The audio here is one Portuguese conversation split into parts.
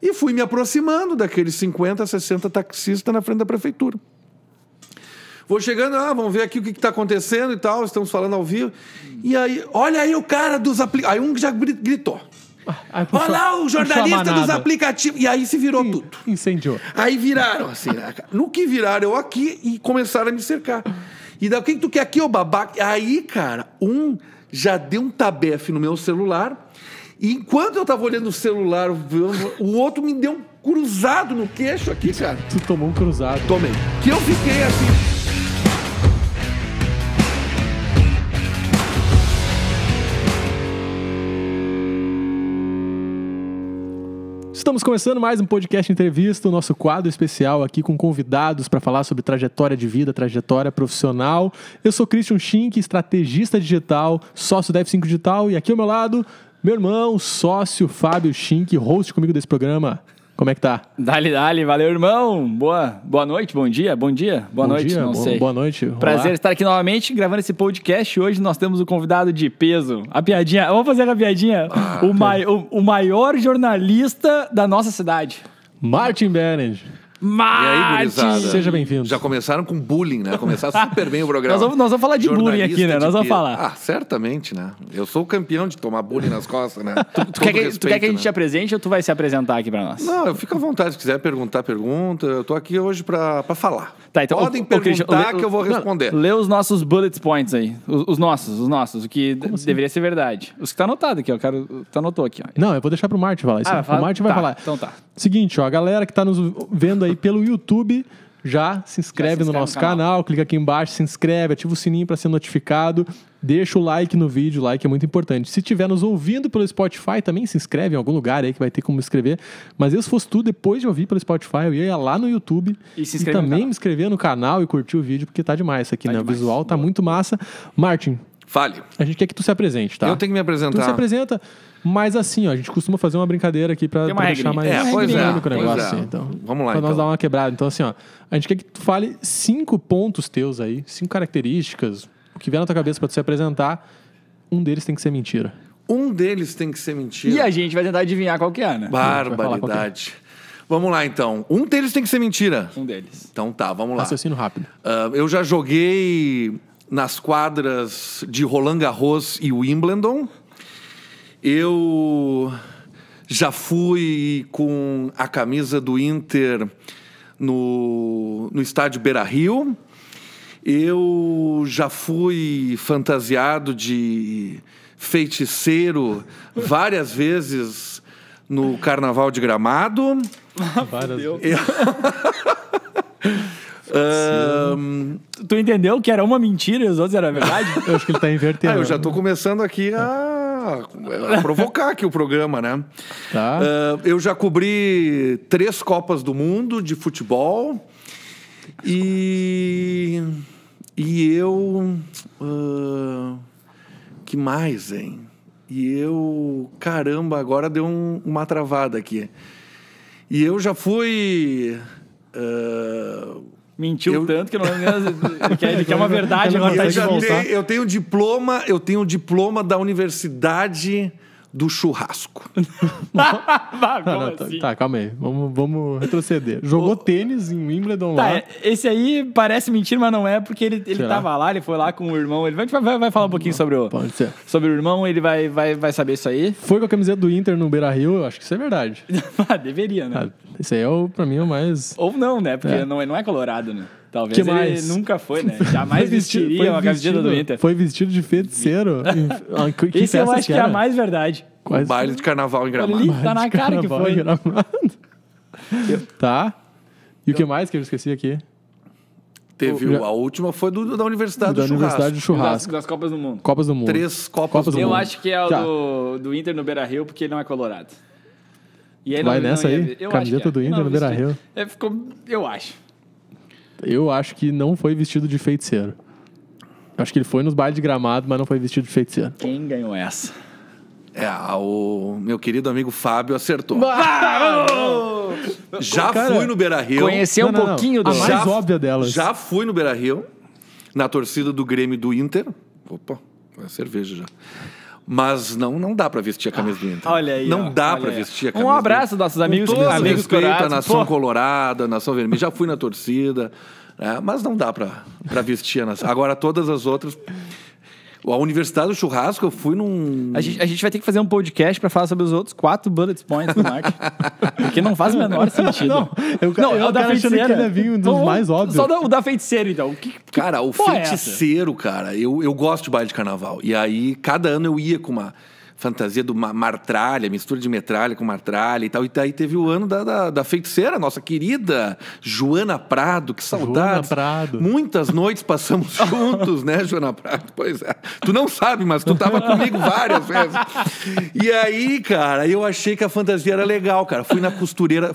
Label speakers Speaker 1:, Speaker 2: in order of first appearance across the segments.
Speaker 1: E fui me aproximando daqueles 50, 60 taxistas na frente da prefeitura. Vou chegando, vamos ver aqui o que está acontecendo e tal, estamos falando ao vivo. E aí, olha aí o cara dos aplicativos. Aí um já gritou. Olha lá o jornalista dos aplicativos. E aí se virou tudo.
Speaker 2: Incendiou.
Speaker 1: Aí viraram assim, né? No que viraram eu aqui e começaram a me cercar. E daí, o que tu quer aqui, ô babaca? Aí, cara, já deu um tabefe no meu celular. E enquanto eu tava olhando o celular, o outro me deu um cruzado no queixo aqui, cara.
Speaker 2: Tu tomou um cruzado.
Speaker 1: Tomei. Que eu fiquei assim...
Speaker 2: Estamos começando mais um podcast entrevista, o nosso quadro especial aqui com convidados para falar sobre trajetória de vida, trajetória profissional. Eu sou Christian Schink, estrategista digital, sócio da F5 Digital, e aqui ao meu lado, meu irmão, sócio Fábio Schink, host comigo desse programa. Como é que tá?
Speaker 3: Dale, valeu, irmão. Boa noite, bom dia, boa noite, não sei.
Speaker 2: Boa noite.
Speaker 3: Prazer estar aqui novamente gravando esse podcast. Hoje nós temos um convidado de peso. A piadinha, vamos fazer a piadinha. O maior jornalista da nossa cidade.
Speaker 2: Martin Berendt.
Speaker 1: E aí, gurizada?
Speaker 2: Seja bem-vindo.
Speaker 1: Já começaram com bullying, né? Começaram super bem o programa.
Speaker 3: Nós vamos falar de bullying aqui, né? Nós vamos falar.
Speaker 1: Certamente, né? Eu sou o campeão de tomar bullying nas costas, né?
Speaker 3: Tu quer que a gente te apresente ou tu vai se apresentar aqui pra nós?
Speaker 1: Não, eu fico à vontade. Se quiser perguntar, pergunta. Eu tô aqui hoje pra falar.
Speaker 3: Tá, então,
Speaker 1: podem perguntar que eu vou responder.
Speaker 3: Lê os nossos bullet points aí. Os nossos. O que deveria ser verdade. Os que tá anotado aqui, ó. Tu anotou aqui, ó.
Speaker 2: Não, eu vou deixar pro Martin falar isso. O Martin vai falar.
Speaker 3: Então tá.
Speaker 2: Seguinte, ó, a galera que tá nos vendo aí pelo YouTube, já se inscreve no nosso canal, clica aqui embaixo, se inscreve, ativa o sininho para ser notificado, deixa o like no vídeo, o like é muito importante. Se estiver nos ouvindo pelo Spotify, também se inscreve em algum lugar aí que vai ter como escrever. Mas se fosse tudo, depois de ouvir pelo Spotify, eu ia lá no YouTube e também me inscrever no canal e curtir o vídeo, porque tá demais isso aqui, né? Demais. O visual tá muito massa. Martin,
Speaker 1: fale.
Speaker 2: A gente quer que tu se apresente, tá?
Speaker 1: Eu tenho que me apresentar.
Speaker 2: Tu se apresenta, mas assim, ó, a gente costuma fazer uma brincadeira aqui pra deixar mais dinâmico o negócio. Assim, então,
Speaker 1: vamos lá,
Speaker 2: pra nós dar uma quebrada. Então, assim, ó, a gente quer que tu fale 5 pontos teus aí, 5 características, o que vier na tua cabeça pra tu se apresentar. Um deles tem que ser mentira.
Speaker 1: Um deles tem que ser mentira.
Speaker 3: E a gente vai tentar adivinhar qual que é, né?
Speaker 1: Barbaridade. Vamos lá, então. Um deles tem que ser mentira.
Speaker 3: Um deles.
Speaker 1: Então tá, vamos lá.
Speaker 2: Raciocínio rápido.
Speaker 1: Eu já joguei nas quadras de Roland Garros e Wimbledon. Eu já fui com a camisa do Inter no estádio Beira-Rio. Eu já fui fantasiado de feiticeiro várias vezes no Carnaval de Gramado.
Speaker 2: Várias
Speaker 3: Tu entendeu que era uma mentira e os outros era verdade?
Speaker 2: Eu acho que ele tá invertendo.
Speaker 1: Eu já tô começando aqui a provocar aqui o programa, né?
Speaker 2: Tá.
Speaker 1: Eu já cobri 3 Copas do Mundo de futebol. E eu... que mais, hein? Caramba, agora deu uma travada aqui. E eu já fui...
Speaker 3: Mentiu tanto que eu não lembro. Que é uma verdade, agora tá de voltar.
Speaker 1: Eu tenho um diploma da Universidade do Churrasco.
Speaker 3: Assim?
Speaker 2: Tá, calma aí. Vamos retroceder. Jogou tênis em Wimbledon lá.
Speaker 3: Esse aí parece mentira, mas não é, porque ele tava lá, ele foi lá com o irmão. Ele vai falar um pouquinho sobre o irmão, ele vai saber isso aí.
Speaker 2: Foi com a camiseta do Inter no Beira-Rio, eu acho que isso é verdade.
Speaker 3: Deveria, né?
Speaker 2: Esse aí pra mim é o mais...
Speaker 3: Ou não, né? Porque não é colorado, né? Talvez
Speaker 2: que mais?
Speaker 3: Ele nunca foi, né? Jamais vestiria uma camiseta do Inter.
Speaker 2: Foi vestido de feiticeiro.
Speaker 3: Esse eu acho que é a mais verdade.
Speaker 1: O baile de carnaval em Gramado.
Speaker 3: Tá na cara que foi.
Speaker 2: Tá. E o que mais que eu esqueci aqui?
Speaker 1: Teve a última foi da Universidade do Churrasco.
Speaker 2: Universidade do Churrasco.
Speaker 3: Das Copas do Mundo.
Speaker 2: Copas do Mundo.
Speaker 1: 3 Copas do Mundo.
Speaker 3: Eu acho que é o do Inter no Beira-Rio, porque ele não é colorado. E aí
Speaker 2: vai nessa aí? Camiseta do Inter no Beira-Rio.
Speaker 3: Eu acho.
Speaker 2: Eu acho que não foi vestido de feiticeiro. Acho que ele foi nos bailes de Gramado, mas não foi vestido de feiticeiro.
Speaker 3: Quem ganhou essa?
Speaker 1: O meu querido amigo Fábio acertou. Já fui no Beira-Rio.
Speaker 3: Conheceu um pouquinho do...
Speaker 2: A mais óbvia delas.
Speaker 1: Já fui no Beira-Rio, na torcida do Grêmio do Inter. Opa, foi a cerveja já. Mas não dá pra vestir a camisa do Inter.
Speaker 3: Olha aí.
Speaker 1: Não dá
Speaker 3: olha
Speaker 1: pra
Speaker 3: aí.
Speaker 1: vestir a camisa
Speaker 3: Um abraço
Speaker 1: do Inter.
Speaker 3: nossos amigos,
Speaker 1: Com todo
Speaker 3: amigos
Speaker 1: respeito à
Speaker 3: colorados.
Speaker 1: nação
Speaker 3: Pô,
Speaker 1: colorada, nação vermelha. Já fui na torcida, né? Mas não dá pra vestir a nação. Agora, todas as outras... A Universidade do Churrasco, eu fui num...
Speaker 3: A gente vai ter que fazer um podcast pra falar sobre os outros 4 bullet points do marketing. Porque não faz o menor sentido.
Speaker 2: Eu tava achando que ele ia vir um dos mais óbvios.
Speaker 3: Só o da feiticeira, então.
Speaker 1: Cara, o
Speaker 3: porra é
Speaker 1: feiticeiro, cara, eu gosto de baile de carnaval. E aí, cada ano eu ia com uma fantasia do martralha, mistura de metralha com martralha e tal. E daí teve o ano da feiticeira, nossa querida Joana Prado, que saudades.
Speaker 2: Joana Prado.
Speaker 1: Muitas noites passamos juntos, né, Joana Prado? Pois é. Tu não sabe, mas tu tava comigo várias vezes. E aí, cara, eu achei que a fantasia era legal, cara. Fui na costureira,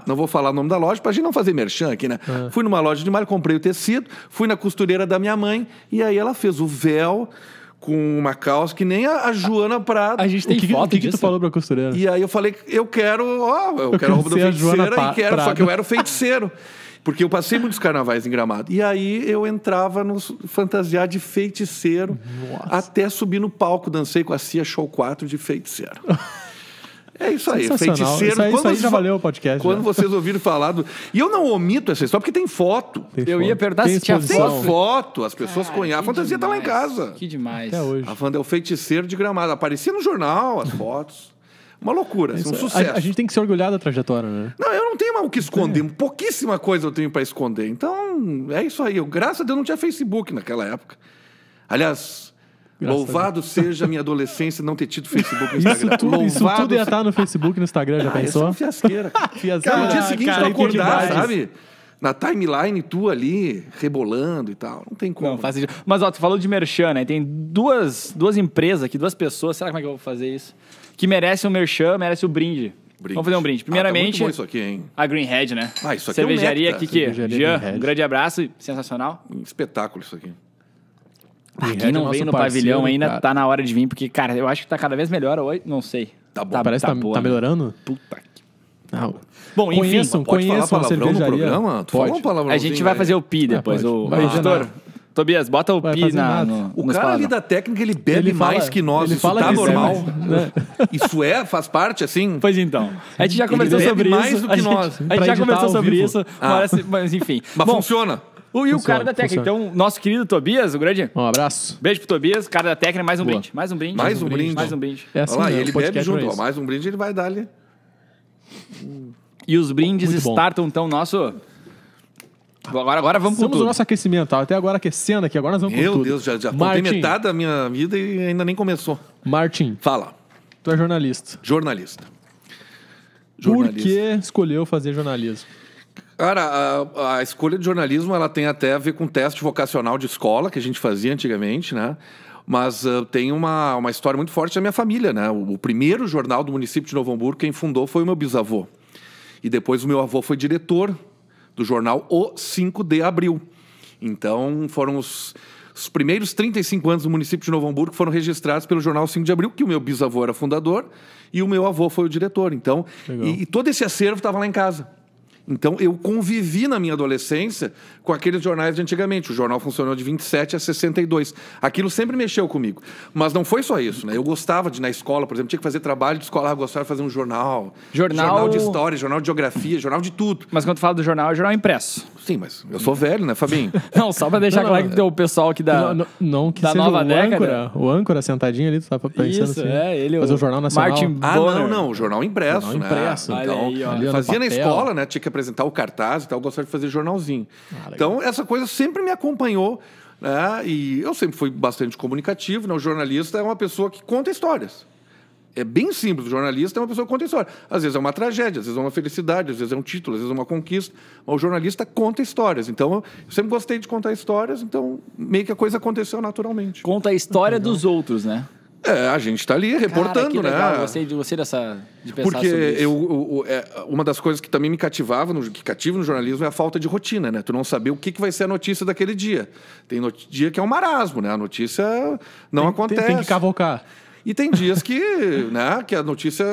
Speaker 1: não vou falar o nome da loja pra gente não fazer merchan aqui, né? Fui numa loja de malha, comprei o tecido, fui na costureira da minha mãe e aí ela fez o véu com uma calça que nem a Joana Prado.
Speaker 3: A gente tem foto
Speaker 2: O que
Speaker 3: disso.
Speaker 2: tu falou pra costureira?
Speaker 1: E aí eu falei, eu quero a roupa da
Speaker 2: ser a Joana
Speaker 1: feiticeira e quero,
Speaker 2: Prado.
Speaker 1: só que eu era o feiticeiro. Porque eu passei muitos carnavais em Gramado. E aí eu entrava no fantasiar de feiticeiro.
Speaker 2: Nossa.
Speaker 1: Até subir no palco, dancei com a Cia Show 4 de feiticeiro. É isso aí,
Speaker 2: Sensacional.
Speaker 1: feiticeiro.
Speaker 2: Isso aí já valeu o podcast.
Speaker 1: Quando
Speaker 2: já.
Speaker 1: vocês ouviram falar do... E eu não omito essa história, porque tem foto.
Speaker 2: Tem
Speaker 3: Eu
Speaker 2: foto.
Speaker 3: ia perguntar
Speaker 2: Tem
Speaker 3: se tinha
Speaker 2: exposição.
Speaker 1: Tem foto, as pessoas conhecem. A
Speaker 3: Que
Speaker 1: fantasia tá lá em
Speaker 3: demais.
Speaker 1: casa.
Speaker 3: Que demais.
Speaker 2: Até hoje.
Speaker 1: A Wanda é o feiticeiro de Gramado. Aparecia no jornal, as fotos. Uma loucura, assim, um
Speaker 2: Isso,
Speaker 1: sucesso.
Speaker 2: a gente tem que se orgulhar da trajetória, né?
Speaker 1: Não, eu não tenho mais o que esconder. Pouquíssima coisa eu tenho para esconder. Então, é isso aí. Graças a Deus não tinha Facebook naquela época. Aliás,
Speaker 2: Graças
Speaker 1: louvado seja a minha adolescência não ter tido Facebook no Instagram.
Speaker 2: Isso tudo ia estar no Facebook e no Instagram, já
Speaker 1: Isso é
Speaker 2: pensou?
Speaker 1: uma fiasqueira. Cara, no dia seguinte
Speaker 2: cara,
Speaker 1: tu acordar,
Speaker 2: que demais.
Speaker 1: sabe? Na timeline, tu ali, rebolando e tal. Não tem como.
Speaker 3: Não, faz sentido. Mas, ó, tu falou de merchan, né? Tem duas empresas aqui, 2 pessoas, será como é que eu vou fazer isso? Que merecem um merchan, merecem o brinde. Vamos fazer um brinde. Primeiramente,
Speaker 1: tá muito bom isso aqui, hein?
Speaker 3: a Greenhead, né?
Speaker 1: Isso aqui é um
Speaker 3: Cervejaria
Speaker 1: néctar.
Speaker 3: aqui,
Speaker 2: Cervejaria
Speaker 3: Jean,
Speaker 2: Greenhead.
Speaker 3: um grande abraço, sensacional.
Speaker 1: Um espetáculo isso aqui.
Speaker 2: Greenhead
Speaker 3: Quem
Speaker 2: é
Speaker 3: não
Speaker 2: nosso
Speaker 3: veio no
Speaker 2: parceiro,
Speaker 3: pavilhão ainda,
Speaker 2: cara.
Speaker 3: tá na hora de vir, porque, cara, eu acho que tá cada vez melhor hoje, não sei.
Speaker 1: Tá bom.
Speaker 2: Parece que
Speaker 3: boa,
Speaker 2: tá
Speaker 3: né?
Speaker 2: melhorando?
Speaker 3: Puta que...
Speaker 2: Não.
Speaker 3: Bom, enfim,
Speaker 2: Conheçam
Speaker 1: Pode falar
Speaker 2: a
Speaker 1: palavrão no
Speaker 2: cervejaria.
Speaker 1: programa? Tu falou um palavrãozinho,
Speaker 3: a gente vai
Speaker 1: né?
Speaker 3: fazer o pi depois,
Speaker 2: pode.
Speaker 3: o
Speaker 2: Vai
Speaker 3: editor.
Speaker 2: nada.
Speaker 3: Tobias, bota o
Speaker 2: Vai
Speaker 3: pi
Speaker 2: fazer
Speaker 3: na,
Speaker 2: nada.
Speaker 3: no,
Speaker 1: O
Speaker 3: nos
Speaker 1: cara ali
Speaker 3: palavrões.
Speaker 1: da técnica, ele bebe
Speaker 2: Ele fala-
Speaker 1: mais que nós.
Speaker 2: ele
Speaker 1: Isso
Speaker 2: fala
Speaker 1: tá
Speaker 2: que
Speaker 1: normal?
Speaker 2: bebe, né?
Speaker 1: Isso faz parte, assim?
Speaker 3: Pois então. A gente já conversou
Speaker 1: bebe
Speaker 3: sobre
Speaker 1: mais
Speaker 3: isso.
Speaker 1: do que nós.
Speaker 3: A gente
Speaker 2: Pra
Speaker 3: já
Speaker 2: editar
Speaker 3: conversou
Speaker 2: ao
Speaker 3: sobre
Speaker 2: vivo.
Speaker 3: isso, mas enfim.
Speaker 1: Mas
Speaker 3: Bom,
Speaker 1: funciona.
Speaker 3: e o
Speaker 2: Funciona,
Speaker 3: cara da técnica,
Speaker 2: funciona.
Speaker 3: então, nosso querido Tobias, o grande.
Speaker 2: Um abraço.
Speaker 3: Beijo pro Tobias, cara da técnica, mais um
Speaker 2: Boa.
Speaker 3: brinde. Mais um brinde.
Speaker 1: Mais um brinde.
Speaker 3: Mais um brinde.
Speaker 2: É assim,
Speaker 1: Olha lá,
Speaker 2: né?
Speaker 1: ele
Speaker 2: O podcast
Speaker 1: bebe junto.
Speaker 2: não é
Speaker 1: Ó,
Speaker 2: isso.
Speaker 1: mais um brinde ele vai dar ali.
Speaker 3: E os brindes
Speaker 2: Muito bom.
Speaker 3: startam, então, nosso... Agora vamos com
Speaker 2: Estamos no
Speaker 3: tudo.
Speaker 2: nosso aquecimento, tá? Até agora aquecendo aqui, agora nós vamos com
Speaker 1: Meu
Speaker 2: tudo.
Speaker 1: Deus, já contei
Speaker 2: Martin,
Speaker 1: metade da minha vida e ainda nem começou.
Speaker 2: Martin,
Speaker 1: Fala.
Speaker 2: tu é jornalista.
Speaker 1: Jornalista.
Speaker 2: Por que escolheu fazer jornalismo?
Speaker 1: Cara, a escolha de jornalismo ela tem até a ver com teste vocacional de escola que a gente fazia antigamente, né? Mas tem uma história muito forte da minha família, né? O primeiro jornal do município de Novo Hamburgo, quem fundou foi o meu bisavô. E depois o meu avô foi diretor do jornal O 5 de Abril. Então foram os primeiros 35 anos do município de Novo Hamburgo foram registrados pelo jornal 5 de Abril, que o meu bisavô era fundador e o meu avô foi o diretor. Então, e todo esse acervo estava lá em casa. Então, eu convivi na minha adolescência com aqueles jornais de antigamente. O jornal funcionou de 27 a 62. Aquilo sempre mexeu comigo. Mas não foi só isso, né? Eu gostava de, na escola, por exemplo, tinha que fazer trabalho de escola, eu gostava de fazer um jornal. Jornal de história, jornal de geografia, jornal de tudo.
Speaker 3: Mas quando tu fala do jornal, é jornal impresso.
Speaker 1: Sim, mas eu sou velho, né, Fabinho?
Speaker 3: Não, só pra deixar claro que tem o pessoal aqui da...
Speaker 2: Não que
Speaker 3: da
Speaker 2: seja
Speaker 3: nova
Speaker 2: o
Speaker 3: década.
Speaker 2: âncora, o âncora sentadinho ali, tu tá pensando
Speaker 3: Isso,
Speaker 2: assim.
Speaker 3: ele...
Speaker 2: Fazer o Jornal Nacional.
Speaker 3: Martin
Speaker 1: Ah,
Speaker 3: Bonner.
Speaker 1: não, o jornal impresso,
Speaker 2: Jornal impresso.
Speaker 1: né?
Speaker 3: Olha
Speaker 1: Então,
Speaker 3: aí, ó.
Speaker 2: Ali no
Speaker 1: fazia na
Speaker 2: papel.
Speaker 1: escola, né? Tinha que apresentar o cartaz e tal, eu gostava de fazer jornalzinho. Então, essa coisa sempre me acompanhou, né? E eu sempre fui bastante comunicativo, né? O jornalista é uma pessoa que conta histórias. É bem simples, o jornalista é uma pessoa que conta história. Às vezes é uma tragédia, às vezes é uma felicidade, às vezes é um título, às vezes é uma conquista, mas o jornalista conta histórias. Então, eu sempre gostei de contar histórias, então meio que a coisa aconteceu naturalmente.
Speaker 3: Conta a história dos outros, né?
Speaker 1: A gente está ali reportando,
Speaker 3: Cara, que legal.
Speaker 1: né?
Speaker 3: Gostei de pensar
Speaker 1: Porque
Speaker 3: sobre isso.
Speaker 1: uma das coisas que também me cativava, que cativa no jornalismo, é a falta de rotina, né? Tu não saber o que vai ser a notícia daquele dia. Tem dia que é um marasmo, né? A notícia não acontece.
Speaker 2: Tem que cavocar.
Speaker 1: E tem dias que, né, que a notícia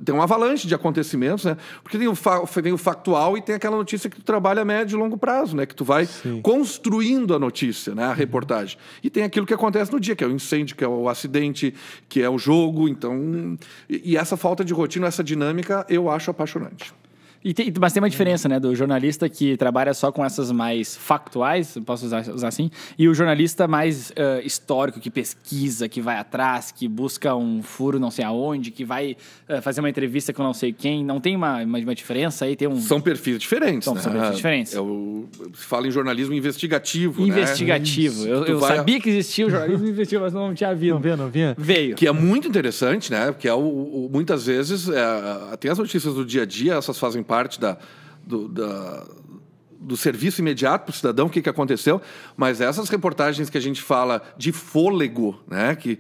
Speaker 1: tem uma avalanche de acontecimentos, né? Porque tem o factual e tem aquela notícia que tu trabalha a médio e longo prazo, né? Que tu vai construindo a notícia, né? A reportagem. E tem aquilo que acontece no dia, que é o incêndio, que é o acidente, que é o jogo. Então, e essa falta de rotina, essa dinâmica, eu acho apaixonante.
Speaker 3: Mas tem uma diferença, né, do jornalista que trabalha só com essas mais factuais, posso usar assim, e o jornalista mais histórico, que pesquisa, que vai atrás, que busca um furo não sei aonde, que vai fazer uma entrevista com não sei quem. Não tem uma diferença aí?
Speaker 1: São perfis diferentes, né?
Speaker 3: São perfis diferentes.
Speaker 1: Se fala em jornalismo investigativo,
Speaker 3: Investigativo.
Speaker 1: Né?
Speaker 3: Eu sabia que existia o jornalismo investigativo, mas não tinha havido.
Speaker 2: Não vinha?
Speaker 3: Veio.
Speaker 1: Que é muito interessante, né? Porque muitas vezes tem as notícias do dia a dia, essas fazem parte do serviço imediato para o cidadão, o que aconteceu, mas essas reportagens que a gente fala de fôlego, né? Que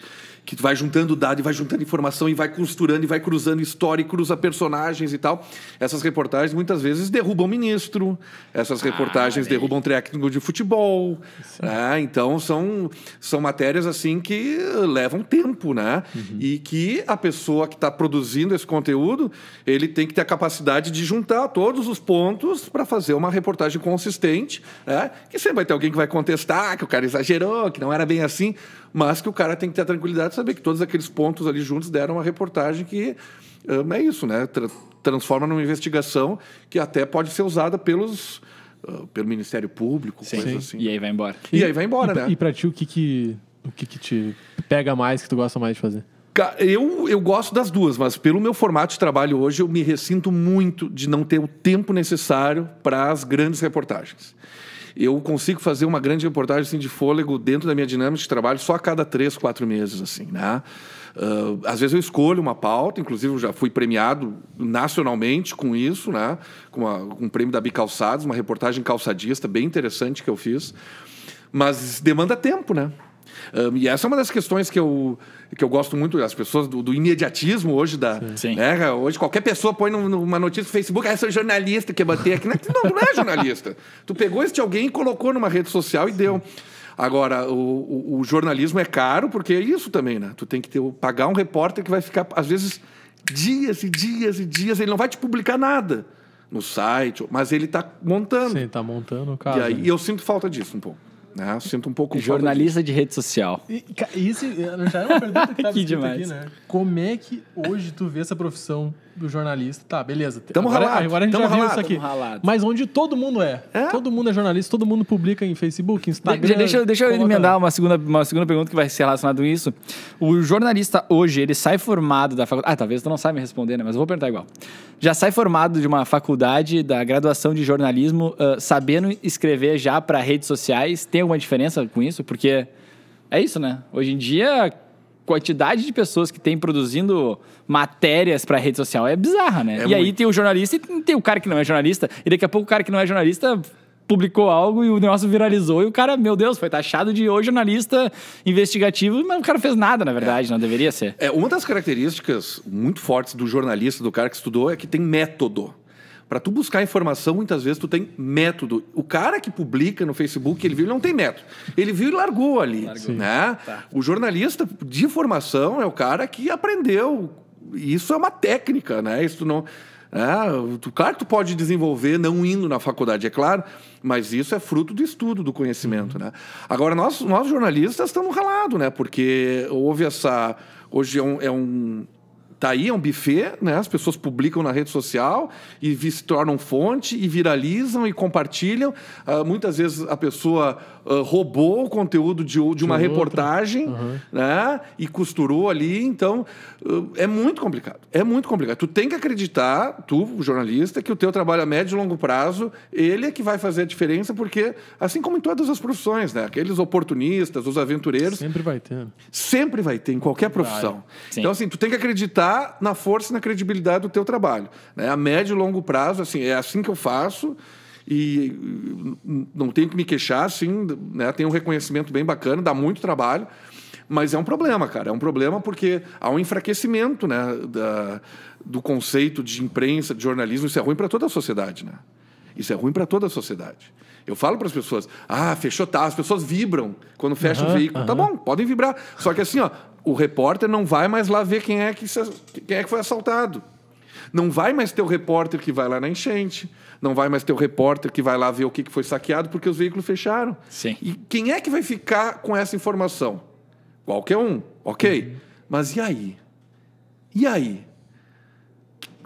Speaker 1: vai juntando dado e vai juntando informação e vai costurando e vai cruzando história e cruza personagens e tal. Essas reportagens muitas vezes derrubam ministro, essas reportagens derrubam técnico de futebol, né? Então são matérias assim que levam tempo, né? E que a pessoa que está produzindo esse conteúdo, ele tem que ter a capacidade de juntar todos os pontos para fazer uma reportagem consistente, né? Que sempre vai ter alguém que vai contestar que o cara exagerou, que não era bem assim, mas que o cara tem que ter a tranquilidade de saber que todos aqueles pontos ali juntos deram uma reportagem que é isso, né? Transforma numa investigação que até pode ser usada pelo Ministério Público, coisas assim.
Speaker 3: E aí vai embora.
Speaker 1: Aí vai embora, né?
Speaker 2: E pra ti, o que te pega mais, que tu gosta mais de fazer?
Speaker 1: Eu gosto das duas, mas pelo meu formato de trabalho hoje, eu me ressinto muito de não ter o tempo necessário para as grandes reportagens. Eu consigo fazer uma grande reportagem assim, de fôlego dentro da minha dinâmica de trabalho só a cada 3, 4 meses, assim, né? Às vezes eu escolho uma pauta, inclusive eu já fui premiado nacionalmente com isso, né? Com um prêmio da Bicalçados, uma reportagem calçadista bem interessante que eu fiz, mas demanda tempo, né? E essa é uma das questões que eu gosto muito, as pessoas do imediatismo hoje. Né? Hoje qualquer pessoa põe numa notícia no Facebook, eu sou jornalista, que bater aqui. Não é jornalista. Tu pegou esse de alguém e colocou numa rede social e deu. Agora, o jornalismo é caro, porque é isso também, né? Tu tem que pagar um repórter que vai ficar, às vezes, dias e dias e dias, ele não vai te publicar nada no site, mas ele está montando.
Speaker 2: Sim, está montando o caso.
Speaker 1: E eu sinto falta disso um pouco. Né? Sinto um pouco
Speaker 3: jornalista de rede social.
Speaker 2: Isso já é uma pergunta que estava escrita
Speaker 3: demais.
Speaker 2: Aqui, né? Como é que hoje tu vê essa profissão do jornalista? Tá, beleza.
Speaker 1: Agora
Speaker 2: a gente já viu isso aqui. Mas onde todo mundo é. Todo mundo é jornalista, todo mundo publica em Facebook, Instagram.
Speaker 3: Deixa eu emendar uma segunda pergunta que vai ser relacionada com isso. O jornalista hoje, ele sai formado da faculdade... talvez tu não saiba me responder, né? Mas eu vou perguntar igual. Já sai formado de uma faculdade da graduação de jornalismo, sabendo escrever já para redes sociais? Tem alguma diferença com isso? Porque é isso, né? Hoje em dia, a quantidade de pessoas que tem produzindo matérias para rede social é bizarra, né? Aí tem o jornalista e tem o cara que não é jornalista. E daqui a pouco o cara que não é jornalista publicou algo e o negócio viralizou. E o cara, meu Deus, foi taxado de jornalista investigativo, mas o cara não fez nada, na verdade. Não deveria ser.
Speaker 1: Uma das características muito fortes do jornalista, do cara que estudou, é que tem método. Para tu buscar informação, muitas vezes tu tem método. O cara que publica no Facebook, ele viu, ele não tem método. Ele viu e largou ali. Né? Tá. O jornalista de formação é o cara que aprendeu. Isso é uma técnica, né? Isso não... claro que tu pode desenvolver não indo na faculdade, é claro, mas isso é fruto do estudo, do conhecimento, né? Agora, nós jornalistas estamos ralados, né? Porque houve essa... Hoje tá aí, é um buffet, né? As pessoas publicam na rede social e se tornam fonte e viralizam e compartilham. Muitas vezes a pessoa roubou o conteúdo de uma reportagem, né? E costurou ali. Então, é muito complicado. É muito complicado. Tu tem que acreditar, o jornalista, que o teu trabalho a médio e longo prazo, ele é que vai fazer a diferença, porque, assim como em todas as profissões, né? Aqueles oportunistas, os aventureiros...
Speaker 2: Sempre vai ter.
Speaker 1: Sempre vai ter, em qualquer profissão. Então, assim, tu tem que acreditar na força e na credibilidade do teu trabalho, né? A médio e longo prazo, assim, é assim que eu faço e não tenho que me queixar, assim, né? Tem um reconhecimento bem bacana, dá muito trabalho, mas é um problema, cara. É um problema porque há um enfraquecimento, né, do conceito de imprensa, de jornalismo. Isso é ruim para toda a sociedade, né? Isso é ruim para toda a sociedade. Eu falo para as pessoas, fechou, tá. As pessoas vibram quando fecha o veículo. Tá bom, podem vibrar. Só que assim, o repórter não vai mais lá ver quem é que foi assaltado. Não vai mais ter o repórter que vai lá na enchente. Não vai mais ter o repórter que vai lá ver o que foi saqueado, porque os veículos fecharam.
Speaker 3: Sim.
Speaker 1: E quem é que vai ficar com essa informação? Qualquer um, ok. Mas e aí? E aí?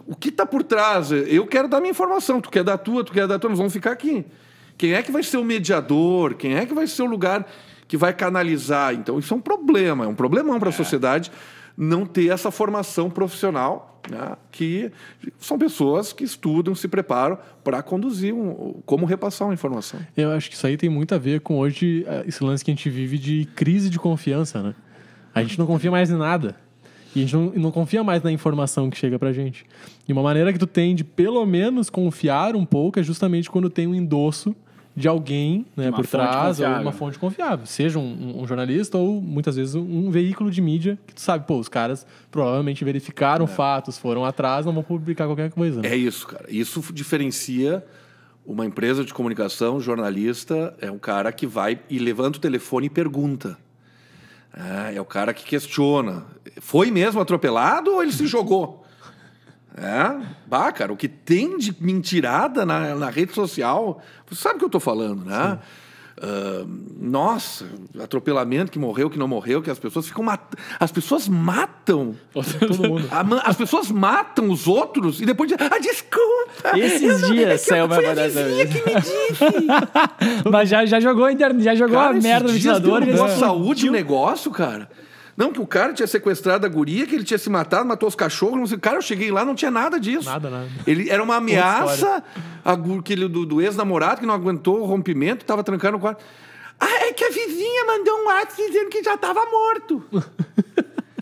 Speaker 1: O que está por trás? Eu quero dar minha informação, tu quer dar a tua, nós vamos ficar aqui. Quem é que vai ser o mediador? Quem é que vai ser o lugar que vai canalizar? Então, isso é um problema, é um problemão para a sociedade não ter essa formação profissional, né, que são pessoas que estudam, se preparam para conduzir, como repassar uma informação.
Speaker 2: Eu acho que isso aí tem muito a ver com hoje, esse lance que a gente vive de crise de confiança, né? A gente não confia mais em nada. E a gente não confia mais na informação que chega pra gente. E uma maneira que tu tem de, pelo menos, confiar um pouco é justamente quando tem um endosso de alguém, né, por trás, ou uma fonte confiável. Seja um jornalista ou, muitas vezes, um veículo de mídia que tu sabe, pô, os caras provavelmente verificaram fatos, foram atrás, não vão publicar qualquer coisa. Né?
Speaker 1: É isso, cara. Isso diferencia uma empresa de comunicação, jornalista, é um cara que vai e levanta o telefone e pergunta. É o cara que questiona. Foi mesmo atropelado ou ele se jogou? Cara, o que tem de mentirada na rede social, você sabe o que eu estou falando, né? Nossa, atropelamento, que morreu, que não morreu, que as pessoas ficam as pessoas matam
Speaker 2: todo mundo.
Speaker 1: As pessoas matam os outros e depois dizem, desculpa.
Speaker 3: Esses dias saiu uma
Speaker 1: vizinha que me disse.
Speaker 3: Mas já jogou a merda no ventilador.
Speaker 1: Deu saúde, negócio, cara. Não, que o cara tinha sequestrado a guria, que ele tinha se matado, matou os cachorros. Não sei. Cara, eu cheguei lá, não tinha nada disso.
Speaker 2: Nada.
Speaker 1: Ele era uma ameaça do ex-namorado que não aguentou o rompimento, estava trancando o quarto. É que a vizinha mandou um WhatsApp dizendo que já estava morto.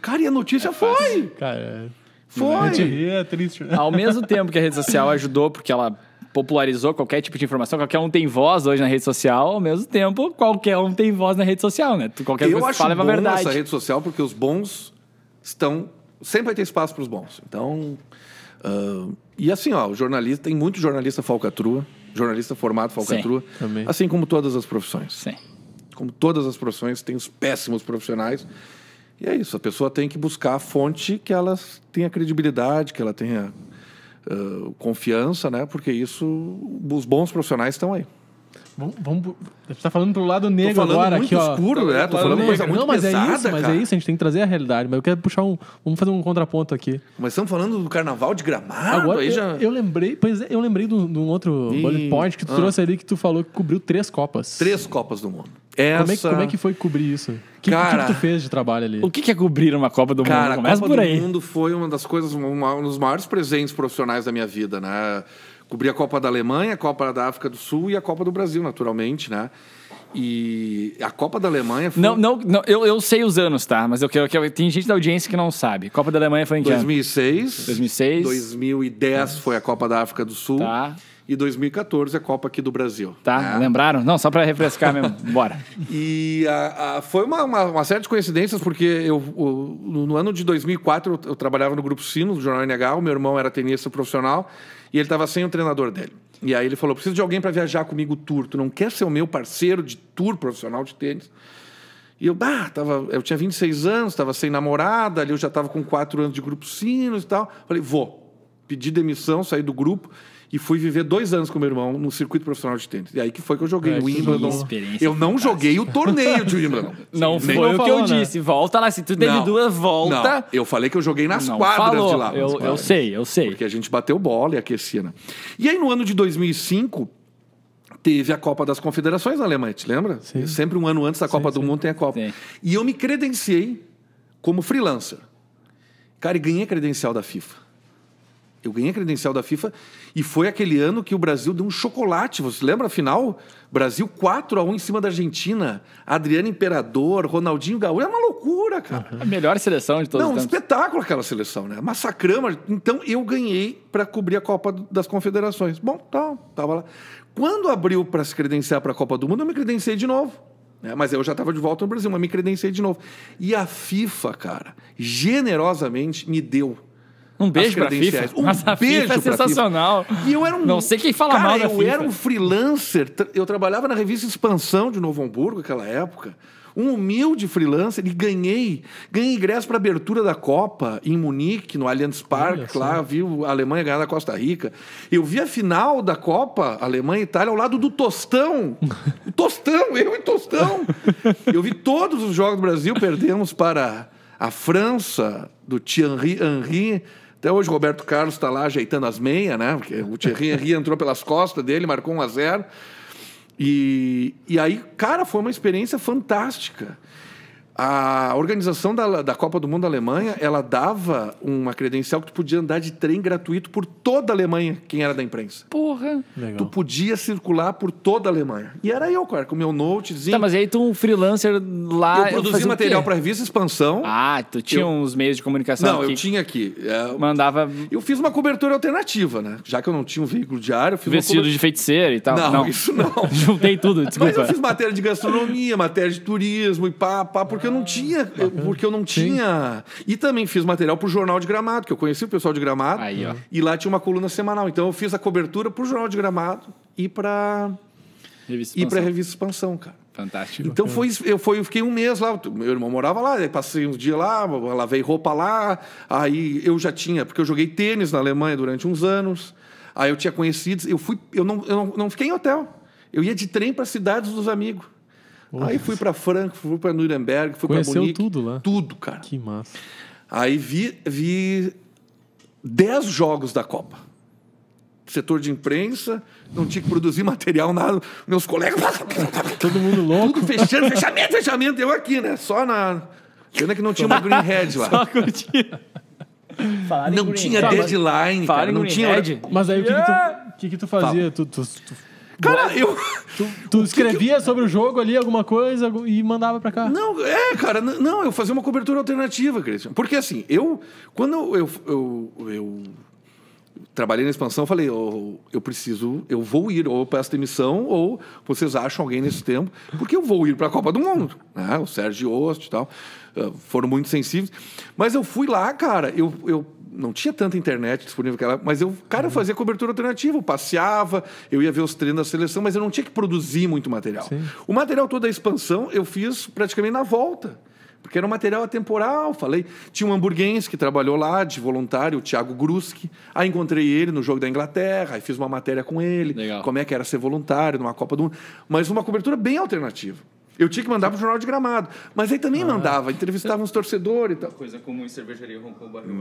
Speaker 1: Cara, e a notícia foi.
Speaker 2: Cara,
Speaker 1: foi.
Speaker 2: A gente ri, é triste, né?
Speaker 3: Ao mesmo tempo que a rede social ajudou, porque ela popularizou qualquer tipo de informação, qualquer um tem voz hoje na rede social, ao mesmo tempo, qualquer um tem voz na rede social, né? Qualquer coisa que fala é uma verdade.
Speaker 1: Eu acho bom essa rede social porque os bons sempre vai ter espaço para os bons. Então, e assim, o jornalista, tem muito jornalista falcatrua, jornalista formado falcatrua,
Speaker 2: também.
Speaker 1: Assim como todas as profissões.
Speaker 3: Sim.
Speaker 1: Como todas as profissões, tem os péssimos profissionais. E é isso, a pessoa tem que buscar a fonte que ela tenha credibilidade, que ela tenha confiança, né? Porque os bons profissionais estão aí.
Speaker 2: Vamos, a gente tá falando pro lado negro agora.
Speaker 1: Muito
Speaker 2: aqui,
Speaker 1: escuro, né? Tô falando coisa muito pesada,
Speaker 2: mas é isso, a gente tem que trazer a realidade. Mas eu quero puxar vamos fazer um contraponto aqui.
Speaker 1: Mas estamos falando do Carnaval de Gramado?
Speaker 2: Agora,
Speaker 1: aí
Speaker 2: eu lembrei de um outro bullet point que tu trouxe ali, que tu falou que cobriu 3 Copas.
Speaker 1: 3 Copas do Mundo.
Speaker 2: Como é que foi cobrir isso? O que tu fez de trabalho ali?
Speaker 3: O que é cobrir uma Copa do Mundo?
Speaker 1: Começa por aí. A Copa do Mundo foi uma das coisas, um dos maiores presentes profissionais da minha vida, né? Cobri a Copa da Alemanha, a Copa da África do Sul e a Copa do Brasil, naturalmente, né? E a Copa da Alemanha foi...
Speaker 3: Não, eu sei os anos, tá? Mas tem gente da audiência que não sabe. Copa da Alemanha foi em que
Speaker 1: 2006.
Speaker 3: 2006.
Speaker 1: 2010 foi a Copa da África do Sul.
Speaker 3: Tá.
Speaker 1: E 2014 a Copa aqui do Brasil.
Speaker 3: Tá, né? Lembraram? Não, só pra refrescar mesmo. Bora.
Speaker 1: E foi uma série de coincidências, porque no ano de 2004 eu trabalhava no Grupo Sino, do Jornal NH, o meu irmão era tenista profissional e ele estava sem o treinador dele. E aí ele falou, preciso de alguém para viajar comigo tour, tu não quer ser o meu parceiro de tour profissional de tênis? E eu tinha 26 anos, estava sem namorada, ali eu já estava com 4 anos de Grupo Sino e tal. Falei, vou. Pedi demissão, saí do grupo e fui viver 2 anos com meu irmão no circuito profissional de tênis. E aí que foi que eu joguei o Wimbledon. Eu não joguei o torneio de Wimbledon.
Speaker 3: Não foi o que eu disse. Volta lá, se tu teve duas, volta.
Speaker 1: Não, eu falei que eu joguei nas quadras de lá.
Speaker 3: Eu sei.
Speaker 1: Porque a gente bateu bola e aquecia, né? E aí no ano de 2005... teve a Copa das Confederações na Alemanha, te lembra?
Speaker 2: Sim.
Speaker 1: Sempre um ano antes da Copa do Mundo tem a Copa.
Speaker 3: Sim.
Speaker 1: E eu me credenciei como freelancer. Cara, e ganhei a credencial da FIFA. Eu ganhei a credencial da FIFA e foi aquele ano que o Brasil deu um chocolate. Você lembra a final? Brasil 4-1 em cima da Argentina. Adriano Imperador, Ronaldinho Gaúcho. É uma loucura, cara.
Speaker 3: A melhor seleção de todos os tempos.
Speaker 1: Espetáculo aquela seleção, né? Massacramos. Então eu ganhei para cobrir a Copa das Confederações. Bom, tava lá. Quando abriu para se credenciar para a Copa do Mundo, eu me credenciei de novo. Mas eu já estava de volta no Brasil, mas me credenciei de novo. E a FIFA, cara, generosamente me deu
Speaker 3: um beijo pra FIFA.
Speaker 1: Mas a FIFA
Speaker 3: é sensacional.
Speaker 1: FIFA. E eu era
Speaker 3: não sei quem fala mal da FIFA.
Speaker 1: Eu era um freelancer. Eu trabalhava na revista Expansão de Novo Hamburgo naquela época. um humilde freelancer, e ganhei ingresso para abertura da Copa em Munique, no Allianz Parque, lá, vi a Alemanha ganhar da Costa Rica. Eu vi a final da Copa, Alemanha e Itália, ao lado do Tostão. O Tostão, eu e Tostão. Eu vi todos os jogos do Brasil, perdemos para a França, do Thierry Henry. Até hoje o Roberto Carlos está lá ajeitando as meias, né? Porque o Thierry Henry entrou pelas costas dele, marcou 1-0. E aí, cara, foi uma experiência fantástica. A organização da Copa do Mundo da Alemanha, ela dava uma credencial que tu podia andar de trem gratuito por toda a Alemanha, quem era da imprensa.
Speaker 3: Porra.
Speaker 2: Legal.
Speaker 1: Tu podia circular por toda a Alemanha. E era eu, cara, com o meu notezinho.
Speaker 3: Tá, mas aí tu, um freelancer lá...
Speaker 1: Eu produzi material para a revista Expansão.
Speaker 3: Ah, tu tinha uns meios de comunicação
Speaker 1: Não,
Speaker 3: aqui.
Speaker 1: eu tinha aqui.
Speaker 3: Mandava...
Speaker 1: Eu fiz uma cobertura alternativa, né? Já que eu não tinha um veículo diário, eu fiz
Speaker 3: Vestido de feiticeiro e tal.
Speaker 1: Não, isso não.
Speaker 3: Juntei tudo, desculpa.
Speaker 1: Mas eu fiz matéria de gastronomia, matéria de turismo e pá, porque eu não tinha... Porque eu não tinha... E também fiz material pro Jornal de Gramado, que eu conheci o pessoal de Gramado.
Speaker 3: Aí, ó.
Speaker 1: E lá tinha uma coluna semanal. Então eu fiz a cobertura pro Jornal de Gramado e pra Revista Expansão, cara.
Speaker 3: Fantástico.
Speaker 1: Então eu fiquei um mês lá, meu irmão morava lá, aí passei uns dias lá, lavei roupa lá, aí eu já tinha, porque eu joguei tênis na Alemanha durante uns anos, aí eu tinha conhecidos, eu não fiquei em hotel, eu ia de trem para cidades dos amigos. Aí fui para Frankfurt, fui para Nuremberg, fui para Munique.
Speaker 2: Conheceu tudo lá?
Speaker 1: Tudo, cara.
Speaker 2: Que massa.
Speaker 1: Aí vi 10 jogos da Copa. Setor de imprensa, não tinha que produzir material, nada. Meus colegas...
Speaker 2: Todo mundo louco.
Speaker 1: Tudo fechando, fechamento. Eu aqui, né? Só na... Pena que não tinha uma greenhead lá.
Speaker 3: Só curtia.
Speaker 1: Não tinha deadline, cara. Não tinha...
Speaker 2: Mas aí o que tu fazia?
Speaker 1: Cara,
Speaker 2: Tu escrevia sobre o jogo ali, alguma coisa, e mandava pra cá?
Speaker 1: Não, cara, não, eu fazia uma cobertura alternativa, Cristian. Porque assim, quando eu trabalhei na Expansão, eu falei, eu vou ir, ou eu peço demissão, ou vocês acham alguém nesse tempo, porque eu vou ir para a Copa do Mundo, né? O Sérgio Ost e tal, foram muito sensíveis. Mas eu fui lá, cara, eu não tinha tanta internet disponível naquela época, mas eu fazia cobertura alternativa, eu passeava, eu ia ver os treinos da seleção, mas eu não tinha que produzir muito material.
Speaker 2: Sim.
Speaker 1: O material todo da Expansão eu fiz praticamente na volta, porque era um material atemporal, tinha um hamburguense que trabalhou lá, de voluntário, o Thiago Gruski, aí encontrei ele no jogo da Inglaterra, aí fiz uma matéria com ele,
Speaker 3: Legal.
Speaker 1: como é que era ser voluntário numa Copa do Mundo, mas uma cobertura bem alternativa. Eu tinha que mandar para o Jornal de Gramado, mas aí também mandava, entrevistava uns torcedores e tal.
Speaker 4: Coisa comum em cervejaria roncou o barril.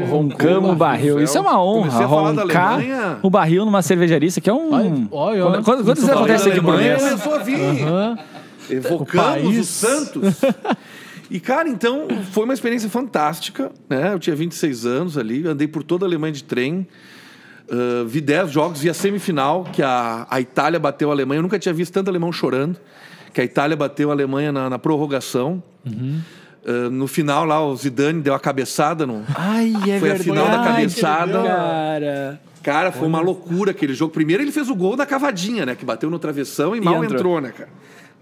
Speaker 3: Roncamos o barril. Isso é uma honra.
Speaker 1: Comecei a falar da
Speaker 3: Roncar
Speaker 1: Alemanha.
Speaker 3: o barril numa cervejaria. Isso aqui é um...
Speaker 2: Olha.
Speaker 3: Quantas vezes acontece aqui por mês?
Speaker 1: Começou a vir. Evocamos o Santos. E, cara, então, foi uma experiência fantástica, né? Eu tinha 26 anos ali, andei por toda a Alemanha de trem, vi 10 jogos, vi a semifinal, que a Itália bateu a Alemanha. Eu nunca tinha visto tanto alemão chorando, que a Itália bateu a Alemanha na prorrogação. No final, lá, o Zidane deu a cabeçada. Foi a final da cabeçada. Cara, foi uma loucura aquele jogo. Primeiro ele fez o gol da cavadinha, né? Que bateu no travessão e mal entrou, né, cara?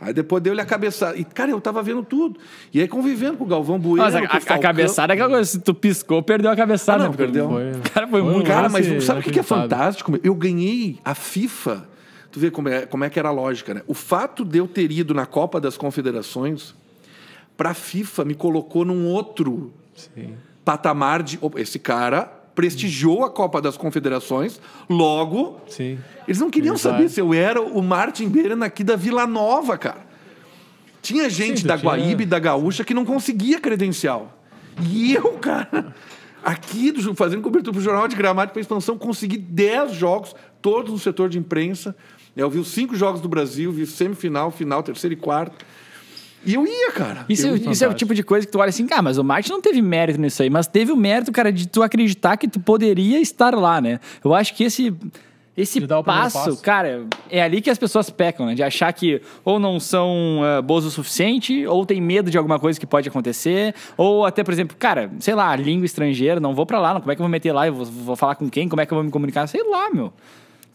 Speaker 1: Aí depois deu-lhe a cabeçada. E, cara, eu tava vendo tudo. E aí convivendo com o Galvão Bueno.
Speaker 3: Mas a cabeçada é aquela coisa, se tu piscou, perdeu a cabeçada.
Speaker 1: Não, perdeu.
Speaker 3: Cara, foi muito...
Speaker 1: Cara, mas sabe o que é fantástico? Eu ganhei a FIFA. Tu vê como é que era a lógica, né? O fato de eu ter ido na Copa das Confederações, pra FIFA, me colocou num outro patamar de... Esse cara prestigiou a Copa das Confederações, logo...
Speaker 2: Sim.
Speaker 1: Eles não queriam saber se eu era o Martin Behren aqui da Vila Nova, cara. Tinha gente da Guaíba e da Gaúcha que não conseguia credencial. E eu, cara, aqui fazendo cobertura pro Jornal de Gramado para Expansão, consegui 10 jogos, todos no setor de imprensa. Eu vi os 5 jogos do Brasil, vi semifinal, final, terceiro e quarto. E eu ia, cara.
Speaker 3: Isso é o tipo de coisa que tu olha assim, mas o Martin não teve mérito nisso aí, mas teve o mérito, cara, de tu acreditar que tu poderia estar lá, né? Eu acho que esse passo, cara, é ali que as pessoas pecam, né? De achar que ou não são boas o suficiente, ou tem medo de alguma coisa que pode acontecer, ou até, por exemplo, cara, sei lá, língua estrangeira, não vou pra lá, como é que eu vou meter lá? Eu vou falar com quem? Como é que eu vou me comunicar? Sei lá, meu.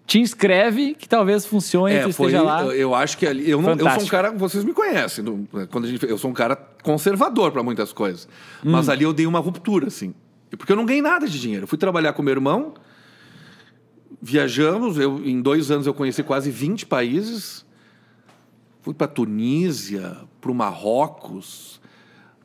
Speaker 3: Te inscreve, que talvez funcione, tu esteja lá.
Speaker 1: Eu acho que ali... Eu sou um cara... Vocês me conhecem. Eu sou um cara conservador para muitas coisas. Mas ali eu dei uma ruptura, assim. Porque eu não ganhei nada de dinheiro. Eu fui trabalhar com meu irmão, viajamos, em 2 anos eu conheci quase 20 países. Fui para Tunísia, para o Marrocos,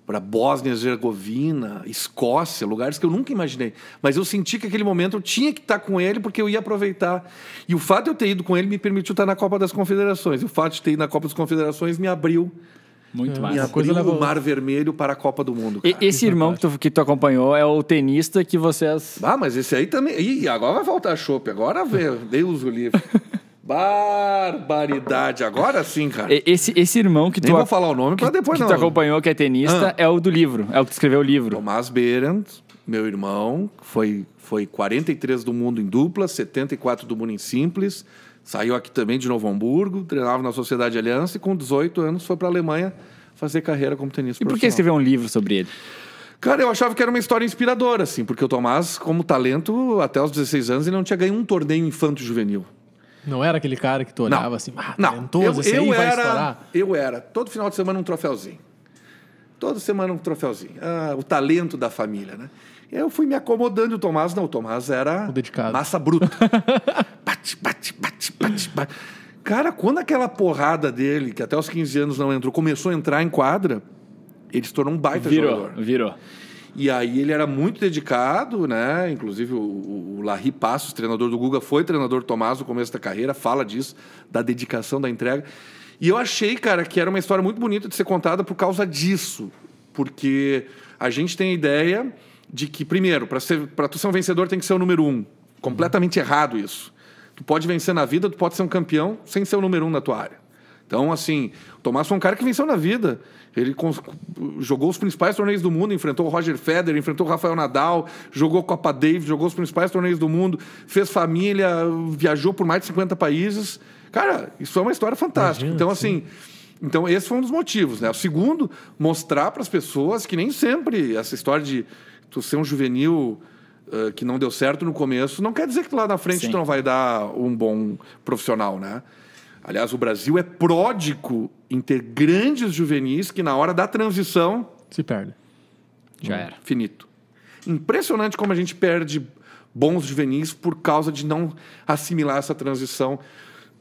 Speaker 1: para Bósnia e Herzegovina, Escócia, lugares que eu nunca imaginei. Mas eu senti que aquele momento eu tinha que estar com ele porque eu ia aproveitar. E o fato de eu ter ido com ele me permitiu estar na Copa das Confederações. E o fato de ter ido na Copa das Confederações me abriu,
Speaker 3: Muito
Speaker 1: me
Speaker 3: massa.
Speaker 1: abriu o Mar Vermelho para a Copa do Mundo. Cara.
Speaker 3: Esse irmão que tu acompanhou é o tenista que vocês...
Speaker 1: Ah, mas esse aí também... Ih, agora vai faltar chopp. Agora vê, Deus o livre. Barbaridade. Agora sim, cara.
Speaker 3: Esse irmão que
Speaker 1: Nem
Speaker 3: tu...
Speaker 1: vou falar o nome para depois
Speaker 3: que
Speaker 1: não.
Speaker 3: tu acompanhou, que é tenista, é o do livro. É o que escreveu o livro.
Speaker 1: Tomás Berendt, meu irmão, foi 43 do mundo em dupla, 74 do mundo em simples, saiu aqui também de Novo Hamburgo, treinava na Sociedade Aliança e com 18 anos foi para a Alemanha fazer carreira como tenista
Speaker 3: E por que
Speaker 1: profissional.
Speaker 3: escreveu um livro sobre ele?
Speaker 1: Cara, eu achava que era uma história inspiradora, assim, porque o Tomás, como talento, até os 16 anos, ele não tinha ganho um torneio infanto-juvenil.
Speaker 2: Não era aquele cara que tu olhava assim,
Speaker 1: Não,
Speaker 2: talentoso, esse aí vai estourar.
Speaker 1: eu era, todo final de semana um troféuzinho. Toda semana um troféuzinho. O talento da família, né? Eu fui me acomodando e o Tomás não. O Tomás era
Speaker 2: O dedicado.
Speaker 1: massa bruta. Bate, bate, bate, bate, bate. Cara, quando aquela porrada dele, que até os 15 anos não entrou, começou a entrar em quadra, ele se tornou um baita jogador.
Speaker 3: Virou.
Speaker 1: E aí ele era muito dedicado, né? Inclusive o Larry Passos, treinador do Guga, foi treinador do Tomás no começo da carreira, fala disso, da dedicação, da entrega. E eu achei, cara, que era uma história muito bonita de ser contada por causa disso. Porque a gente tem a ideia de que, primeiro, para tu ser um vencedor tem que ser o número 1. Completamente errado isso. Tu pode vencer na vida, tu pode ser um campeão sem ser o número 1 na tua área. Então, assim, o Tomás foi um cara que venceu na vida. Ele jogou os principais torneios do mundo, enfrentou o Roger Federer, enfrentou o Rafael Nadal, jogou Copa Davis, jogou os principais torneios do mundo, fez família, viajou por mais de 50 países. Cara, isso é uma história fantástica.
Speaker 2: Imagina,
Speaker 1: então, assim, esse foi um dos motivos, né? O segundo, mostrar para as pessoas que nem sempre essa história de tu ser um juvenil que não deu certo no começo, não quer dizer que lá na frente tu não vai dar um bom profissional, né? Aliás, o Brasil é pródigo em ter grandes juvenis que na hora da transição...
Speaker 2: Se perde.
Speaker 3: Já era.
Speaker 1: Finito. Impressionante como a gente perde bons juvenis por causa de não assimilar essa transição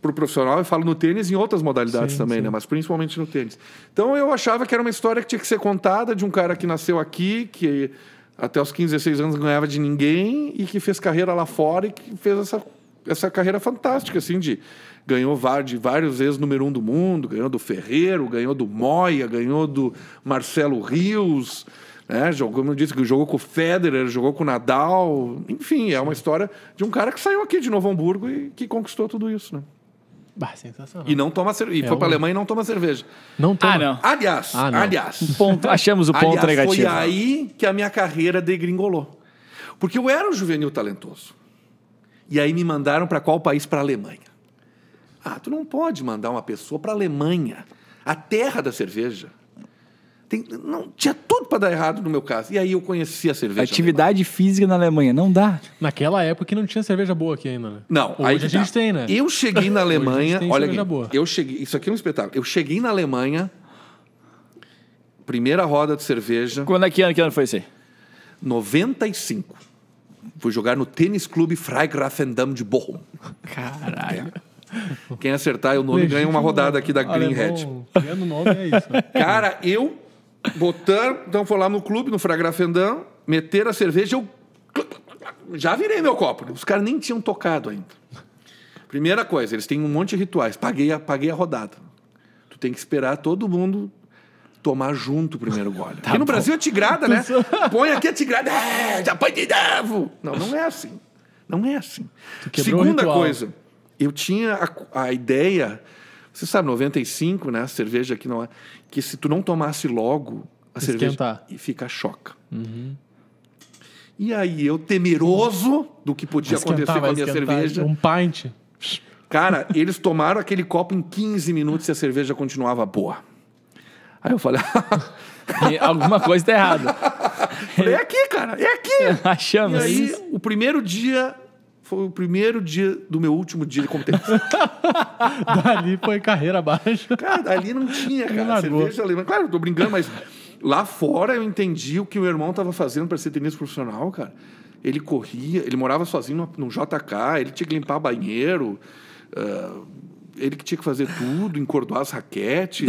Speaker 1: para o profissional. Eu falo no tênis e em outras modalidades também, né? Mas principalmente no tênis. Então eu achava que era uma história que tinha que ser contada de um cara que nasceu aqui, que até os 15, 16 anos não ganhava de ninguém e que fez carreira lá fora e que fez essa carreira fantástica, assim, ganhou de vários vezes número 1 do mundo, ganhou do Ferreiro, ganhou do Moya, ganhou do Marcelo Rios, né? Como eu disse, jogou com o Federer, jogou com o Nadal, enfim, é uma história de um cara que saiu aqui de Novo Hamburgo e que conquistou tudo isso, né?
Speaker 2: Sensacional.
Speaker 1: E não toma cerveja. E foi para a Alemanha e não toma cerveja.
Speaker 2: Não toma.
Speaker 3: Não.
Speaker 1: Aliás,
Speaker 3: Achamos o ponto negativo.
Speaker 1: Foi aí que a minha carreira degringolou. Porque eu era um juvenil talentoso. E aí me mandaram para qual país? Para a Alemanha. Tu não pode mandar uma pessoa para a Alemanha, a terra da cerveja. Tinha tudo para dar errado no meu caso. E aí eu conheci a cerveja.
Speaker 3: Atividade física na Alemanha, não dá.
Speaker 2: Naquela época que não tinha cerveja boa aqui ainda, né?
Speaker 1: Não,
Speaker 2: hoje a gente tem, né?
Speaker 1: Eu cheguei na Alemanha, olha aqui,
Speaker 2: boa.
Speaker 1: isso aqui é um espetáculo. Eu cheguei na Alemanha, primeira roda de cerveja.
Speaker 3: Que ano foi esse?
Speaker 1: 95. Fui jogar no Tênis Clube Freigrafendam de Bochum.
Speaker 3: Caralho.
Speaker 1: Quem acertar o nome ganha uma rodada aqui da Greenhead.
Speaker 2: Ganhando nome é isso. Né?
Speaker 1: Cara, então foi lá no clube, no Freigrafendam, meter a cerveja, eu já virei meu copo. Os caras nem tinham tocado ainda. Primeira coisa, eles têm um monte de rituais. Paguei a rodada. Tu tem que esperar todo mundo tomar junto o primeiro gole. Aqui no Brasil é tigrada, né? Põe aqui a tigrada, já põe de novo. Não é assim. Não é assim. Segunda coisa, eu tinha a ideia, você sabe, 95, né? A cerveja aqui não é, que se tu não tomasse logo, a cerveja fica choca.
Speaker 2: Uhum.
Speaker 1: E aí eu, temeroso do que podia acontecer com a minha cerveja.
Speaker 2: Um pint.
Speaker 1: Cara, eles tomaram aquele copo em 15 minutos e a cerveja continuava boa. Aí eu falei...
Speaker 3: alguma coisa tá errada.
Speaker 1: É aqui, cara, é aqui.
Speaker 3: Achamos.
Speaker 1: E aí, o primeiro dia... Foi o primeiro dia do meu último dia de competência.
Speaker 2: Dali foi carreira abaixo.
Speaker 1: Cara, dali não tinha, cara. Cerveja alemã. Claro, eu tô brincando, mas lá fora eu entendi o que o meu irmão tava fazendo para ser tenista profissional, cara. Ele corria, ele morava sozinho no JK, ele tinha que limpar banheiro. Ele que tinha que fazer tudo, encordar as raquetes.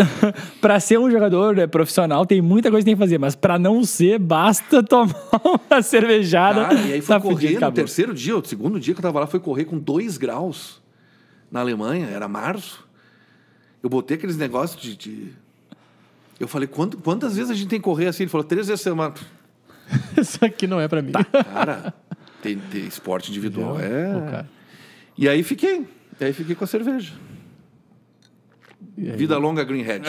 Speaker 3: Pra ser um jogador profissional, tem muita coisa que tem que fazer, mas pra não ser, basta tomar uma cervejada.
Speaker 1: Cara, e aí foi
Speaker 3: tá
Speaker 1: correr
Speaker 3: fudido,
Speaker 1: no
Speaker 3: acabou.
Speaker 1: terceiro dia, o segundo dia que eu tava lá, foi correr com 2 graus na Alemanha, era março. Eu botei aqueles negócios de... Eu falei, quantas vezes a gente tem que correr assim? Ele falou, 3 vezes a semana.
Speaker 2: Isso aqui não é pra mim.
Speaker 1: Cara, tem esporte individual,
Speaker 2: Pô,
Speaker 1: é...
Speaker 2: cara.
Speaker 1: E aí fiquei com a cerveja.
Speaker 2: E aí?
Speaker 1: Vida longa, Greenhead.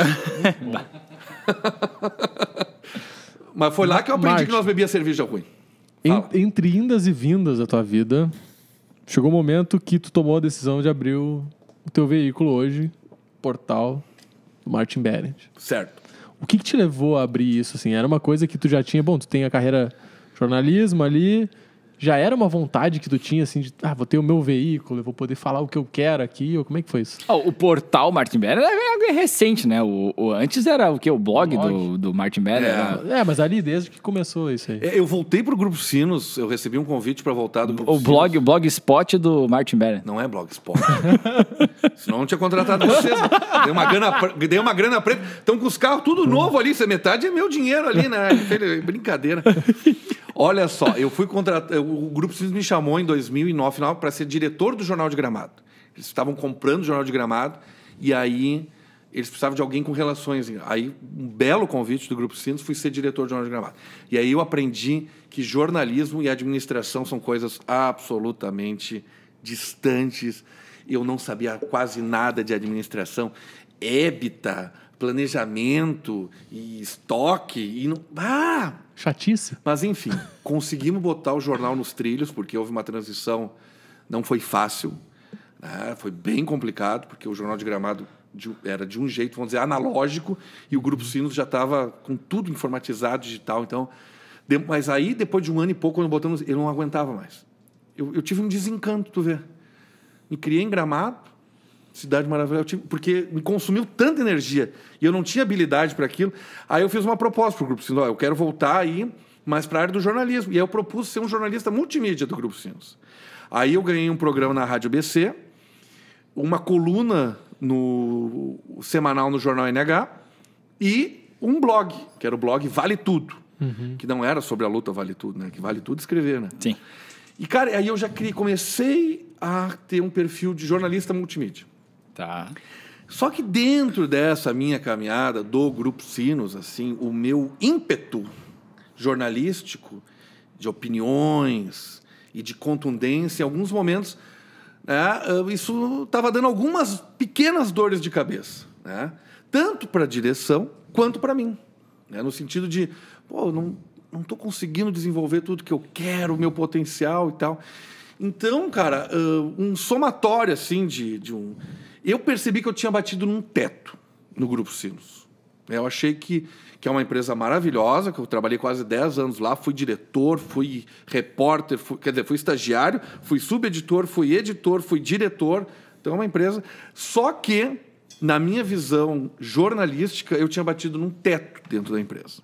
Speaker 1: Mas foi lá que eu aprendi
Speaker 2: Marte.
Speaker 1: que nós bebíamos cerveja ruim. Fala.
Speaker 2: Entre indas e vindas da tua vida, chegou o momento que tu tomou a decisão de abrir o teu veículo hoje, portal do Martin Berendt.
Speaker 1: Certo.
Speaker 2: O que te levou a abrir isso? Assim? Era uma coisa que tu já tinha... Bom, tu tem a carreira jornalismo ali... Já era uma vontade que tu tinha, assim, de... vou ter o meu veículo, eu vou poder falar o que eu quero aqui, ou como é que foi isso?
Speaker 3: O portal Martin Berendt é algo recente, né? Antes era o quê? O blog do Martin Berendt?
Speaker 2: Mas ali desde que começou isso aí.
Speaker 1: Eu voltei pro Grupo Sinos, eu recebi um convite para voltar do Grupo
Speaker 3: O
Speaker 1: Sinos.
Speaker 3: blogspot do Martin Berendt.
Speaker 1: Não é Blogspot. Senão eu não tinha contratado vocês. Né? Dei uma grana preta. Estão com os carros tudo novo ali. Isso é metade é meu dinheiro ali, né? Brincadeira. Olha só, eu fui contratado... O Grupo Sinos me chamou em 2009 para ser diretor do Jornal de Gramado. Eles estavam comprando o Jornal de Gramado e aí eles precisavam de alguém com relações. Aí, um belo convite do Grupo Sinos, fui ser diretor do Jornal de Gramado. E aí eu aprendi que jornalismo e administração são coisas absolutamente distantes. Eu não sabia quase nada de administração. EBITDA, planejamento e estoque. E não...
Speaker 2: Chatice.
Speaker 1: Mas, enfim, conseguimos botar o jornal nos trilhos, porque houve uma transição, não foi fácil, né? Foi bem complicado, porque o Jornal de Gramado era de um jeito, vamos dizer, analógico, e o Grupo Sinos já estava com tudo informatizado, digital. Então, mas aí, depois de um ano e pouco, quando botamos, eu não aguentava mais. Eu tive um desencanto, tu vê. Me criei em Gramado, cidade maravilhosa, porque me consumiu tanta energia e eu não tinha habilidade para aquilo. Aí eu fiz uma proposta para o Grupo Sinos. Eu quero voltar aí mais para a área do jornalismo. E aí eu propus ser um jornalista multimídia do Grupo Sinos. Aí eu ganhei um programa na Rádio ABC, uma coluna semanal no Jornal NH e um blog, que era o blog Vale Tudo, que não era sobre a luta Vale Tudo, né? Que vale tudo escrever, né?
Speaker 3: Sim.
Speaker 1: E, cara, aí eu já comecei a ter um perfil de jornalista multimídia.
Speaker 3: Tá.
Speaker 1: Só que dentro dessa minha caminhada do Grupo Sinos, assim, o meu ímpeto jornalístico, de opiniões e de contundência, em alguns momentos, né, isso estava dando algumas pequenas dores de cabeça, né? Tanto para a direção quanto para mim, né? No sentido de, não estou conseguindo desenvolver tudo que eu quero, o meu potencial e tal. Então, cara, um somatório assim eu percebi que eu tinha batido num teto no Grupo Sinos. Eu achei que é uma empresa maravilhosa, que eu trabalhei quase 10 anos lá, fui diretor, fui repórter, fui estagiário, fui subeditor, fui editor, fui diretor. Então é uma empresa... Só que, na minha visão jornalística, eu tinha batido num teto dentro da empresa.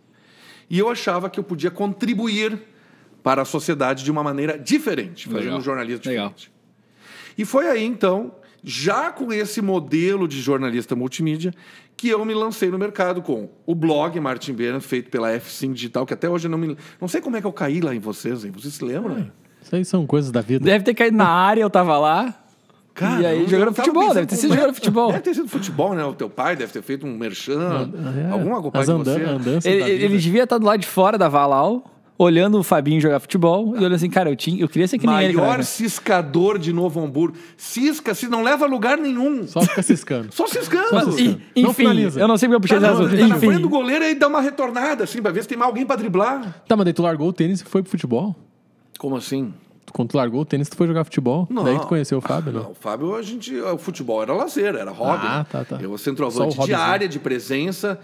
Speaker 1: E eu achava que eu podia contribuir para a sociedade de uma maneira diferente, fazendo um jornalismo diferente. E foi aí, então, já com esse modelo de jornalista multimídia, que eu me lancei no mercado com o blog Martin Berendt, feito pela F5 Digital, que até hoje eu não sei como é que eu caí lá em vocês, hein? Vocês se lembram? Hein?
Speaker 2: Isso aí são coisas da vida.
Speaker 3: Deve ter caído na área, eu tava lá.
Speaker 1: Cara,
Speaker 3: e aí jogando futebol, deve ter sido jogando futebol.
Speaker 1: Deve ter sido futebol, né? O teu pai deve ter feito um merchan, alguma coisa de você.
Speaker 2: Andanças da
Speaker 3: Ele
Speaker 2: vida.
Speaker 3: devia estar do lado de fora da Valau, olhando o Fabinho jogar futebol e olhando assim, cara, eu queria ser que nem ele.
Speaker 1: Maior ciscador de Novo Hamburgo. Cisca, se não leva a lugar nenhum.
Speaker 2: Só fica ciscando.
Speaker 1: Só ciscando.
Speaker 2: Só ciscando. Não
Speaker 3: Enfim,
Speaker 2: finaliza.
Speaker 3: eu não sei porque eu puxei esse assunto.
Speaker 1: Tá na frente
Speaker 3: Enfim.
Speaker 1: do goleiro e dá uma retornada, assim, pra ver se tem mais alguém pra driblar.
Speaker 2: Tá, mas daí tu largou o tênis e foi pro futebol?
Speaker 1: Como assim?
Speaker 2: Quando tu largou o tênis, tu foi jogar futebol?
Speaker 1: Não.
Speaker 2: Daí tu conheceu o Fábio,
Speaker 1: Não,
Speaker 2: não?
Speaker 1: o Fábio, o futebol era lazer, era hobby.
Speaker 2: Ah,
Speaker 1: né?
Speaker 2: tá.
Speaker 1: Eu
Speaker 2: Só
Speaker 1: centroavante
Speaker 2: o
Speaker 1: de
Speaker 2: hobbyzinho.
Speaker 1: área, de presença,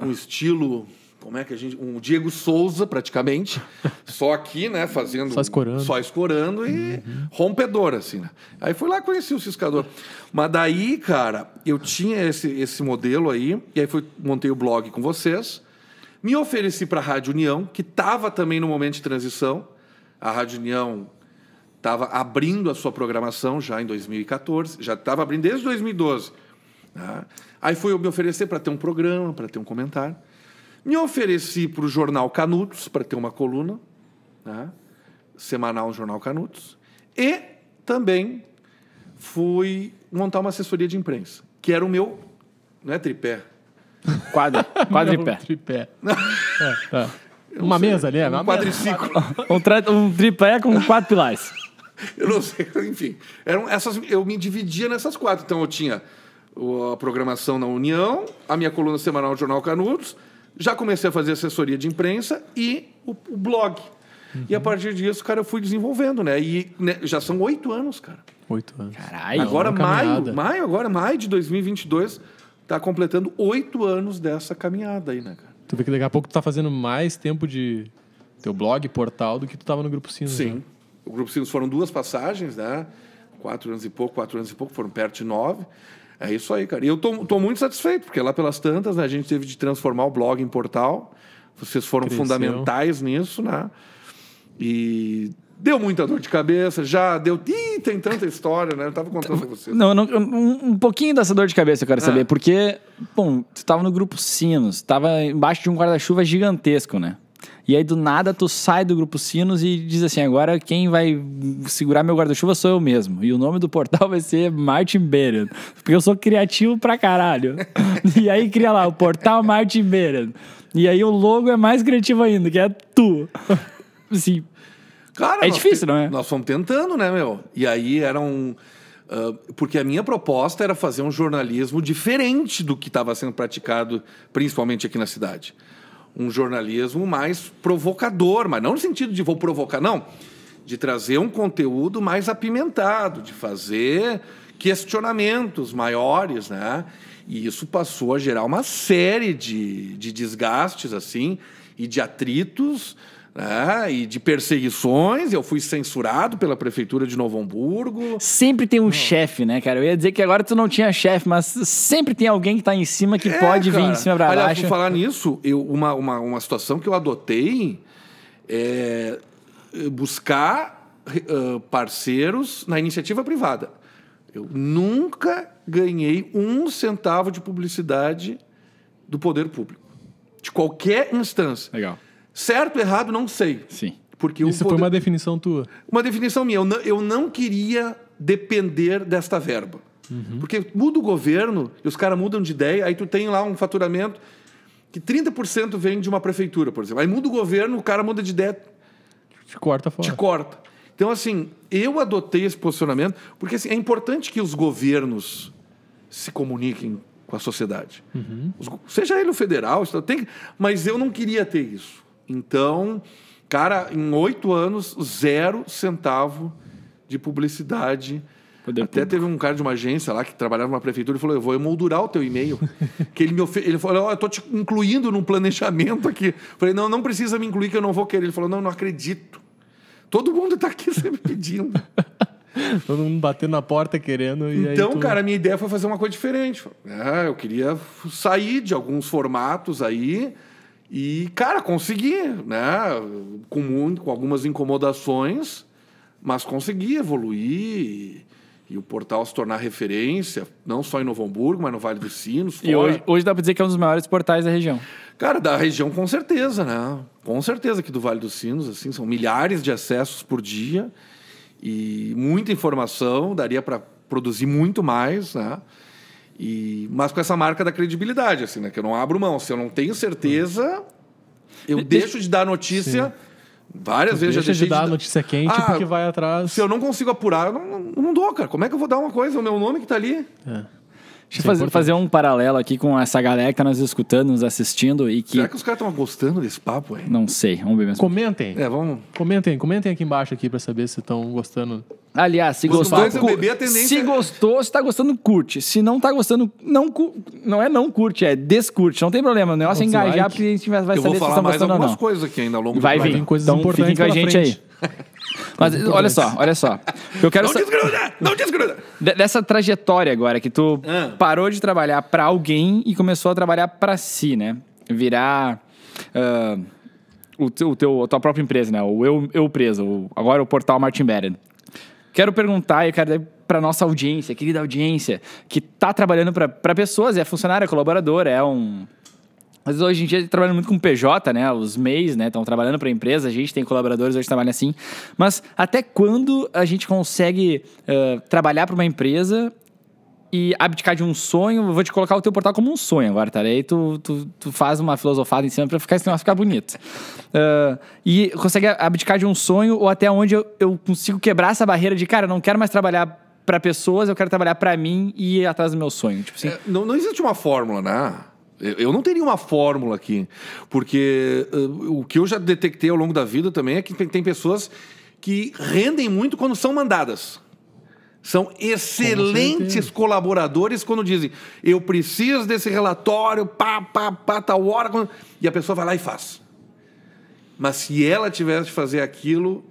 Speaker 1: um estilo... Como é que a gente... Um Diego Souza, praticamente. Só aqui, né? Fazendo... Só escorando e rompedor, assim, né? Aí fui lá e conheci o ciscador. Mas daí, cara, eu tinha esse modelo aí. E aí montei o blog com vocês. Me ofereci para a Rádio União, que estava também no momento de transição. A Rádio União estava abrindo a sua programação já em 2014, já estava abrindo desde 2012. Né? Aí foi eu me oferecer para ter um programa, para ter um comentário. Me ofereci para o Jornal Canutos, para ter uma coluna, né? Semanal no Jornal Canutos. E também fui montar uma assessoria de imprensa, que era o meu, não é tripé,
Speaker 2: Tripé. Uma mesa ali,
Speaker 1: um quadriciclo.
Speaker 3: Um tripé com 4 pilares.
Speaker 1: Eu não sei, enfim. Eu me dividia nessas 4. Então eu tinha a programação na União, a minha coluna semanal no Jornal Canutos, já comecei a fazer assessoria de imprensa e o blog. E a partir disso, cara, eu fui desenvolvendo, né? E já são 8 anos, cara.
Speaker 2: 8 anos.
Speaker 3: Caralho.
Speaker 1: Agora, maio de 2022, tá completando 8 anos dessa caminhada aí, né, cara?
Speaker 2: Tu vê que daqui a pouco tu tá fazendo mais tempo de teu blog, portal, do que tu tava no Grupo Sinos.
Speaker 1: Sim.
Speaker 2: Né?
Speaker 1: O Grupo Sinos foram 2 passagens, né? 4 anos e pouco, foram perto de 9. É isso aí, cara. E eu tô muito satisfeito, porque lá pelas tantas, né, a gente teve de transformar o blog em portal. Vocês foram fundamentais nisso, né? E deu muita dor de cabeça, já deu... Ih, tem tanta história, né? Eu tava contando pra vocês.
Speaker 3: Um pouquinho dessa dor de cabeça eu quero saber, porque, bom, tu tava no Grupo Sinos, tava embaixo de um guarda-chuva gigantesco, né? E aí, do nada, tu sai do Grupo Sinos e diz assim, agora quem vai segurar meu guarda-chuva sou eu mesmo. E o nome do portal vai ser Martin Beran, porque eu sou criativo pra caralho. E aí cria lá, o portal Martin Beran. E aí o logo é mais criativo ainda, que é tu. Assim,
Speaker 1: cara,
Speaker 3: é difícil, não é?
Speaker 1: Nós fomos tentando, né, meu? E aí era porque a minha proposta era fazer um jornalismo diferente do que estava sendo praticado, principalmente aqui na cidade. Um jornalismo mais provocador, mas não no sentido de vou provocar, não. De trazer um conteúdo mais apimentado, de fazer questionamentos maiores, né? E isso passou a gerar uma série de desgastes, assim, e de atritos, né? E de perseguições. Eu fui censurado pela Prefeitura de Novo Hamburgo.
Speaker 3: Sempre tem um chefe, né, cara? Eu ia dizer que agora tu não tinha chefe, mas sempre tem alguém que tá em cima que pode vir de cima pra
Speaker 1: Aliás,
Speaker 3: baixo.
Speaker 1: por falar nisso, uma situação que eu adotei é buscar parceiros na iniciativa privada. Eu nunca ganhei 1 centavo de publicidade do poder público. De qualquer instância.
Speaker 3: Legal.
Speaker 1: Certo, errado, não sei.
Speaker 3: Sim.
Speaker 1: Porque
Speaker 2: Isso foi uma definição tua.
Speaker 1: Uma definição minha. Eu não queria depender desta verba. Porque muda o governo e os caras mudam de ideia, aí tu tem lá um faturamento que 30% vem de uma prefeitura, por exemplo. Aí muda o governo, o cara muda de ideia,
Speaker 2: Te corta fora.
Speaker 1: te corta. Então, assim, eu adotei esse posicionamento porque assim, é importante que os governos se comuniquem com a sociedade. Seja ele o federal, mas eu não queria ter isso. Então, cara, em 8 anos, 0 centavo de publicidade. Até teve um cara de uma agência lá que trabalhava numa prefeitura e falou, eu vou emoldurar o teu e-mail. Que ele falou, eu tô te incluindo num planejamento aqui. Eu falei, não precisa me incluir que eu não vou querer. Ele falou, não acredito. Todo mundo tá aqui sempre pedindo.
Speaker 2: Todo mundo batendo na porta querendo. E
Speaker 1: então,
Speaker 2: aí
Speaker 1: cara, a minha ideia foi fazer uma coisa diferente. Eu queria sair de alguns formatos aí e, cara, consegui, né? Com algumas incomodações, mas consegui evoluir e o portal se tornar referência, não só em Novo Hamburgo, mas no Vale dos Sinos.
Speaker 3: E hoje dá pra dizer que é um dos maiores portais da região.
Speaker 1: Cara, da região com certeza, né? Com certeza aqui do Vale dos Sinos, assim, são milhares de acessos por dia e muita informação, daria para produzir muito mais, né? Mas com essa marca da credibilidade, assim, né? Que eu não abro mão. Se eu não tenho certeza, eu deixo de dar notícia. Várias vezes já deixei
Speaker 2: de dar notícia quente porque vai atrás.
Speaker 1: Se eu não consigo apurar, eu não dou, cara. Como é que eu vou dar uma coisa? O meu nome que tá ali.
Speaker 3: Deixa eu fazer um paralelo aqui com essa galera que tá nos escutando, nos assistindo e que...
Speaker 1: Será que os caras estão gostando desse papo, hein?
Speaker 3: Não sei, vamos ver mesmo.
Speaker 2: Comentem.
Speaker 1: Vamos...
Speaker 2: Comentem aqui embaixo aqui pra saber se estão gostando.
Speaker 3: Aliás, se gostou, se gostou, se tá gostando, curte. Se não tá gostando, não curte, é descurte. Não tem problema, o negócio é engajar, porque a gente vai saber se vocês estão gostando ou não. Eu vou falar mais algumas
Speaker 1: coisas aqui ainda ao longo do
Speaker 3: programa. Vai vir, coisas importantes fiquem com a gente aí. Mas olha só. Eu quero
Speaker 1: Não desgruda!
Speaker 3: Dessa trajetória agora, que tu parou de trabalhar pra alguém e começou a trabalhar pra si, né? Virar a tua própria empresa, né? O Eu Presa, agora o portal Martin Beran. quero perguntar, eu quero dar para nossa audiência, querida audiência, que tá trabalhando para pessoas, é funcionário, é colaborador, Mas hoje em dia trabalhando muito com PJ, né? Os MEIs, né? Estão trabalhando para a empresa, a gente tem colaboradores hoje que trabalham assim. Mas até quando a gente consegue trabalhar para uma empresa e abdicar de um sonho? Eu vou te colocar o teu portal como um sonho agora, tá? Aí tu faz uma filosofada em cima para esse negócio ficar bonito. E consegue abdicar de um sonho ou até onde eu consigo quebrar essa barreira de, cara, eu não quero mais trabalhar para pessoas, eu quero trabalhar para mim e ir atrás do meu sonho. Tipo assim.
Speaker 1: Não existe uma fórmula, né? Eu não teria uma fórmula aqui, porque o que eu já detectei ao longo da vida também é que tem pessoas que rendem muito quando são mandadas. São excelentes colaboradores quando dizem, eu preciso desse relatório, tal hora, e a pessoa vai lá e faz. Mas se ela tivesse de fazer aquilo,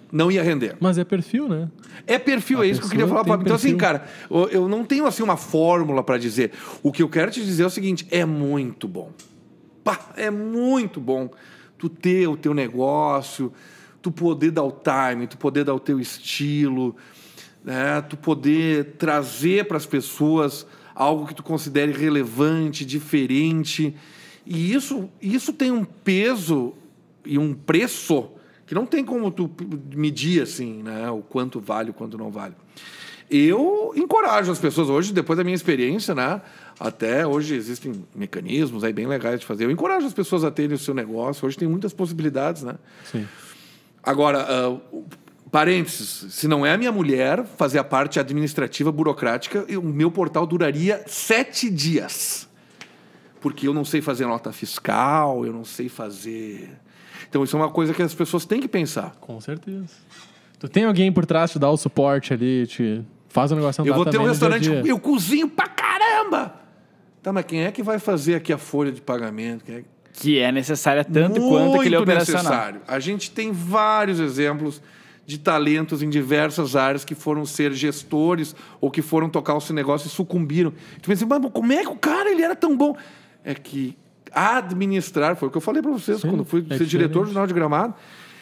Speaker 1: não ia render.
Speaker 2: Mas é perfil, né?
Speaker 1: É perfil, é isso que eu queria falar. Então, assim, cara, eu não tenho assim uma fórmula para dizer. O que eu quero te dizer é o seguinte, é muito bom. É muito bom tu ter o teu negócio, tu poder dar o time, tu poder dar o teu estilo, né? Tu poder trazer para as pessoas algo que tu considere relevante, diferente. E isso tem um peso e um preço que não tem como tu medir assim, né? O quanto vale, o quanto não vale. Eu encorajo as pessoas hoje, depois da minha experiência, né? Até hoje existem mecanismos aí bem legais de fazer. Eu encorajo as pessoas a terem o seu negócio. Hoje tem muitas possibilidades, né?
Speaker 2: Sim.
Speaker 1: Agora, parênteses, se não é a minha mulher fazer a parte administrativa, burocrática, o meu portal duraria 7 dias. Porque eu não sei fazer nota fiscal, eu não sei fazer... Então, isso é uma coisa que as pessoas têm que pensar.
Speaker 2: Com certeza. Tu tem alguém por trás te dar o suporte ali, te faz o negócio andar.
Speaker 1: Eu vou ter um restaurante,
Speaker 2: dia -dia.
Speaker 1: Eu cozinho pra caramba! Tá, mas quem é que vai fazer aqui a folha de pagamento?
Speaker 3: Que é necessária tanto quanto aquele operacional.
Speaker 1: Necessário. A gente tem vários exemplos de talentos em diversas áreas que foram ser gestores ou que foram tocar o seu negócio e sucumbiram. Tu pensa, mas como é que o cara ele era tão bom? É que administrar, foi o que eu falei pra vocês, quando fui ser diretor do Jornal de Gramado,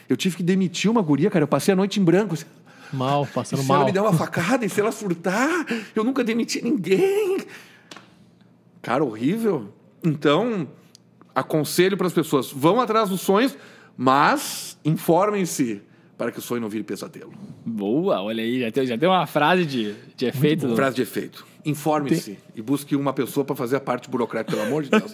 Speaker 1: eu tive que demitir uma guria, cara, eu passei a noite em branco.
Speaker 2: Passando
Speaker 1: se
Speaker 2: mal.
Speaker 1: Se ela me der uma facada, e se ela furtar, eu nunca demiti ninguém. Cara, horrível. Então, aconselho para as pessoas, vão atrás dos sonhos, mas informem-se para que o sonho não vire pesadelo.
Speaker 3: Boa, olha aí, já tem uma frase de efeito.
Speaker 1: Frase de efeito. Informe-se e busque uma pessoa para fazer a parte burocrática, pelo amor de Deus.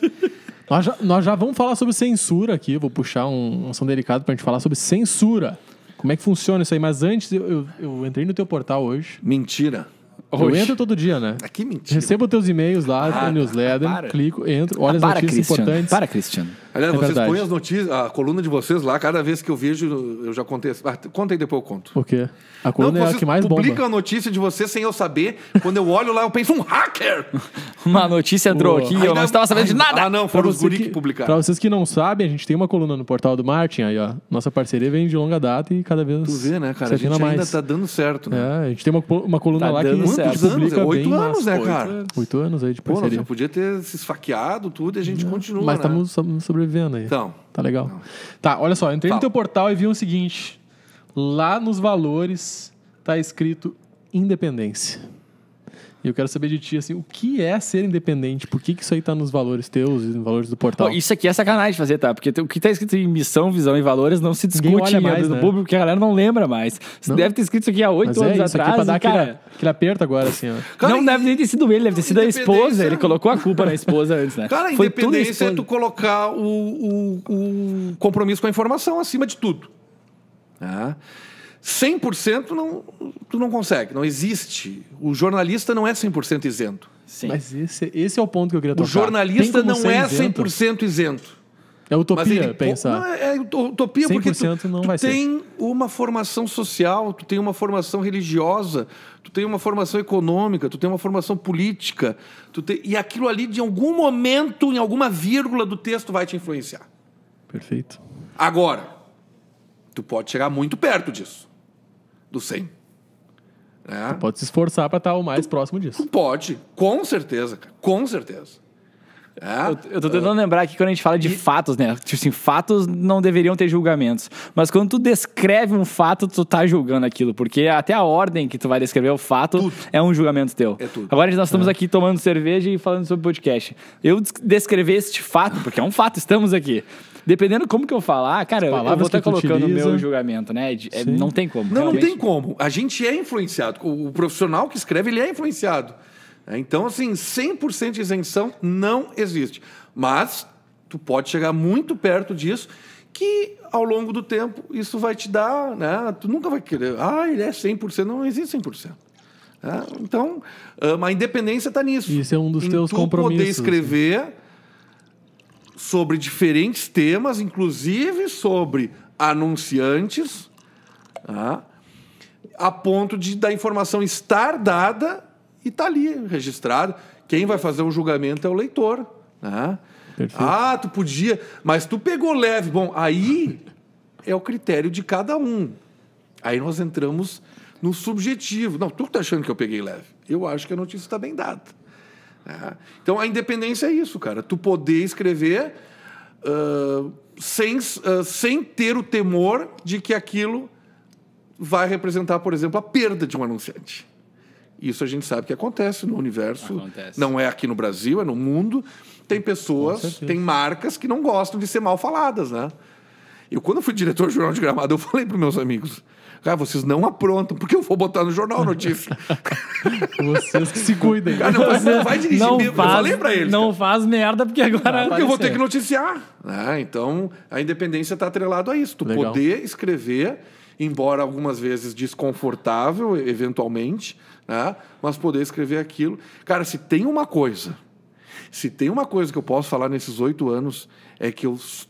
Speaker 2: Nós já vamos falar sobre censura aqui. Eu vou puxar um assunto delicado pra gente falar sobre censura. Como é que funciona isso aí? Mas antes, eu entrei no teu portal hoje.
Speaker 1: Mentira.
Speaker 2: Eu entro todo dia, né?
Speaker 1: Que mentira.
Speaker 2: Recebo teus e-mails lá, newsletter, clico, entro, olho as notícias importantes.
Speaker 3: Para, Cristiano.
Speaker 1: Aliás, vocês põem as notícias, a coluna de vocês lá, cada vez que eu vejo, eu já contei. Conta aí, depois eu conto.
Speaker 2: Por quê? A coluna é a que mais bomba.
Speaker 1: Publicam a notícia de vocês sem eu saber. Quando eu olho lá, eu penso, um hacker!
Speaker 3: Uma notícia entrou aqui e eu não estava sabendo de nada.
Speaker 1: Não, foram os guri que publicaram.
Speaker 2: Pra vocês que não sabem, a gente tem uma coluna no portal do Martin, aí ó. Nossa parceria vem de longa data e cada vez...
Speaker 1: Tu vê, né, cara? A gente ainda tá dando certo, né?
Speaker 2: É, a gente tem uma coluna lá que
Speaker 1: publica 8 anos, né, cara?
Speaker 2: 8 anos aí de parceria.
Speaker 1: Pô, você podia ter se esfaqueado tudo e a gente continua,
Speaker 2: mas
Speaker 1: né?
Speaker 2: estamos sobrevivendo aí.
Speaker 1: Então.
Speaker 2: Tá legal. Tá, olha só, entrei no teu portal e vi o seguinte. Lá nos valores tá escrito independência. E eu quero saber de ti, assim, o que é ser independente? Por que isso aí tá nos valores teus e nos valores do portal?
Speaker 3: Pô, isso aqui é sacanagem de fazer, tá? Porque o que tá escrito em missão, visão e valores não se discute
Speaker 2: mais,
Speaker 3: no
Speaker 2: né?
Speaker 3: público, porque a galera não lembra mais. Você deve ter escrito isso aqui há 8 anos
Speaker 2: isso
Speaker 3: atrás.
Speaker 2: Aqui pra dar
Speaker 3: cara...
Speaker 2: aquele aperto agora, assim, ó.
Speaker 1: Cara,
Speaker 3: não deve nem ter sido ele, deve ter sido a esposa. Ele colocou a culpa na esposa antes, né?
Speaker 1: Cara, a independência é tu colocar o compromisso com a informação acima de tudo. 100% tu não consegue, não existe. O jornalista não é 100% isento.
Speaker 2: Sim. Mas esse é o ponto que eu queria tocar.
Speaker 1: O jornalista não é 100% isento.
Speaker 2: É utopia pensar.
Speaker 1: Não, é utopia porque
Speaker 2: tu
Speaker 1: tem uma formação social, tu tem uma formação religiosa, tu tem uma formação econômica, tu tem uma formação política, e aquilo ali, de algum momento, em alguma vírgula do texto, vai te influenciar.
Speaker 2: Perfeito.
Speaker 1: Agora, tu pode chegar muito perto disso, do 100.
Speaker 2: Tu pode se esforçar para estar o mais próximo disso.
Speaker 1: Tu pode, com certeza, cara, com certeza.
Speaker 3: Eu tô tentando lembrar aqui quando a gente fala de fatos, né? Tipo assim, fatos não deveriam ter julgamentos. Mas quando tu descreve um fato, tu tá julgando aquilo. Porque até a ordem que tu vai descrever o fato é um julgamento teu.
Speaker 1: É tudo.
Speaker 3: Agora nós estamos aqui tomando cerveja e falando sobre podcast. Eu descrever este fato, porque é um fato, estamos aqui. Dependendo como que eu falar, cara, eu vou estar colocando o meu julgamento, né? Não tem como.
Speaker 1: Não tem como. A gente é influenciado. O profissional que escreve, ele é influenciado. Então, assim, 100% de isenção não existe. Mas tu pode chegar muito perto disso, que ao longo do tempo isso vai te dar, né? Tu nunca vai querer, ele é 100%, não existe 100%. Então, a independência está nisso.
Speaker 2: Isso é um dos teus compromissos.
Speaker 1: Poder escrever sobre diferentes temas, inclusive sobre anunciantes, a ponto da informação estar dada e está ali registrado. Quem vai fazer o julgamento é o leitor. Tu podia, mas tu pegou leve. Bom, aí é o critério de cada um. Aí nós entramos no subjetivo. Não, tu tá achando que eu peguei leve. Eu acho que a notícia está bem dada. Então a independência é isso, cara. Tu poder escrever sem ter o temor de que aquilo vai representar, por exemplo, a perda de um anunciante. Isso a gente sabe que acontece no universo. Não é aqui no Brasil, é no mundo. Tem pessoas, tem marcas que não gostam de ser mal faladas, né? Eu, quando fui diretor do Jornal de Gramado, eu falei para os meus amigos, cara, vocês não aprontam, porque eu vou botar no jornal a notícia.
Speaker 2: Vocês que se cuidem.
Speaker 1: Cara, não vai dirigir mesmo. Eu falei para eles.
Speaker 3: Não faz merda, porque agora...
Speaker 1: Porque eu vou ter que noticiar. Então, a independência está atrelada a isso. Tu poder escrever, embora algumas vezes desconfortável, eventualmente, mas poder escrever aquilo. Cara, se tem uma coisa que eu posso falar nesses 8 anos, é que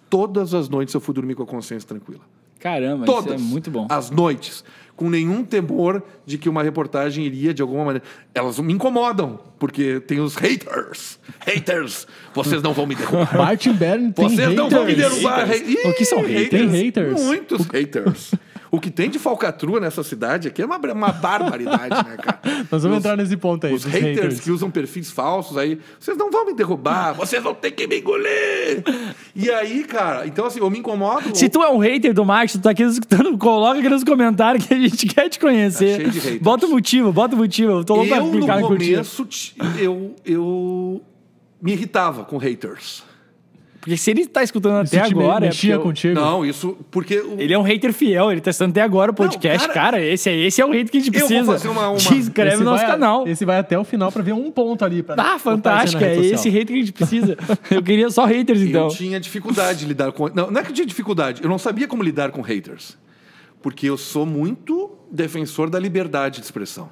Speaker 1: todas as noites eu fui dormir com a consciência tranquila.
Speaker 3: Caramba,
Speaker 1: todas
Speaker 3: isso é muito bom.
Speaker 1: As noites, com nenhum temor de que uma reportagem iria de alguma maneira... Elas me incomodam, porque tem os haters. Haters, vocês não vão me derrubar.
Speaker 2: Martin Bern tem
Speaker 1: Vocês não vão me derrubar.
Speaker 2: O que são haters? Tem haters?
Speaker 1: Muitos haters. O que tem de falcatrua nessa cidade aqui é uma barbaridade, né, cara?
Speaker 2: Nós vamos entrar nesse ponto aí.
Speaker 1: Os haters que usam perfis falsos aí, vocês não vão me derrubar, vocês vão ter que me engolir. E aí, cara, então assim, eu me incomodo.
Speaker 3: Se tu é um hater do Marcos, tu tá aqui escutando, coloca aqui nos comentários que a gente quer te conhecer.
Speaker 1: Tá cheio de haters.
Speaker 3: Bota o motivo. Eu tô louco pra clicar
Speaker 1: no começo, eu me irritava com haters.
Speaker 3: Porque se ele tá escutando até agora...
Speaker 2: mexia contigo?
Speaker 1: Não, isso... Porque...
Speaker 3: Ele é um hater fiel, ele tá escutando até agora o podcast.
Speaker 1: Não,
Speaker 3: cara, esse é o hater que a gente precisa.
Speaker 1: Eu vou fazer uma...
Speaker 3: Se inscreve no nosso canal.
Speaker 2: Esse vai até o final pra ver um ponto ali.
Speaker 3: Fantástico. É esse hater que a gente precisa. Eu queria só haters, então.
Speaker 1: Eu tinha dificuldade de lidar com... Não é que eu tinha dificuldade. Eu não sabia como lidar com haters. Porque eu sou muito defensor da liberdade de expressão.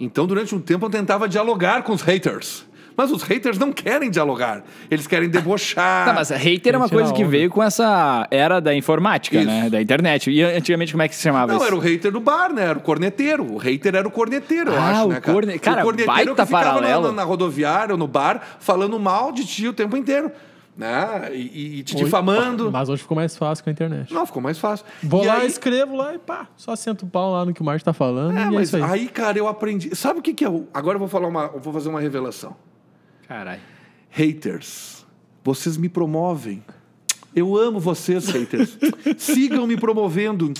Speaker 1: Então, durante um tempo, eu tentava dialogar com os haters. Mas os haters não querem dialogar. Eles querem debochar.
Speaker 3: Tá, mas hater é uma coisa que veio com essa era da informática, né? Da internet. E antigamente, como é que se chamava isso?
Speaker 1: Não, era o hater do bar, né? Era o corneteiro. O hater era o corneteiro, eu acho, né, cara?
Speaker 3: Cara,
Speaker 1: o corneteiro
Speaker 3: baita
Speaker 1: que ficava
Speaker 3: paralelo.
Speaker 1: na rodoviária ou no bar falando mal de ti o tempo inteiro. Né? E te difamando.
Speaker 2: Mas hoje ficou mais fácil com a internet.
Speaker 1: Não, ficou mais fácil.
Speaker 2: Vou lá, escrevo lá e pá, só sento o pau lá no que o Marcos tá falando. E
Speaker 1: mas
Speaker 2: é isso
Speaker 1: aí, cara, eu aprendi. Sabe o que é? Agora eu vou fazer uma revelação.
Speaker 3: Caralho.
Speaker 1: Haters, vocês me promovem. Eu amo vocês, haters. Sigam me promovendo,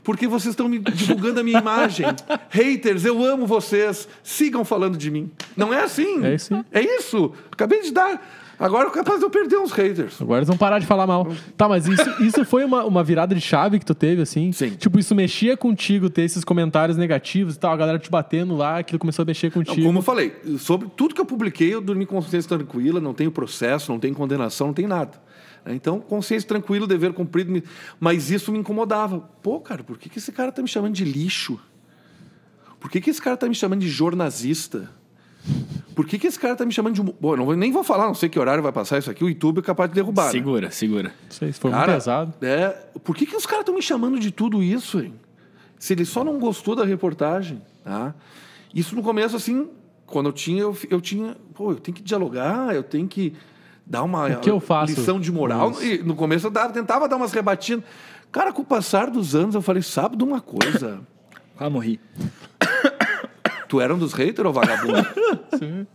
Speaker 1: porque vocês estão me divulgando a minha imagem. Haters, eu amo vocês. Sigam falando de mim. Não é assim?
Speaker 2: É isso.
Speaker 1: É isso. Acabei de dar. Agora é capaz de eu perder uns haters.
Speaker 2: Agora eles vão parar de falar mal. Tá, mas isso foi uma virada de chave que tu teve, assim?
Speaker 1: Sim.
Speaker 2: Tipo, isso mexia contigo, ter esses comentários negativos e tal, a galera te batendo lá, aquilo começou a mexer contigo.
Speaker 1: Não, como eu falei, sobre tudo que eu publiquei, eu dormi com consciência tranquila, não tenho processo, não tenho condenação, não tem nada. Então, consciência tranquila, dever cumprido, mas isso me incomodava. Pô, cara, por que esse cara tá me chamando de lixo? Por que esse cara tá me chamando de jornalista? Por que esse cara tá me chamando de... Bom, eu nem vou falar, não sei que horário vai passar isso aqui, o YouTube é capaz de derrubar.
Speaker 3: Segura.
Speaker 2: Isso foi muito pesado.
Speaker 1: Por que os caras estão me chamando de tudo isso, hein? Se ele só não gostou da reportagem, tá? Isso no começo, assim, quando eu tinha... Pô, eu tenho que dialogar, eu tenho que dar uma lição de moral. E no começo eu tentava dar umas rebatidas. Cara, com o passar dos anos, eu falei, sabe de uma coisa?
Speaker 3: Morri.
Speaker 1: Tu era um dos haters ou vagabundo?
Speaker 2: Sim.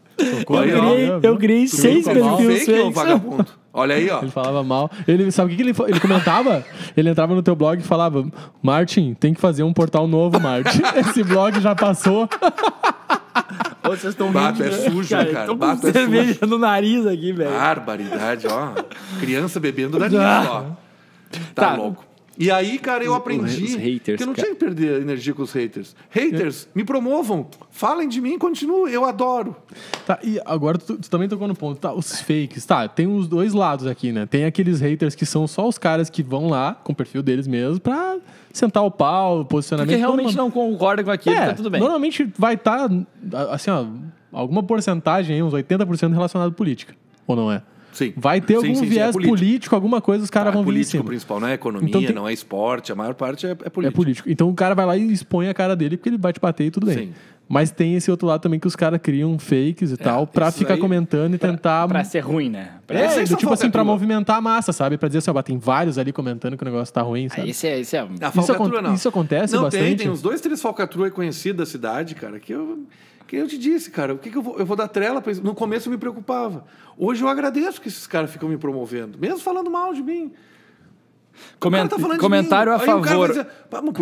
Speaker 3: Eu criei 6
Speaker 1: Fake
Speaker 3: perfis
Speaker 1: ou
Speaker 3: fakes.
Speaker 1: vagabundo? Olha aí, ó.
Speaker 2: Ele falava mal. Ele, sabe o que ele comentava? Ele entrava no teu blog e falava: Martin, tem que fazer um portal novo, Martin. Esse blog já passou.
Speaker 3: Vocês estão
Speaker 1: Bato é sujo, cara.
Speaker 3: Tô com
Speaker 1: Bato é
Speaker 3: cerveja
Speaker 1: sujo.
Speaker 3: no nariz aqui, velho.
Speaker 1: Barbaridade, ó. Criança bebendo da minha, ó. Tá louco. E aí, cara, eu aprendi
Speaker 3: os haters,
Speaker 1: que eu não
Speaker 3: cara.
Speaker 1: tinha que perder energia com os haters. Haters, me promovam. Falem de mim, continuem. Eu adoro.
Speaker 2: Tá, e agora tu também tocou no ponto. Tá, os fakes. Tá, tem os dois lados aqui, né? Tem aqueles haters que são só os caras que vão lá, com o perfil deles mesmo, pra sentar o pau, posicionamento.
Speaker 3: Porque realmente não concorda com aquilo, tá tudo bem.
Speaker 2: Normalmente vai estar, assim, ó, alguma porcentagem aí, uns 80% relacionado à política. Ou não é?
Speaker 1: Sim.
Speaker 2: Vai ter algum viés
Speaker 1: político.
Speaker 2: político, alguma coisa, os caras vão vir em
Speaker 1: político
Speaker 2: cima.
Speaker 1: principal, não é economia,
Speaker 2: Então tem-
Speaker 1: não é esporte, a maior parte é político.
Speaker 2: É político. Então o cara vai lá e expõe a cara dele porque ele vai te bater e tudo bem.
Speaker 1: Sim.
Speaker 2: Mas tem esse outro lado também que os caras criam fakes e tal pra
Speaker 1: isso
Speaker 2: ficar
Speaker 1: aí-
Speaker 2: comentando e tentar...
Speaker 3: Pra ser ruim, né?
Speaker 1: É,
Speaker 2: É,
Speaker 1: essa
Speaker 2: do tipo assim, pra
Speaker 1: falcatrua.
Speaker 2: movimentar a massa, sabe? Pra dizer assim, ó, tem vários ali comentando que o negócio tá ruim, sabe?
Speaker 3: Esse é...
Speaker 1: A falcatrua não.
Speaker 2: Isso acontece
Speaker 1: não,
Speaker 2: bastante?
Speaker 1: Tem uns 2, 3 falcatruas conhecidos da cidade, cara, que eu te disse, cara, o que eu vou dar trela pra isso? No começo eu me preocupava. Hoje eu agradeço que esses caras ficam me promovendo, mesmo falando mal de mim. O cara tá falando de
Speaker 3: Comentário
Speaker 1: mim.
Speaker 3: a
Speaker 1: Aí o cara
Speaker 3: favor.
Speaker 1: vai dizer, "Pá, mas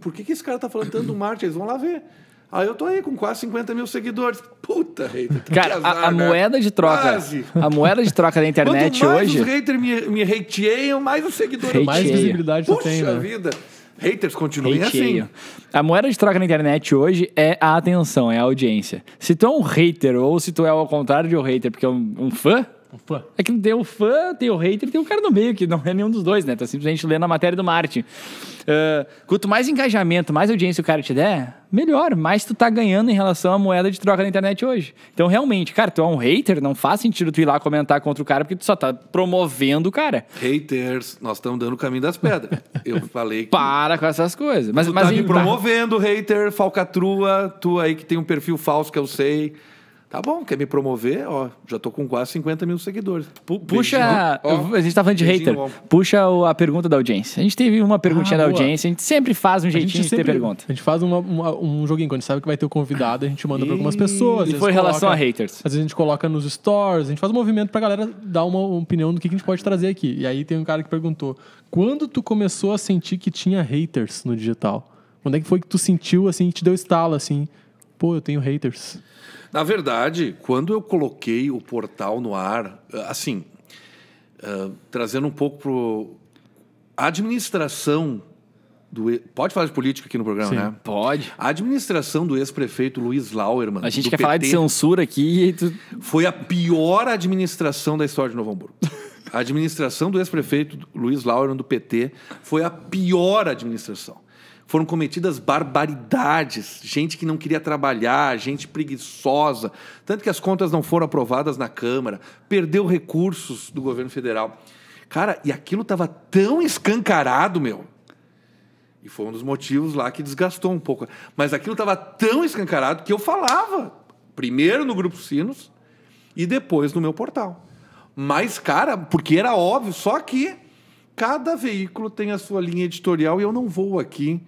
Speaker 1: por que esse cara tá falando tanto do Marte? Eles vão lá ver. Aí eu tô aí com quase 50 mil seguidores. Puta, hater. que
Speaker 3: Cara,
Speaker 1: azar,
Speaker 3: a
Speaker 1: né?
Speaker 3: moeda de troca...
Speaker 1: Quase.
Speaker 3: A moeda de troca da internet
Speaker 1: Quanto mais
Speaker 3: hoje...
Speaker 1: os haters me hateiam, mais os seguidores eu
Speaker 2: Mais
Speaker 3: Hateia.
Speaker 2: visibilidade tu
Speaker 1: Puxa
Speaker 2: tem, né?
Speaker 1: vida. Haters continuem
Speaker 3: Hateio.
Speaker 1: assim.
Speaker 3: A moeda de troca na internet hoje é a atenção, é a audiência. Se tu é um hater ou se tu é ao contrário de um hater, porque é um fã,
Speaker 2: Opa.
Speaker 3: é que não tem o fã, tem o hater e tem o cara no meio, que não é nenhum dos dois, né? Tá simplesmente lendo a matéria do Martin. Quanto mais engajamento, mais audiência o cara te der, melhor. Mais tu tá ganhando em relação à moeda de troca na internet hoje. Então, realmente, cara, tu é um hater, não faz sentido tu ir lá comentar contra o cara, porque tu só tá promovendo o cara.
Speaker 1: Haters, nós estamos dando o caminho das pedras. Eu falei que
Speaker 3: Para com essas coisas. Mas,
Speaker 1: tu
Speaker 3: mas
Speaker 1: tá me
Speaker 3: em-
Speaker 1: promovendo, hater, falcatrua, tu aí que tem um perfil falso que eu sei. Tá bom, quer me promover? Ó, já tô com quase 50 mil seguidores.
Speaker 3: Puxa,
Speaker 1: Beijinho, ó.
Speaker 3: a gente tá falando de
Speaker 1: Beijinho,
Speaker 3: hater.
Speaker 1: ó.
Speaker 3: Puxa a pergunta da audiência. A gente teve uma perguntinha da
Speaker 2: boa.
Speaker 3: audiência, a gente sempre faz um
Speaker 2: A
Speaker 3: jeitinho
Speaker 2: gente
Speaker 3: de ter
Speaker 2: sempre-
Speaker 3: pergunta.
Speaker 2: A gente faz um joguinho, quando a gente sabe que vai ter o convidado, a gente manda pra algumas pessoas. às
Speaker 3: E
Speaker 2: vezes
Speaker 3: foi em relação
Speaker 2: coloca-
Speaker 3: a haters.
Speaker 2: Às vezes a gente coloca nos stories, a gente faz um movimento pra galera dar uma opinião do que a gente pode trazer aqui. E aí tem um cara que perguntou, quando tu começou a sentir que tinha haters no digital? Quando é que foi que tu sentiu, assim, que te deu estalo, assim, pô, eu tenho haters?
Speaker 1: Na verdade, quando eu coloquei o portal no ar, assim, trazendo um pouco pro... A administração do... Pode falar de política aqui no programa,
Speaker 2: Sim.
Speaker 1: né?
Speaker 3: Pode.
Speaker 1: A administração do ex-prefeito Luiz Lauermann,
Speaker 3: A gente
Speaker 1: do
Speaker 3: quer falar de
Speaker 1: PT,
Speaker 3: censura aqui e tu...
Speaker 1: foi a pior administração da história de Novo Hamburgo. A administração do ex-prefeito Luiz Lauermann, do PT, foi a pior administração. Foram cometidas barbaridades, gente que não queria trabalhar, gente preguiçosa, tanto que as contas não foram aprovadas na Câmara, perdeu recursos do governo federal. Cara, e aquilo estava tão escancarado, meu. E foi um dos motivos lá que desgastou um pouco. Mas aquilo estava tão escancarado que eu falava, primeiro no Grupo Sinos e depois no meu portal. Mas, cara, porque era óbvio, só que cada veículo tem a sua linha editorial e eu não vou aqui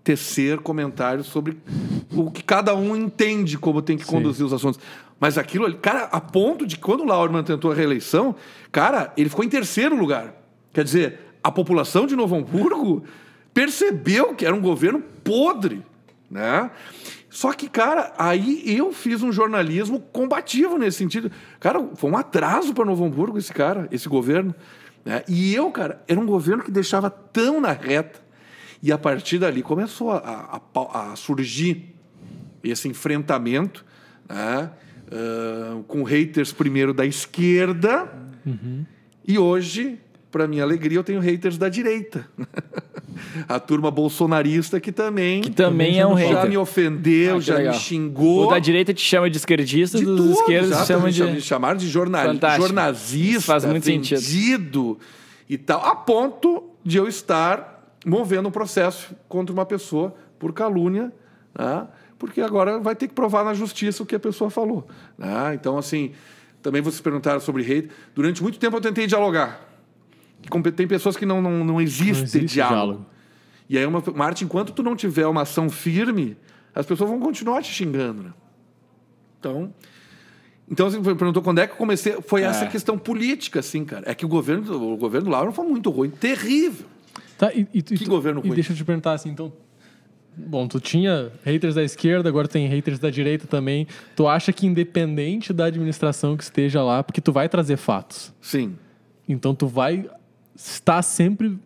Speaker 1: tecer comentários sobre o que cada um entende como tem que conduzir os assuntos. Mas aquilo ali, cara, a ponto de que quando o Lauermann tentou a reeleição, cara, ele ficou em terceiro lugar. Quer dizer, a população de Novo Hamburgo percebeu que era um governo podre, né? Só que, cara, aí eu fiz um jornalismo combativo nesse sentido. Cara, foi um atraso para Novo Hamburgo esse cara, esse governo. Né? E eu, cara, era um governo que deixava tão na reta. E a partir dali começou a surgir esse enfrentamento, né? Com haters primeiro da esquerda. E hoje, para minha alegria, eu tenho haters da direita. A turma bolsonarista que também
Speaker 3: é um
Speaker 1: já
Speaker 3: hater.
Speaker 1: me ofendeu,
Speaker 3: que
Speaker 1: já
Speaker 3: legal.
Speaker 1: me xingou.
Speaker 3: O da direita te chama de esquerdista,
Speaker 1: De
Speaker 3: dos
Speaker 1: tudo,
Speaker 3: esquerdos te chama
Speaker 1: exatamente,
Speaker 3: de...
Speaker 1: me chamaram de
Speaker 3: Fantástico.
Speaker 1: jornalista,
Speaker 3: Isso faz muito sentido.
Speaker 1: vendido e tal, a ponto de eu estar movendo um processo contra uma pessoa por calúnia, né? Porque agora vai ter que provar na justiça o que a pessoa falou. Né? Então, assim, também vocês perguntaram sobre hate. Durante muito tempo eu tentei dialogar. Tem pessoas que não existe diálogo. E aí, Martin, enquanto tu não tiver uma ação firme, as pessoas vão continuar te xingando. Né? Então, você perguntou quando é que eu comecei. Foi essa questão política, assim, cara. É que o governo Lauro foi muito ruim, terrível.
Speaker 2: Tá,
Speaker 1: Que governo ruim.
Speaker 2: E deixa eu te perguntar assim, então... Bom, tu tinha haters da esquerda, agora tem haters da direita também. Tu acha que independente da administração que esteja lá, porque tu vai trazer fatos.
Speaker 1: Sim.
Speaker 2: Então tu vai estar sempre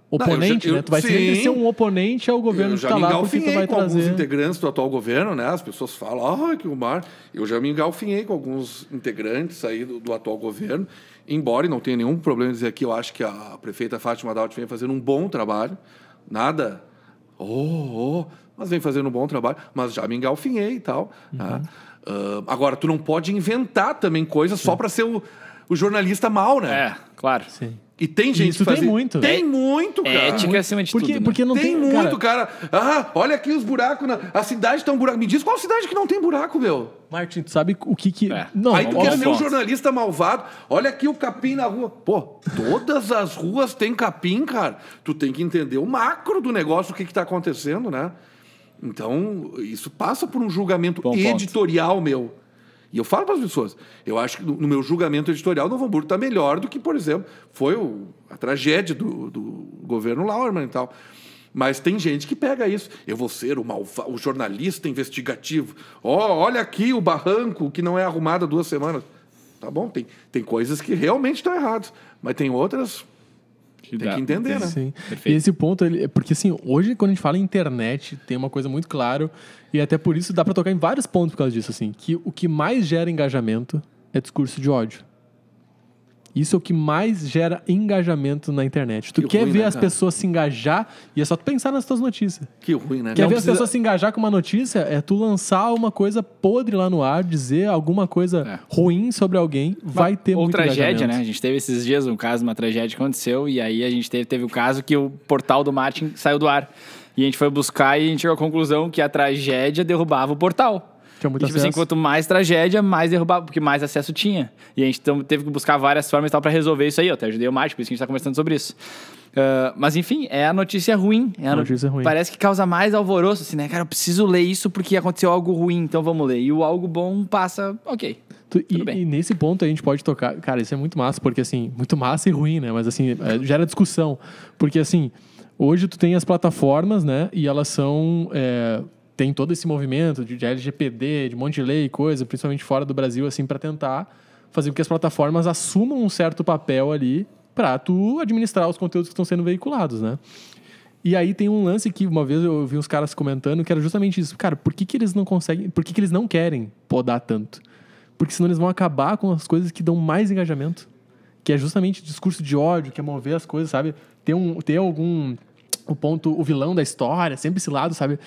Speaker 2: oponente,
Speaker 1: Não,
Speaker 2: né? Tu vai sempre ser um oponente ao governo que está lá, porque tu vai
Speaker 1: com
Speaker 2: trazer...
Speaker 1: alguns integrantes do atual governo, né? As pessoas falam, que o Mar... Eu já me engalfinhei com alguns integrantes aí do atual governo, embora não tenha nenhum problema em dizer que eu acho que a prefeita Fátima Dalt vem fazendo um bom trabalho. Nada... mas vem fazendo um bom trabalho, mas já me engalfinhei e tal. Tá? Agora, tu não pode inventar também coisas só para ser o jornalista mau, né?
Speaker 3: Claro.
Speaker 2: Sim.
Speaker 1: E tem gente que faz
Speaker 2: tem muito.
Speaker 1: Tem muito, cara.
Speaker 3: Ética acima de tudo, né?
Speaker 2: Porque não
Speaker 1: Tem
Speaker 2: tem...
Speaker 1: muito, cara. Olha aqui os buracos. A cidade tem um buraco. Me diz qual cidade que não tem buraco, meu?
Speaker 2: Martin, tu sabe o que...
Speaker 3: É.
Speaker 2: Não,
Speaker 1: Aí tu
Speaker 3: bom
Speaker 1: quer ser um
Speaker 3: ponto.
Speaker 1: jornalista malvado. Olha aqui o capim na rua. Pô, todas as ruas têm capim, cara. Tu tem que entender o macro do negócio, o que está acontecendo, né? Então, isso passa por um julgamento
Speaker 3: Bom
Speaker 1: editorial meu. E eu falo para as pessoas, eu acho que no meu julgamento editorial, Novo Hamburgo está melhor do que, por exemplo, foi a tragédia do governo Lauermann e tal. Mas tem gente que pega isso. Eu vou ser o jornalista investigativo. Olha aqui o barranco que não é arrumado há 2 semanas. Tá bom, tem coisas que realmente estão erradas, mas tem outras... Tem que entender, né?
Speaker 2: Sim.
Speaker 3: Perfeito.
Speaker 2: E esse ponto, porque assim, hoje quando a gente fala em internet, tem uma coisa muito clara, e até por isso dá pra tocar em vários pontos por causa disso, assim, que o que mais gera engajamento é discurso de ódio. Isso é o que mais gera engajamento na internet. Tu
Speaker 1: Que
Speaker 2: quer
Speaker 1: ruim,
Speaker 2: ver
Speaker 1: né,
Speaker 2: as
Speaker 1: cara?
Speaker 2: pessoas se engajar, e é só tu pensar nas tuas notícias.
Speaker 1: Que ruim, né?
Speaker 2: Quer ver as
Speaker 3: precisa-
Speaker 2: pessoas se engajar com uma notícia? É tu lançar uma coisa podre lá no ar, dizer alguma coisa ruim sobre alguém, vai ter
Speaker 3: Ou
Speaker 2: muito
Speaker 3: tragédia,
Speaker 2: engajamento.
Speaker 3: né? A gente teve esses dias um caso, uma tragédia que aconteceu, e aí a gente teve o caso que o portal do Martin saiu do ar. E a gente foi buscar e a gente chegou à conclusão que a tragédia derrubava o portal.
Speaker 2: Tinha muito
Speaker 3: E, tipo assim,
Speaker 2: acesso.
Speaker 3: quanto mais tragédia, mais derrubava, porque mais acesso tinha. E a gente teve que buscar várias formas e tal pra resolver isso aí. Eu até ajudei o Martin, por isso que a gente tá conversando sobre isso. Mas enfim, é a notícia ruim.
Speaker 2: Notícia ruim.
Speaker 3: Parece que causa mais alvoroço, assim, né? Cara, eu preciso ler isso porque aconteceu algo ruim, então vamos ler. E o algo bom passa, ok. Tudo bem.
Speaker 2: E nesse ponto a gente pode tocar... Cara, isso é muito massa, porque assim... Muito massa e ruim, né? Mas assim, gera discussão. Porque assim, hoje tu tem as plataformas, né? E elas são... tem todo esse movimento de LGPD, de um monte de lei e coisa, principalmente fora do Brasil, assim, para tentar fazer com que as plataformas assumam um certo papel ali para tu administrar os conteúdos que estão sendo veiculados, né? E aí tem um lance que uma vez eu vi uns caras comentando que era justamente isso. Cara, por que eles não conseguem... Por que eles não querem podar tanto? Porque senão eles vão acabar com as coisas que dão mais engajamento. Que é justamente discurso de ódio, que é mover as coisas, sabe? Ter algum... o vilão da história, sempre esse lado, sabe?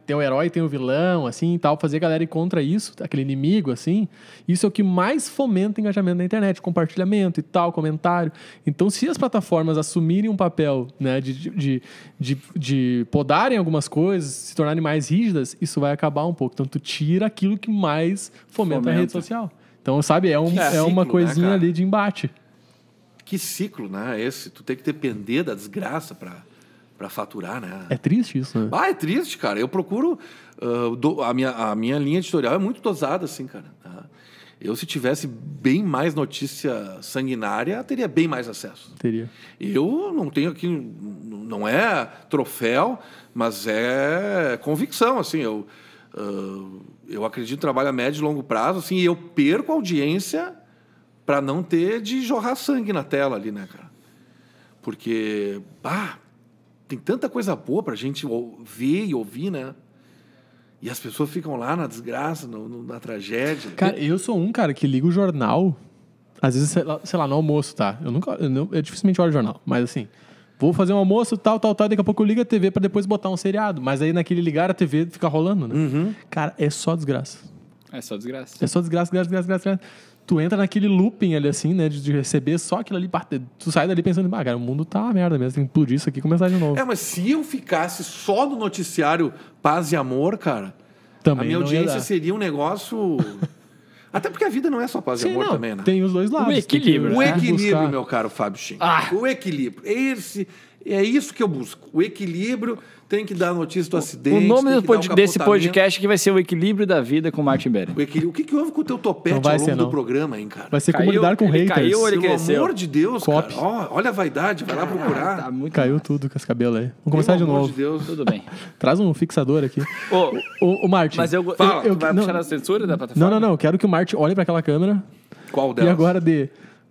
Speaker 2: Tem o herói, tem o vilão, assim, e tal. Fazer a galera ir contra isso, aquele inimigo, assim. Isso é o que mais fomenta engajamento na internet. Compartilhamento e tal, comentário. Então, se as plataformas assumirem um papel, né, de podarem algumas coisas, se tornarem mais rígidas, isso vai acabar um pouco. Então, tu tira aquilo que mais fomenta a rede social. Então, sabe? É uma
Speaker 1: ciclo,
Speaker 2: coisinha,
Speaker 1: né, cara?
Speaker 2: ali de embate.
Speaker 1: Que ciclo, né? Esse. Tu tem que depender da desgraça para faturar, né?
Speaker 2: É triste isso, né?
Speaker 1: É triste, cara. Eu procuro... a minha linha editorial é muito dosada, assim, cara. Tá? Eu, se tivesse bem mais notícia sanguinária, teria bem mais acesso.
Speaker 2: Teria.
Speaker 1: Eu não tenho aqui... Não é troféu, mas é convicção, assim. Eu acredito em trabalho a médio e longo prazo, assim, e eu perco audiência para não ter de jorrar sangue na tela ali, né, cara? Porque... tem tanta coisa boa pra gente ver e ouvir, né? E as pessoas ficam lá na desgraça, na tragédia.
Speaker 2: Cara, eu sou um cara que liga o jornal, às vezes, sei lá, no almoço, tá? Eu dificilmente olho o jornal, mas assim, vou fazer um almoço, tal, daqui a pouco eu ligo a TV pra depois botar um seriado. Mas aí naquele ligar a TV fica rolando, né?
Speaker 1: Uhum.
Speaker 2: Cara, é só desgraça.
Speaker 3: É só desgraça.
Speaker 2: É só desgraça. Tu entra naquele looping ali, assim, né? De receber só aquilo ali. Tu sai dali pensando, cara, o mundo tá uma merda mesmo. Tem que explodir isso aqui e começar de novo.
Speaker 1: Mas se eu ficasse só no noticiário Paz e Amor, cara,
Speaker 2: Também
Speaker 1: a minha
Speaker 2: não ia
Speaker 1: audiência
Speaker 2: dar.
Speaker 1: seria um negócio... Até porque a vida não é só paz e amor também, né?
Speaker 2: Tem os dois lados.
Speaker 3: O equilíbrio,
Speaker 1: O
Speaker 3: né?
Speaker 1: equilíbrio,
Speaker 2: Buscar.
Speaker 1: meu caro Fábio Shin.
Speaker 3: Ah.
Speaker 1: O equilíbrio. É isso que eu busco. O equilíbrio, tem que dar notícia do acidente.
Speaker 3: O nome
Speaker 1: tem que dar o
Speaker 3: desse
Speaker 1: capotamento.
Speaker 3: podcast aqui vai ser O Equilíbrio da Vida com Martin Beren.
Speaker 1: O que houve com o teu topete
Speaker 2: Não vai
Speaker 1: ao longo
Speaker 2: ser, não.
Speaker 1: do programa, hein, cara?
Speaker 2: Vai ser como lidar com
Speaker 3: ele
Speaker 2: haters.
Speaker 3: caiu ou ele
Speaker 1: Pelo
Speaker 3: cresceu?
Speaker 1: amor de Deus,
Speaker 2: Copy.
Speaker 1: cara. Ó, olha a vaidade, vai lá procurar.
Speaker 3: Tá muito
Speaker 2: Caiu tudo com esse cabelo aí. Vamos começar de
Speaker 1: Pelo amor
Speaker 2: novo.
Speaker 1: de Deus.
Speaker 3: Tudo bem.
Speaker 2: Traz um fixador aqui.
Speaker 3: Ô,
Speaker 2: O Martin.
Speaker 3: mas eu
Speaker 1: Fala,
Speaker 3: tu vai
Speaker 2: não-
Speaker 3: puxar a censura da plataforma?
Speaker 2: Não. Quero que o Martin olhe pra aquela câmera
Speaker 1: Qual delas?
Speaker 2: e agora dê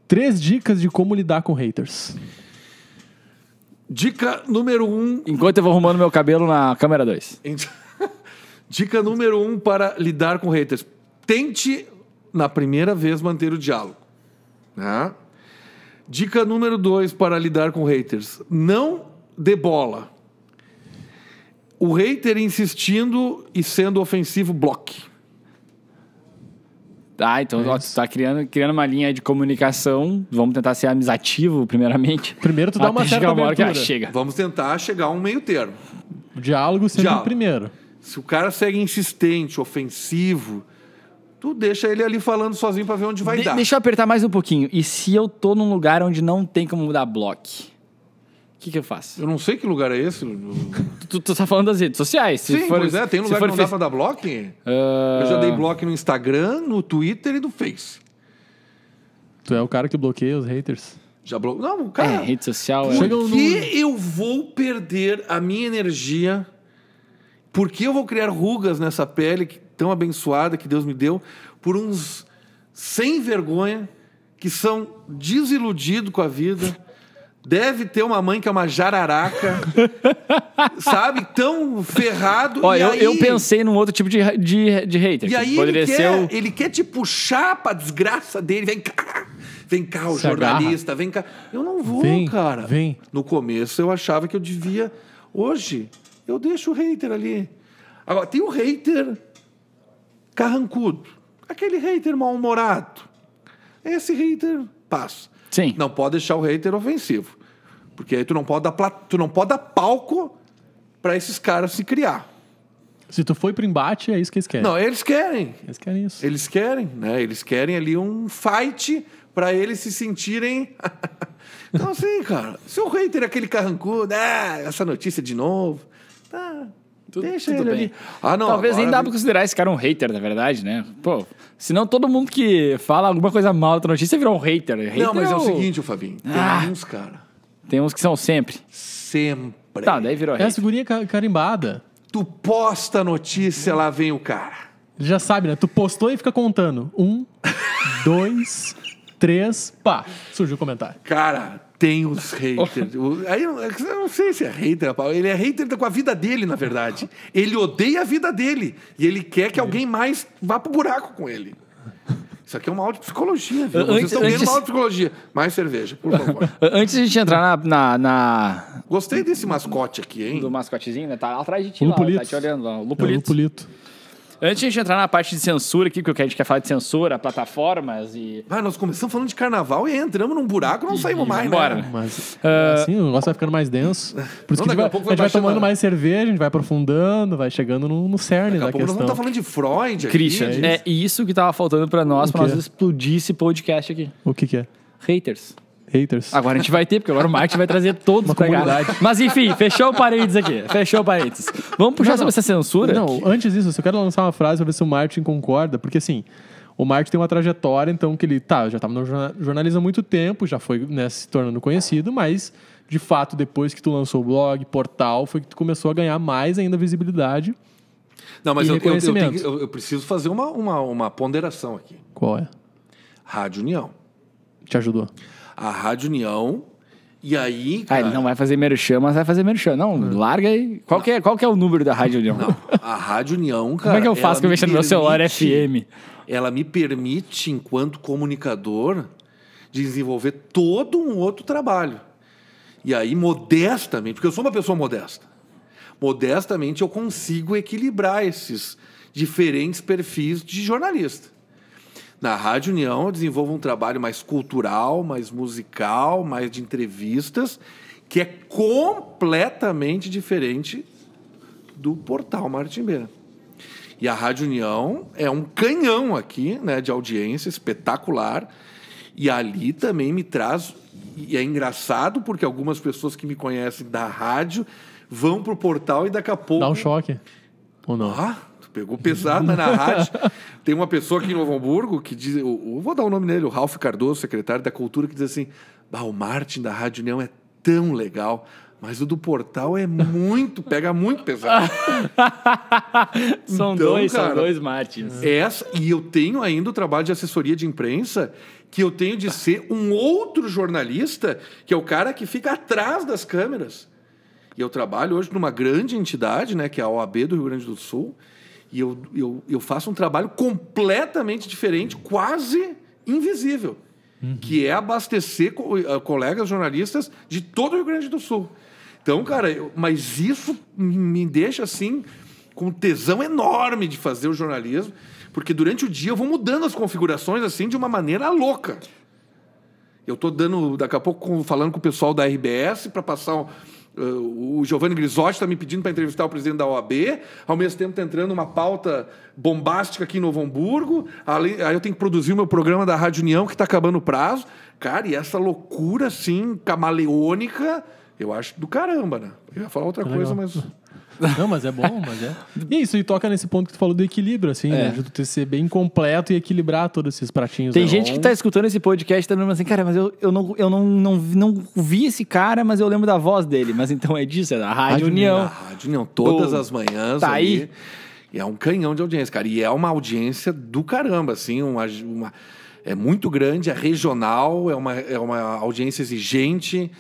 Speaker 2: 3 dicas de como lidar com haters.
Speaker 1: Dica número 1.
Speaker 3: Enquanto eu vou arrumando meu cabelo na câmera 2.
Speaker 1: Dica número 1 para lidar com haters. Tente, na primeira vez, manter o diálogo. Né? Dica número 2 para lidar com haters. Não dê bola. O hater insistindo e sendo ofensivo, bloque.
Speaker 3: Tá, então ó, tu tá criando uma linha de comunicação. Vamos tentar ser amizativo, primeiramente.
Speaker 2: Primeiro tu dá uma
Speaker 3: Até
Speaker 2: certa
Speaker 3: chegar uma hora que ela
Speaker 2: abertura.
Speaker 3: chega.
Speaker 1: Vamos tentar chegar a um meio termo.
Speaker 2: O diálogo sempre
Speaker 1: Diálogo.
Speaker 2: primeiro.
Speaker 1: Se o cara segue insistente, ofensivo, tu deixa ele ali falando sozinho para ver onde vai dar.
Speaker 3: Deixa eu apertar mais um pouquinho. E se eu tô num lugar onde não tem como mudar bloco? O que eu faço?
Speaker 1: Eu não sei que lugar é esse.
Speaker 3: Tu tá falando das redes sociais. Se
Speaker 1: Sim,
Speaker 3: for,
Speaker 1: pois é, tem
Speaker 3: se
Speaker 1: lugar
Speaker 3: for
Speaker 1: que não dá
Speaker 3: Face-
Speaker 1: pra dar bloco. Eu já dei bloco no Instagram, no Twitter e no Face.
Speaker 2: Tu é o cara que bloqueia os haters.
Speaker 1: Já bloco. Não,
Speaker 3: É,
Speaker 1: cara.
Speaker 3: rede social.
Speaker 1: Por
Speaker 2: Chega um
Speaker 1: que eu vou perder a minha energia? Por que eu vou criar rugas nessa pele tão abençoada que Deus me deu por uns sem vergonha que são desiludidos com a vida? Deve ter uma mãe que é uma jararaca, sabe? Tão ferrado.
Speaker 3: Ó,
Speaker 1: e aí,
Speaker 3: eu pensei num outro tipo de hater.
Speaker 1: E
Speaker 3: que
Speaker 1: aí
Speaker 3: poderia ser o...
Speaker 1: ele quer te puxar pra desgraça dele. Vem cá, o
Speaker 2: Se
Speaker 1: jornalista, vem cá. Eu não vou,
Speaker 2: Vem,
Speaker 1: cara.
Speaker 2: vem.
Speaker 1: No começo eu achava que eu devia. Hoje, eu deixo o hater ali. Agora, tem o hater carrancudo. Aquele hater mal-humorado. Esse hater passa.
Speaker 3: Sim.
Speaker 1: Não pode deixar o hater ofensivo. Porque aí tu não pode dar palco pra esses caras se criar.
Speaker 2: Se tu foi pro embate, é isso que eles querem.
Speaker 1: Não, eles querem.
Speaker 2: Eles querem isso.
Speaker 1: Eles querem, né? Eles querem ali um fight pra eles se sentirem... Então, assim, cara, se o hater é aquele carrancudo, essa notícia de novo, tá, deixa
Speaker 3: tudo
Speaker 1: ele
Speaker 3: bem.
Speaker 1: ali. Ah, não,
Speaker 3: Talvez nem
Speaker 1: agora
Speaker 3: dá pra considerar esse cara um hater, na verdade, né? Pô, senão todo mundo que fala alguma coisa mal da tua notícia virou um hater.
Speaker 1: Não, mas é o
Speaker 3: o
Speaker 1: seguinte, ô Fabinho, tem uns, cara,
Speaker 3: Tem uns que são sempre.
Speaker 1: sempre.
Speaker 3: Tá, daí virou
Speaker 2: É a
Speaker 3: hater.
Speaker 2: figurinha carimbada.
Speaker 1: Tu posta a notícia, lá vem o cara.
Speaker 2: Ele já sabe, né? Tu postou e fica contando. 1, 2, 3, pá. Surgiu o comentário.
Speaker 1: Cara, tem os haters. Aí eu não sei se é hater, ele é hater com a vida dele, na verdade. Ele odeia a vida dele. E ele quer que alguém mais vá pro buraco com ele. Isso aqui é uma aula de psicologia, viu? Vocês estão vendo uma aula de psicologia. Mais cerveja, por favor.
Speaker 3: Antes de a gente entrar na
Speaker 1: Gostei desse mascote aqui, hein?
Speaker 3: do mascotezinho, né? Tá atrás de ti, lá,
Speaker 2: Lupulito.
Speaker 3: tá te olhando lá. O
Speaker 2: É o
Speaker 3: Lupulito.
Speaker 2: Lupulito.
Speaker 3: Antes de a gente entrar na parte de censura aqui, porque a gente quer falar de censura, plataformas e...
Speaker 1: Vai, nós começamos falando de carnaval e entramos num buraco e não saímos mais,
Speaker 3: vambora,
Speaker 1: né?
Speaker 3: né?
Speaker 2: Mas assim, o negócio vai ficando mais denso. Por isso
Speaker 1: Não,
Speaker 2: que
Speaker 1: daqui a
Speaker 2: a
Speaker 1: pouco
Speaker 2: gente vai
Speaker 1: baixando
Speaker 2: tomando
Speaker 1: a-
Speaker 2: mais cerveja, a gente vai aprofundando, vai chegando no cerne
Speaker 1: Daqui a
Speaker 2: da
Speaker 1: pouco nós vamos
Speaker 2: questão.
Speaker 1: estar falando de Freud aqui.
Speaker 3: Christian,
Speaker 1: de-
Speaker 3: é isso que tava faltando pra nós,
Speaker 2: O
Speaker 3: pra nós
Speaker 2: quê?
Speaker 3: explodir esse podcast aqui.
Speaker 2: O que é?
Speaker 3: Haters.
Speaker 2: Haters.
Speaker 3: Agora a gente vai ter, porque agora o Martin vai trazer todos
Speaker 2: Uma
Speaker 3: pra cá.
Speaker 2: comunidade.
Speaker 3: Mas enfim, fechou o parênteses aqui. Fechou o parênteses. Vamos puxar sobre essa censura?
Speaker 2: Não, antes disso, eu só quero lançar uma frase pra ver se o Martin concorda, porque assim, o Martin tem uma trajetória, então que ele, já estava no jornalismo há muito tempo, já foi, né, se tornando conhecido, mas de fato, depois que tu lançou o blog, portal, foi que tu começou a ganhar mais ainda visibilidade.
Speaker 1: Não, mas
Speaker 2: E reconhecimento.
Speaker 1: eu preciso fazer uma ponderação aqui.
Speaker 2: Qual é?
Speaker 1: Rádio União.
Speaker 2: Te ajudou?
Speaker 1: A Rádio União, e aí,
Speaker 3: Ah,
Speaker 1: cara...
Speaker 3: ele não vai fazer merchan, mas vai fazer merchan. Não, larga aí. Qual que é o número da Rádio União?
Speaker 1: Não, a Rádio União, cara...
Speaker 3: Como é que eu faço que eu mexo no meu celular FM?
Speaker 1: Ela me permite, enquanto comunicador, desenvolver todo um outro trabalho. E aí, modestamente, porque eu sou uma pessoa modesta, modestamente eu consigo equilibrar esses diferentes perfis de jornalista. Na Rádio União, eu desenvolvo um trabalho mais cultural, mais musical, mais de entrevistas, que é completamente diferente do portal Martin Beren. E a Rádio União é um canhão aqui, né, de audiência espetacular. E ali também me traz E é engraçado porque algumas pessoas que me conhecem da rádio vão pro portal e daqui a pouco...
Speaker 2: Dá um choque. Ou não?
Speaker 1: Ah, tu pegou pesado, mas na rádio tem uma pessoa aqui em Novo Hamburgo que diz... Eu vou dar o nome dele, o Ralf Cardoso, secretário da Cultura, que diz assim, o Martin da Rádio União é tão legal... Mas o do portal é muito, pega muito pesado.
Speaker 3: São dois Martins.
Speaker 1: E eu tenho ainda o trabalho de assessoria de imprensa, que eu tenho de ser um outro jornalista, que é o cara que fica atrás das câmeras. E eu trabalho hoje numa grande entidade, né, que é a OAB do Rio Grande do Sul, e eu faço um trabalho completamente diferente, quase invisível, que é abastecer colegas jornalistas de todo o Rio Grande do Sul. Então, cara, mas isso me deixa, assim, com um tesão enorme de fazer o jornalismo, porque durante o dia eu vou mudando as configurações, assim, de uma maneira louca. Eu estou daqui a pouco, falando com o pessoal da RBS para passar... o Giovanni Grisotti está me pedindo para entrevistar o presidente da OAB, ao mesmo tempo está entrando uma pauta bombástica aqui em Novo Hamburgo, aí eu tenho que produzir o meu programa da Rádio União, que está acabando o prazo. Cara, e essa loucura, assim, camaleônica... Eu acho do caramba, né? Eu ia falar outra coisa, mas...
Speaker 2: Não, mas é bom, mas é... E isso, e toca nesse ponto que tu falou do equilíbrio, assim, né? De tu ser bem completo e equilibrar todos esses pratinhos.
Speaker 3: Tem gente que tá escutando esse podcast e tá dizendo assim, cara, mas eu não vi esse cara, mas eu lembro da voz dele. Mas então é disso, é da Rádio União.
Speaker 1: A Rádio União, todas as manhãs.
Speaker 3: Tá aí.
Speaker 1: E é um canhão de audiência, cara. E é uma audiência do caramba, assim, é muito grande, é regional, é uma audiência exigente...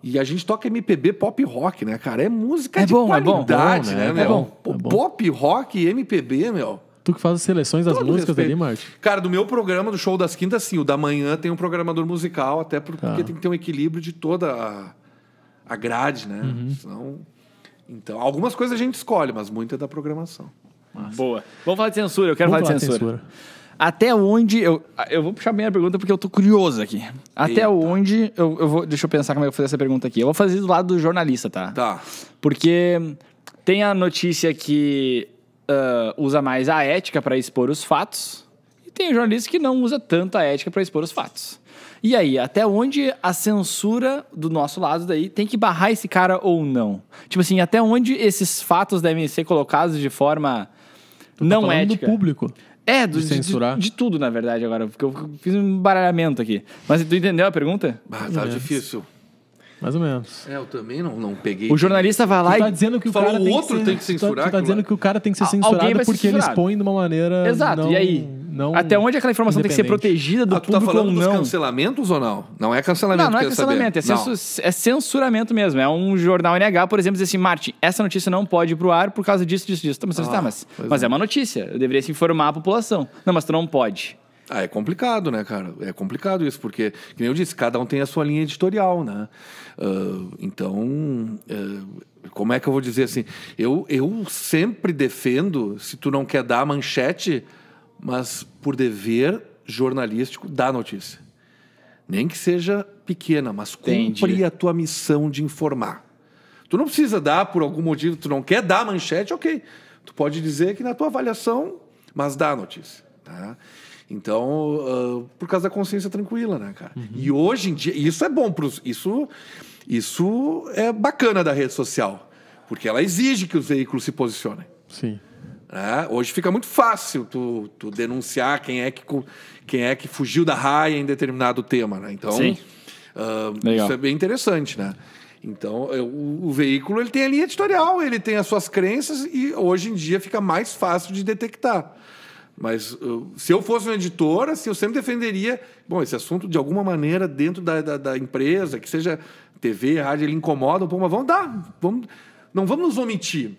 Speaker 1: E a gente toca MPB pop rock, né, cara? É música de qualidade, né, meu?
Speaker 2: É bom.
Speaker 1: Pop rock e MPB, meu.
Speaker 2: Tu que faz as seleções das músicas ali, Martin?
Speaker 1: Cara, do meu programa, do Show das Quintas, sim. O da manhã tem um programador musical, até porque tem que ter um equilíbrio de toda a grade, né? Senão... Então, algumas coisas a gente escolhe, mas muita é da programação.
Speaker 3: Massa. Boa. Vamos falar de censura, eu quero falar de censura. Até onde... Eu vou puxar bem a pergunta porque eu tô curioso aqui. Até onde... Eu vou, deixa eu pensar como é que eu vou fazer essa pergunta aqui. Eu vou fazer do lado do jornalista, tá?
Speaker 1: Tá.
Speaker 3: Porque tem a notícia que usa mais a ética para expor os fatos e tem o jornalista que não usa tanto a ética para expor os fatos. E aí, até onde a censura do nosso lado daí tem que barrar esse cara ou não? Tipo assim, até onde esses fatos devem ser colocados de forma não ética?
Speaker 2: Do público.
Speaker 3: De censurar. De tudo, na verdade, agora. Porque eu fiz um embaralhamento aqui. Mas tu entendeu a pergunta?
Speaker 1: Tá difícil.
Speaker 2: Mais ou menos.
Speaker 1: Eu também não peguei.
Speaker 3: O jornalista vai lá
Speaker 2: e... Tu tá dizendo que o cara
Speaker 1: tem que censurar.
Speaker 2: Tu tá dizendo que o cara tem que ser censurado porque ele expõe de uma maneira...
Speaker 3: Exato. E aí? Até onde aquela informação tem que ser protegida do público ou não? Tu tá falando dos
Speaker 1: cancelamentos ou não? Não é cancelamento.
Speaker 3: Não é cancelamento. É censuramento mesmo. É um jornal NH, por exemplo, dizer assim, Martin, essa notícia não pode ir pro ar por causa disso. Mas é uma notícia. Eu deveria se informar a população. Não, mas tu não pode.
Speaker 1: É complicado, né, cara? É complicado isso, porque, como eu disse, cada um tem a sua linha editorial, né? Então, como é que eu vou dizer assim? Eu sempre defendo, se tu não quer dar a manchete, mas por dever jornalístico, dá a notícia. Nem que seja pequena, mas cumpre a tua missão de informar. Tu não precisa dar por algum motivo, tu não quer dar a manchete, ok. Tu pode dizer que na tua avaliação, mas dá a notícia, tá? Então, por causa da consciência tranquila, né, cara? E hoje em dia, isso é bom, isso é bacana da rede social, porque ela exige que os veículos se posicionem.
Speaker 2: Sim.
Speaker 1: Hoje fica muito fácil tu denunciar quem é que fugiu da raia em determinado tema, né? Então, isso é bem interessante, né? Então, o veículo ele tem a linha editorial, ele tem as suas crenças e hoje em dia fica mais fácil de detectar. Mas se eu fosse uma editora, eu sempre defenderia... Bom, esse assunto, de alguma maneira, dentro da empresa, que seja TV, rádio, ele incomoda um pouco, mas não vamos nos omitir.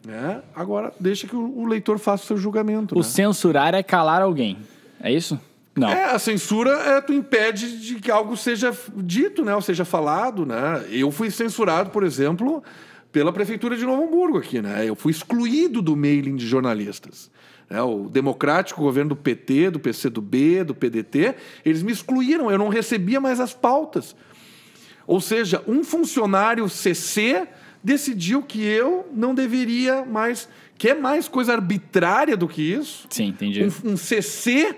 Speaker 1: Né? Agora, deixa que o leitor faça o seu julgamento.
Speaker 3: O censurar é calar alguém. É isso? Não.
Speaker 1: A censura tu impede de que algo seja dito, né? Ou seja falado. Né? Eu fui censurado, por exemplo, pela Prefeitura de Novo Hamburgo aqui. Né? Eu fui excluído do mailing de jornalistas. O democrático, o governo do PT, do PCdoB, do PDT, eles me excluíram, eu não recebia mais as pautas. Ou seja, um funcionário CC decidiu que eu não deveria mais... Que é mais coisa arbitrária do que isso.
Speaker 3: Sim, entendi.
Speaker 1: Um CC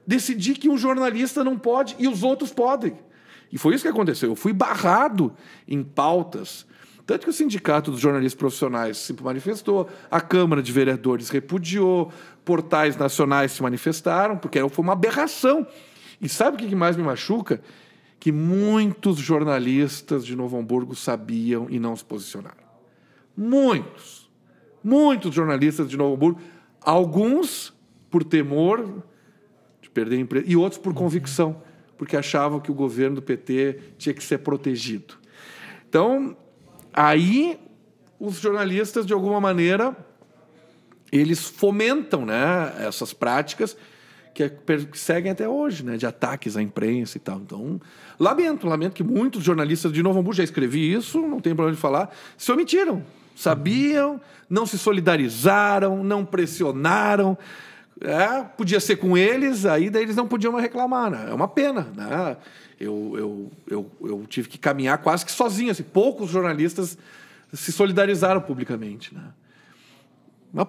Speaker 1: decidir que um jornalista não pode e os outros podem. E foi isso que aconteceu. Eu fui barrado em pautas. Tanto que o Sindicato dos Jornalistas Profissionais se manifestou, a Câmara de Vereadores repudiou, portais nacionais se manifestaram, porque foi uma aberração. E sabe o que mais me machuca? Que muitos jornalistas de Novo Hamburgo sabiam e não se posicionaram. Muitos jornalistas de Novo Hamburgo, alguns por temor de perder emprego e outros por convicção, porque achavam que o governo do PT tinha que ser protegido. Então, aí os jornalistas, de alguma maneira, eles fomentam, né, essas práticas que seguem até hoje, né, de ataques à imprensa e tal. Então, lamento que muitos jornalistas de Novo Hamburgo, já escrevi isso, não tem problema de falar, se omitiram. Sabiam, não se solidarizaram, não pressionaram. Podia ser com eles, aí daí eles não podiam mais reclamar. Né? É uma pena. Né? Eu tive que caminhar quase que sozinho. Assim, poucos jornalistas se solidarizaram publicamente. Né?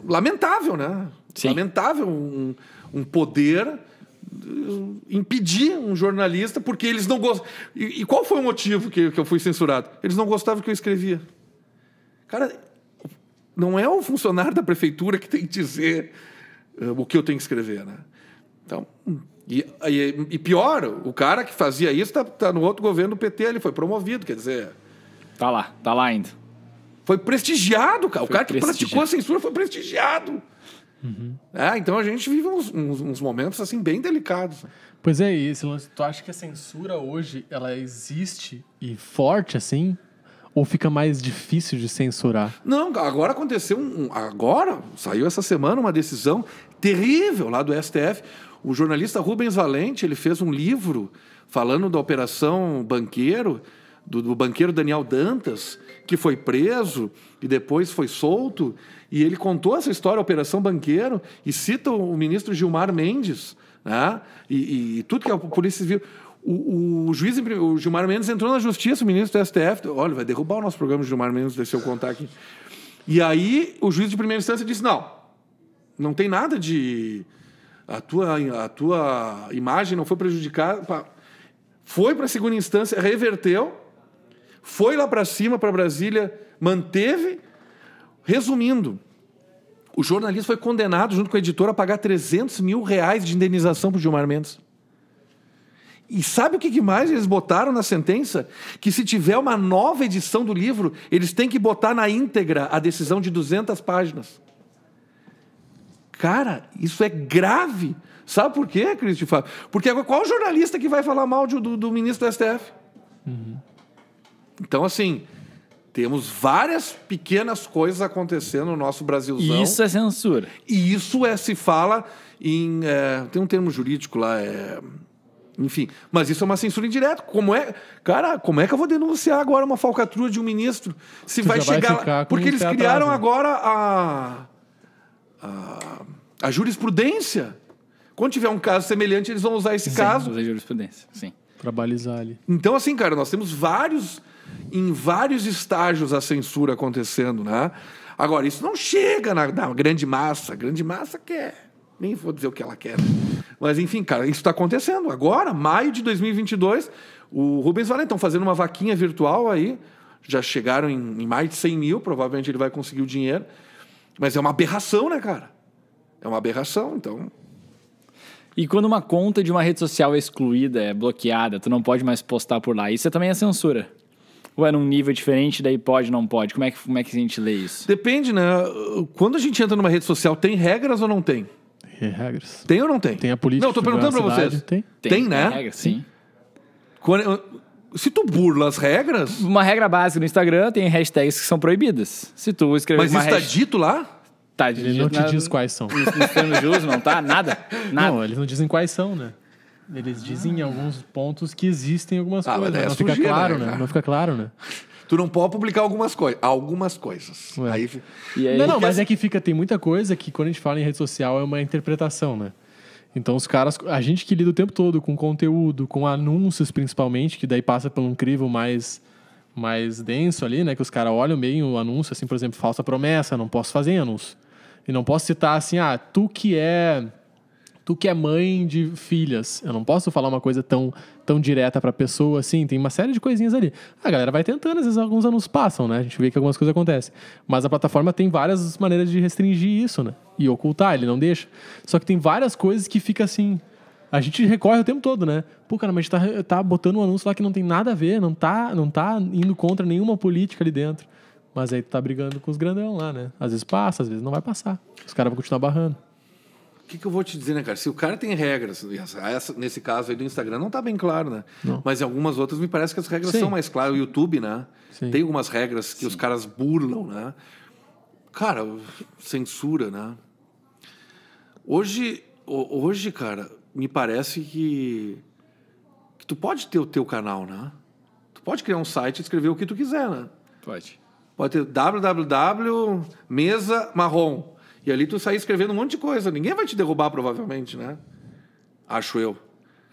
Speaker 1: Lamentável, né?
Speaker 3: Sim.
Speaker 1: Lamentável um poder impedir um jornalista porque eles não gostam. E qual foi o motivo que eu fui censurado? Eles não gostavam do que eu escrevia. Cara, não é o funcionário da prefeitura que tem que dizer o que eu tenho que escrever, né? Então, e pior, o cara que fazia isso tá no outro governo do PT, ele foi promovido, quer dizer...
Speaker 3: Tá lá ainda.
Speaker 1: Foi prestigiado, cara. O cara que
Speaker 3: prestigiado.
Speaker 1: praticou a censura foi prestigiado.
Speaker 2: Uhum.
Speaker 1: Então a gente vive uns momentos assim bem delicados.
Speaker 2: Pois é, e esse lance, tu acha que a censura hoje, ela existe e forte assim? Ou fica mais difícil de censurar?
Speaker 1: Não, agora aconteceu agora saiu essa semana uma decisão terrível lá do STF. O jornalista Rubens Valente, ele fez um livro falando da Operação Banqueiro, do banqueiro Daniel Dantas, que foi preso e depois foi solto, e ele contou essa história, a Operação Banqueiro, e cita o ministro Gilmar Mendes, né? E tudo que a Polícia Civil... O Gilmar Mendes entrou na justiça, o ministro do STF, olha, vai derrubar o nosso programa, o Gilmar Mendes, deixa eu contar aqui. E aí o juiz de primeira instância disse, não tem nada de... A tua imagem não foi prejudicada. Foi para a segunda instância, reverteu, foi lá para cima, para Brasília, manteve. Resumindo, o jornalista foi condenado, junto com a editora, a pagar R$300 mil de indenização para o Gilmar Mendes. E sabe o que mais eles botaram na sentença? Que se tiver uma nova edição do livro, eles têm que botar na íntegra a decisão de 200 páginas. Cara, isso é grave. Sabe por quê, Cristian Fábio? Porque qual jornalista que vai falar mal do ministro do STF?
Speaker 2: Uhum.
Speaker 1: Então, assim, temos várias pequenas coisas acontecendo no nosso Brasilzão.
Speaker 3: Isso é censura.
Speaker 1: E isso se fala em... tem um termo jurídico lá, enfim, mas isso é uma censura indireta. Como é que eu vou denunciar agora uma falcatrua de um ministro? Se vai chegar lá, porque eles criaram agora a jurisprudência. Quando tiver um caso semelhante, eles vão usar esse caso.
Speaker 3: Usar jurisprudência, sim.
Speaker 2: Pra balizar ali.
Speaker 1: Então, assim, cara, nós temos em vários estágios a censura acontecendo, né? Agora, isso não chega na grande massa. A grande massa quer. Nem vou dizer o que ela quer. Mas, enfim, cara, isso está acontecendo. Agora, maio de 2022, o Rubens Valente estão fazendo uma vaquinha virtual aí. Já chegaram em mais de 100 mil. Provavelmente ele vai conseguir o dinheiro. Mas é uma aberração, né, cara? É uma aberração, então...
Speaker 3: E quando uma conta de uma rede social é excluída, é bloqueada, tu não pode mais postar por lá, isso também é censura? Ou é num nível diferente, daí pode, não pode? Como é que a gente lê isso?
Speaker 1: Depende, né? Quando a gente entra numa rede social, tem regras ou não tem?
Speaker 2: Tem regras.
Speaker 1: Tem ou não tem?
Speaker 2: Tem a política.
Speaker 1: Não, estou perguntando para vocês. Tem, né?
Speaker 3: Tem regras, sim.
Speaker 1: Se tu burla as regras...
Speaker 3: Uma regra básica no Instagram tem hashtags que são proibidas. Se tu escrever
Speaker 1: Mas isso está dito lá?
Speaker 3: Tá,
Speaker 2: ele não te diz quais são.
Speaker 3: Nos termos de uso, não tá? Nada?
Speaker 2: Não, eles não dizem quais são, né? Eles dizem em alguns pontos que existem algumas coisas.
Speaker 1: Mas
Speaker 2: Não fica claro, né? Não fica claro, né?
Speaker 1: Tu não pode publicar algumas coisas.
Speaker 2: Ué.
Speaker 1: Aí...
Speaker 3: E aí,
Speaker 2: Não, mas é que tem muita coisa que quando a gente fala em rede social é uma interpretação, né? Então os caras, a gente que lida o tempo todo com conteúdo, com anúncios principalmente, que daí passa por um crivo mais denso ali, né? Que os caras olham bem o anúncio, assim, por exemplo, falsa promessa, não posso fazer anúncio. E não posso citar assim, tu que é Tu que é mãe de filhas, eu não posso falar uma coisa tão direta pra pessoa, assim, tem uma série de coisinhas ali. A galera vai tentando, às vezes alguns anos passam, né? A gente vê que algumas coisas acontecem. Mas a plataforma tem várias maneiras de restringir isso, né? E ocultar, ele não deixa. Só que tem várias coisas que fica assim... A gente recorre o tempo todo, né? Pô, cara, mas a gente tá botando um anúncio lá que não tem nada a ver, não tá indo contra nenhuma política ali dentro. Mas aí tu tá brigando com os grandão lá, né? Às vezes passa, às vezes não vai passar. Os caras vão continuar barrando.
Speaker 1: O que eu vou te dizer, né, cara? Se o cara tem regras, nesse caso aí do Instagram não tá bem claro, né?
Speaker 2: Não.
Speaker 1: Mas em algumas outras me parece que as regras
Speaker 2: Sim.
Speaker 1: são mais claras. O YouTube, né?
Speaker 2: Sim.
Speaker 1: Tem algumas regras que os caras burlam, né? Cara, censura, né? Hoje, cara, me parece que tu pode ter o teu canal, né? Tu pode criar um site e escrever o que tu quiser, né?
Speaker 3: Pode.
Speaker 1: Pode ter www.mesa marrom. E ali tu sair escrevendo um monte de coisa. Ninguém vai te derrubar, provavelmente, né? Acho eu.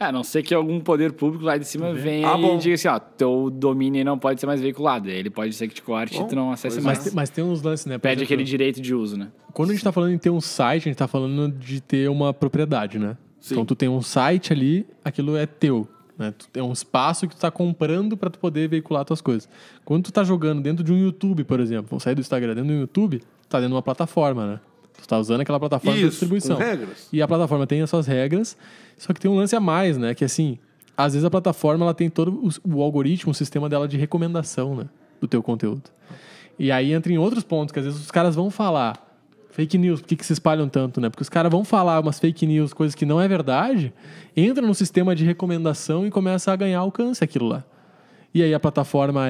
Speaker 3: A não ser que algum poder público lá de cima venha
Speaker 1: bom.
Speaker 3: e diga assim, ó, teu domínio não pode ser mais veiculado. Ele pode ser que te corte e tu não acesse mais.
Speaker 2: Mas tem uns lances, né? Por
Speaker 3: Pede
Speaker 2: exemplo,
Speaker 3: aquele direito de uso, né?
Speaker 2: Quando a gente tá falando em ter um site, a gente tá falando de ter uma propriedade, né?
Speaker 1: Sim.
Speaker 2: Então tu tem um site ali, aquilo é teu, né? Tu tem um espaço que tu tá comprando pra tu poder veicular tuas coisas. Quando tu tá jogando dentro de um YouTube, por exemplo, vamos sair do Instagram, dentro do YouTube, tu tá dentro de uma plataforma, né? Tu tá usando aquela plataforma de distribuição.
Speaker 1: Com regras.
Speaker 2: E a plataforma tem as suas regras, só que tem um lance a mais, né? Que assim, às vezes a plataforma ela tem todo o algoritmo, o sistema dela de recomendação, né? Do teu conteúdo. E aí entra em outros pontos, que às vezes os caras vão falar fake news, por que se espalham tanto, né? Porque os caras vão falar umas fake news, coisas que não é verdade, entra no sistema de recomendação e começa a ganhar alcance aquilo lá. E aí a plataforma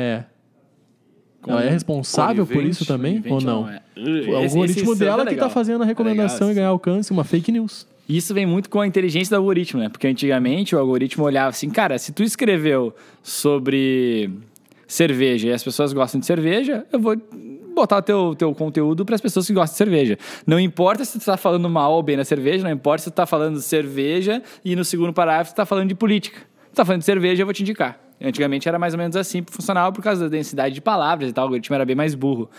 Speaker 2: ela é responsável por isso também, ou não? O algoritmo dela que tá fazendo a recomendação e ganhar alcance, uma fake news.
Speaker 3: Isso vem muito com a inteligência do algoritmo, né? Porque antigamente o algoritmo olhava assim, cara, se tu escreveu sobre cerveja e as pessoas gostam de cerveja, eu vou botar o teu conteúdo para as pessoas que gostam de cerveja. Não importa se tu tá falando mal ou bem da cerveja, não importa se tu tá falando de cerveja e no segundo parágrafo tu tá falando de política. Tu tá falando de cerveja, eu vou te indicar. Antigamente era mais ou menos assim, funcionava por causa da densidade de palavras e tal, o algoritmo era bem mais burro.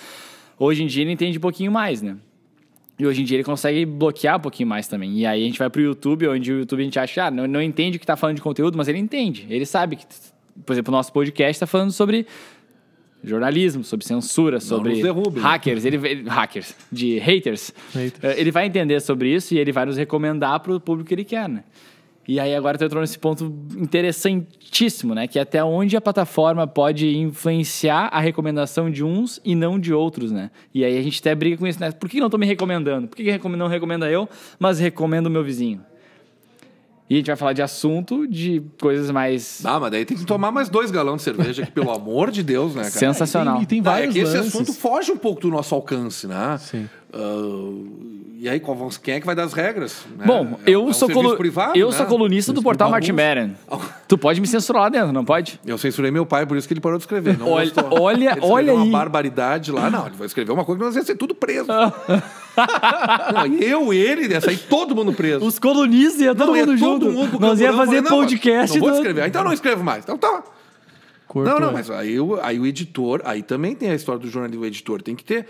Speaker 3: Hoje em dia ele entende um pouquinho mais, né? E hoje em dia ele consegue bloquear um pouquinho mais também. E aí a gente vai pro YouTube, onde o YouTube a gente acha, não entende o que tá falando de conteúdo, mas ele entende. Ele sabe que, por exemplo, o nosso podcast tá falando sobre jornalismo, sobre censura, sobre hackers, hackers, de haters. Ele vai entender sobre isso e ele vai nos recomendar pro público que ele quer, né? E aí agora tu entrou nesse ponto interessantíssimo, né? Que é até onde a plataforma pode influenciar a recomendação de uns e não de outros, né? E aí a gente até briga com isso, né? Por que não tô me recomendando? Por que não recomenda eu, mas recomendo o meu vizinho? E a gente vai falar de assunto, de coisas mais...
Speaker 1: Ah, mas daí tem que tomar mais 2 galões de cerveja, que pelo amor de Deus, né, cara?
Speaker 3: Sensacional.
Speaker 2: E tem vários
Speaker 1: É que esse
Speaker 2: lances.
Speaker 1: assunto foge um pouco do nosso alcance, né?
Speaker 2: Sim.
Speaker 1: E aí, quem é que vai dar as regras? Né?
Speaker 3: Bom, eu sou
Speaker 1: privado,
Speaker 3: eu
Speaker 1: né?
Speaker 3: sou colunista do portal Martin Meren. Tu pode me censurar lá dentro, não pode?
Speaker 1: Eu censurei meu pai, por isso que ele parou de escrever. Não
Speaker 3: Olha
Speaker 1: ele escreveu
Speaker 3: aí.
Speaker 1: uma barbaridade lá. Não, ele vai escrever uma coisa que nós ia ser tudo preso. Não, ele, ia sair todo mundo preso.
Speaker 3: Os colunistas iam todo mundo junto. Nós ia fazer podcast.
Speaker 1: Não vou escrever. Então não escrevo mais. Então tá.
Speaker 2: Cortou.
Speaker 1: Não, mas aí o editor, aí também tem a história do jornalismo, o editor tem que ter.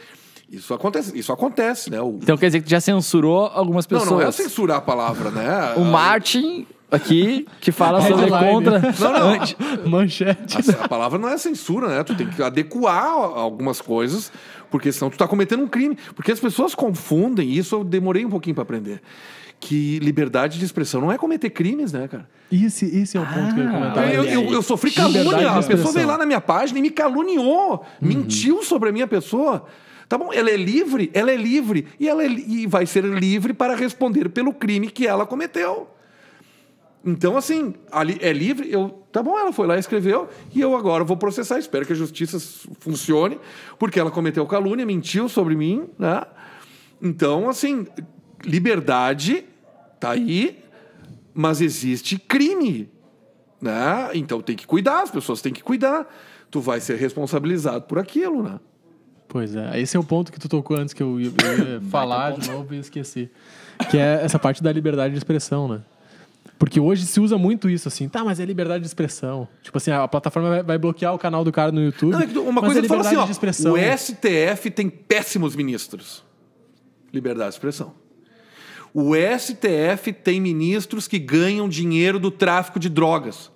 Speaker 1: Isso acontece, né?
Speaker 3: Então quer dizer que tu já censurou algumas pessoas.
Speaker 1: Não é censurar a palavra, né?
Speaker 3: O Martin, aqui, que fala sobre contra...
Speaker 1: Não.
Speaker 2: Manchete.
Speaker 1: A palavra não é censura, né? Tu tem que adequar algumas coisas, porque senão tu tá cometendo um crime. Porque as pessoas confundem, e isso eu demorei um pouquinho para aprender, que liberdade de expressão não é cometer crimes, né, cara?
Speaker 2: Esse é o ponto que eu ia comentar.
Speaker 1: Eu sofri
Speaker 2: Liberdade
Speaker 1: calúnia.
Speaker 2: de
Speaker 1: A pessoa
Speaker 2: expressão.
Speaker 1: veio lá na minha página e me caluniou, mentiu sobre a minha pessoa. Tá bom, ela é livre, e vai ser livre para responder pelo crime que ela cometeu. Então, assim, ali é livre, tá bom, ela foi lá e escreveu, e eu agora vou processar, espero que a justiça funcione, porque ela cometeu calúnia, mentiu sobre mim, né? Então, assim, liberdade tá aí, mas existe crime, né? Então tem que cuidar, as pessoas têm que cuidar. Tu vai ser responsabilizado por aquilo, né?
Speaker 2: Pois é, esse é o ponto que tu tocou antes que eu ia falar de novo e esqueci. Que é essa parte da liberdade de expressão, né? Porque hoje se usa muito isso, assim, tá, mas é liberdade de expressão. Tipo assim, a plataforma vai bloquear o canal do cara no YouTube.
Speaker 1: Não, é que uma
Speaker 2: mas
Speaker 1: coisa
Speaker 2: é
Speaker 1: que tu fala assim, ó,
Speaker 2: de expressão.
Speaker 1: o STF tem péssimos ministros. Liberdade de expressão. O STF tem ministros que ganham dinheiro do tráfico de drogas.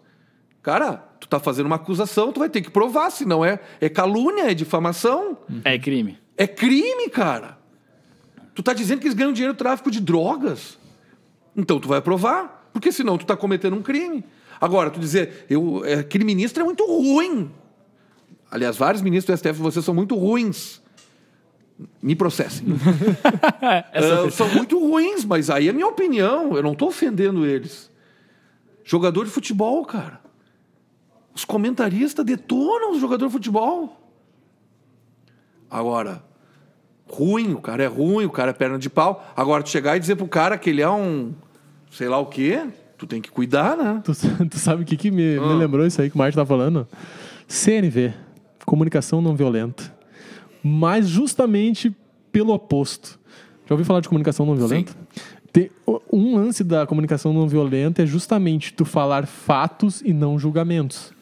Speaker 1: Cara, tu tá fazendo uma acusação, tu vai ter que provar, senão é calúnia, é difamação.
Speaker 3: É crime.
Speaker 1: É crime, cara. Tu tá dizendo que eles ganham dinheiro do tráfico de drogas. Então tu vai provar, porque senão tu tá cometendo um crime. Agora, tu dizer, aquele ministro é muito ruim. Aliás, vários ministros do STF, vocês são muito ruins. Me processem. São muito ruins, mas aí é minha opinião. Eu não tô ofendendo eles. Jogador de futebol, cara. Os comentaristas detonam os jogadores de futebol. Agora, ruim, o cara é perna de pau. Agora, tu chegar e dizer pro cara que ele é um sei lá o quê, tu tem que cuidar, né?
Speaker 2: Tu sabe o que me lembrou isso aí que o Martin tá falando? CNV, Comunicação Não Violenta. Mas justamente pelo oposto. Já ouviu falar de comunicação não violenta? Sim. Um lance da comunicação não violenta é justamente tu falar fatos e não julgamentos.